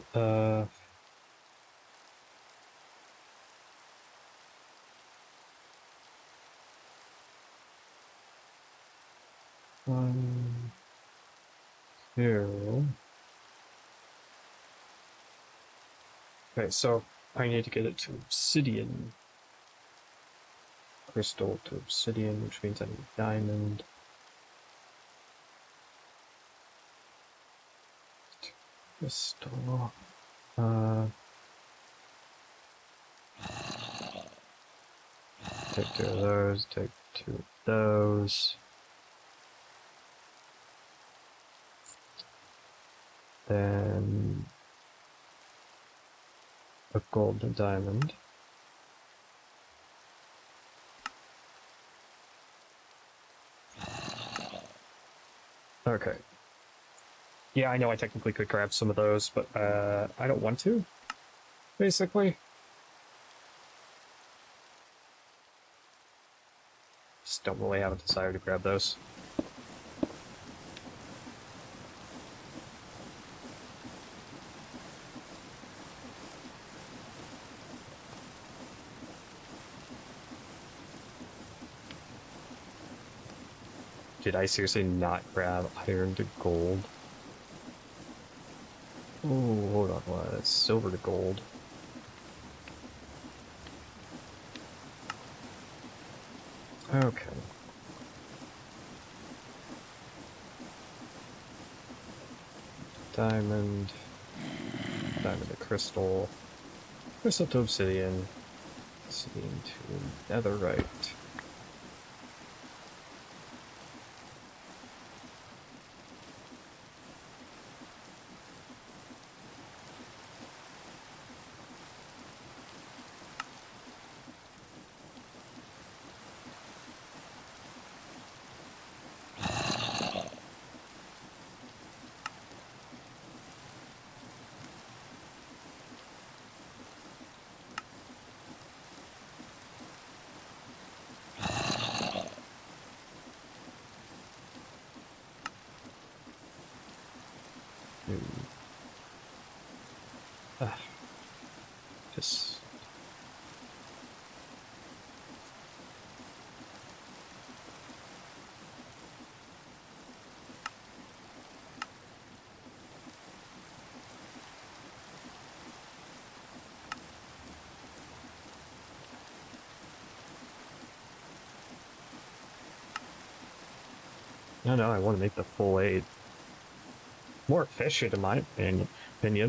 S1: one, two. Okay, so I need to get it to obsidian. Crystal to obsidian, which means I need diamond. Crystal. Take two of those, take two of those. Then a gold and diamond. Okay. Yeah, I know I technically could grab some of those, but I don't want to, basically. Just don't really have a desire to grab those. Did I seriously not grab iron to gold? Oh, hold on, what? That's silver to gold. Okay. Diamond. Diamond to crystal. Crystal to obsidian. Obsidian to netherite.
S3: Ooh. Ah, just no, I want to make the full 8. More efficient in my opinion.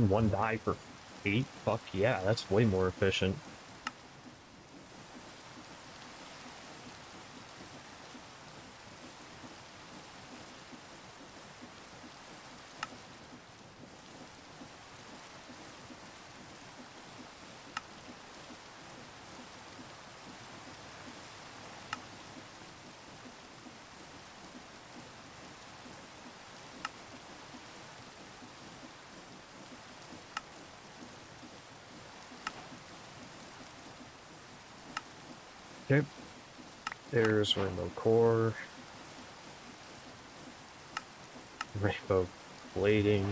S3: 1 die for 8? Fuck yeah, that's way more efficient. Okay. There's Rainbow Core. Rainbow Blading.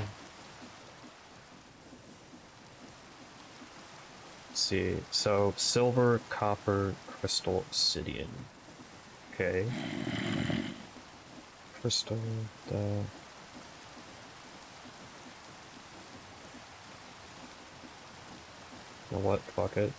S3: Let's see. So, silver, copper, crystal, obsidian. Okay. Crystal, the... Well, what? Fuck it.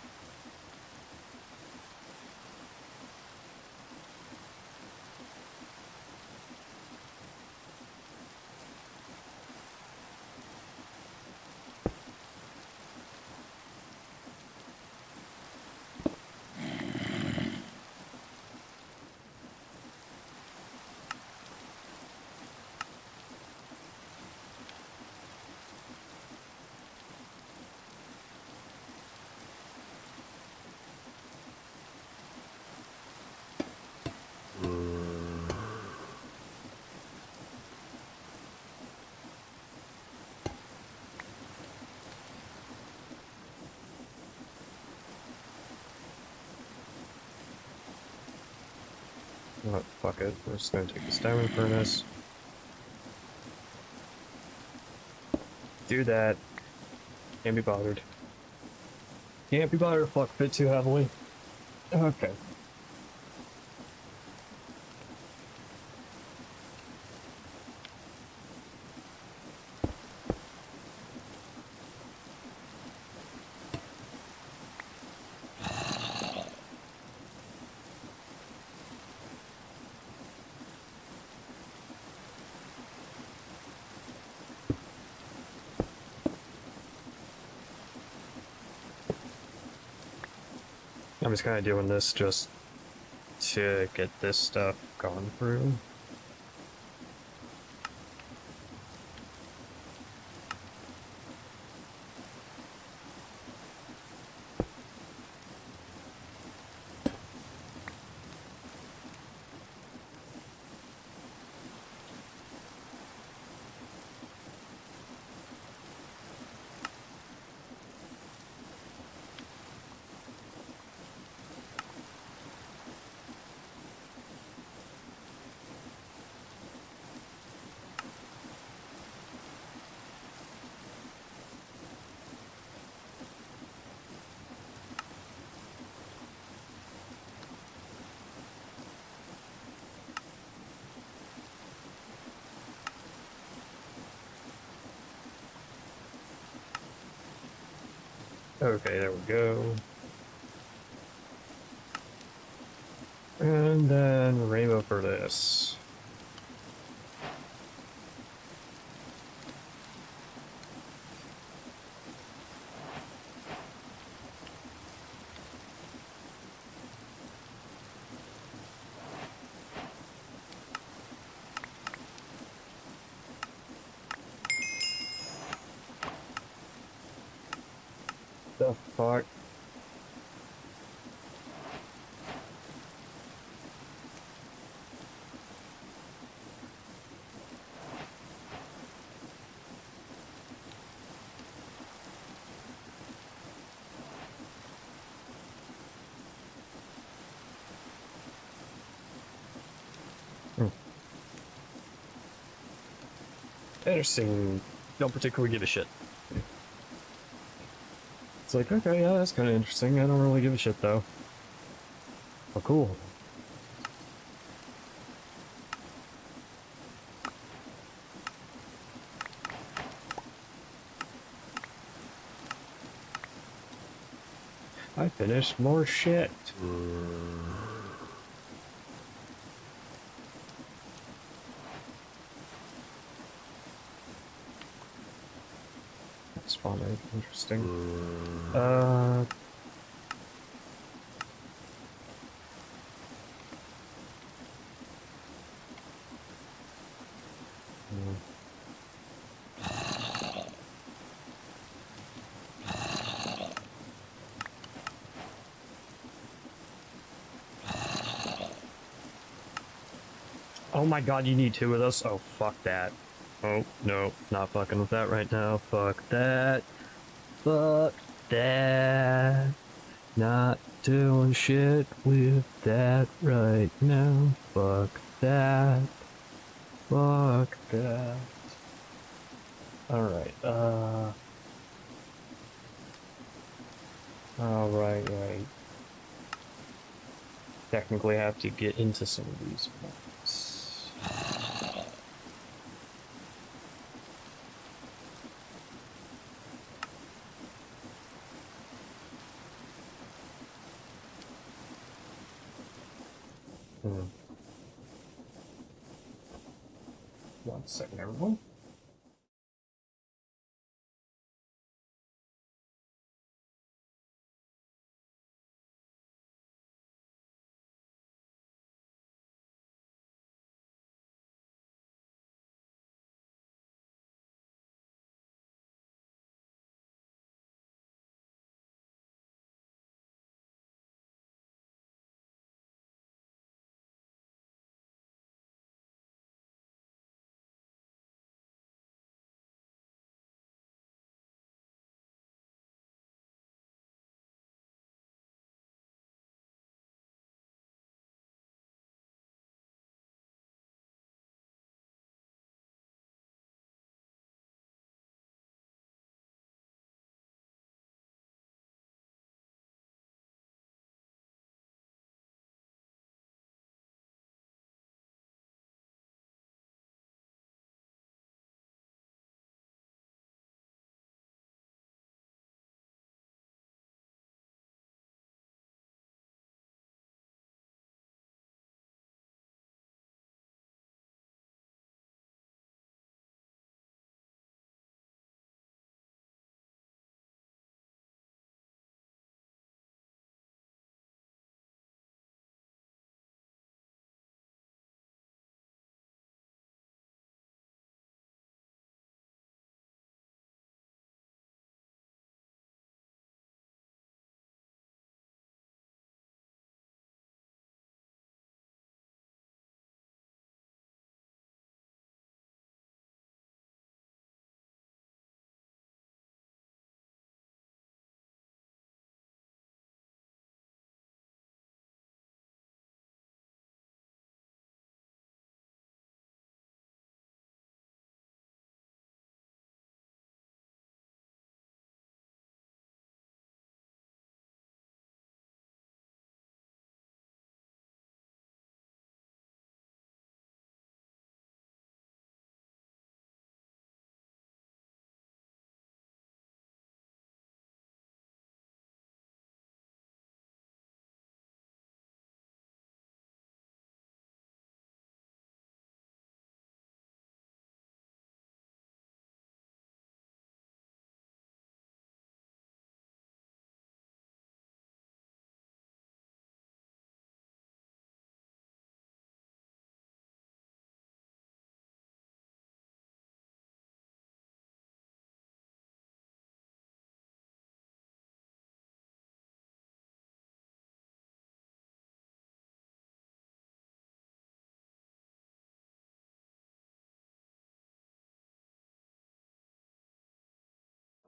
S3: What? Fuck it. We're just gonna take this diamond furnace. Do that. Can't be bothered. Can't be bothered to fuck fit too heavily. Okay. I'm just kind of doing this just to get this stuff gone through. Okay, there we go. And then rainbow for this. The fuck? Hmm. Interesting don't particularly give a shit.
S1: It's like, okay, yeah, that's kind of interesting. I don't really give a shit, though. Oh, cool. I finished more shit. Spawn egg, interesting.
S3: Oh my god, you need two of those? Oh, fuck that. Oh, no, not fucking with that right now. Fuck that. Fuck that. Not doing shit with that right now. Fuck that. Fuck that. Alright, Alright, right. Technically have to get into some of these ones. One second, everyone.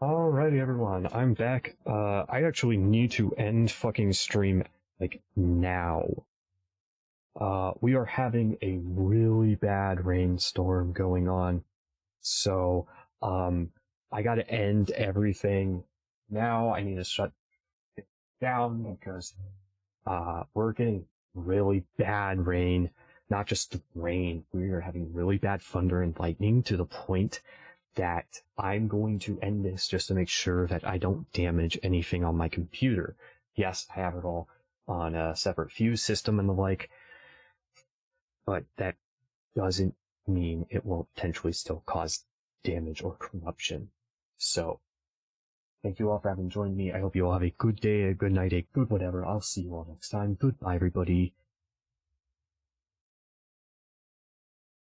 S3: Alrighty, everyone, I'm back. I actually need to end fucking stream, like, now. We are having a really bad rainstorm going on, so
S1: I gotta end everything now. I need to shut it down because, we're getting really bad rain. Not just rain, we are having really bad thunder and lightning to the point that I'm going to end this just to make sure that I don't damage anything on my computer. Yes, I have it all on a separate fuse system and the like, but that doesn't mean it won't potentially still cause damage or corruption. So, thank you all for having joined me. I hope you all have a good day, a good night, a good whatever. I'll see you all next time. Goodbye, everybody.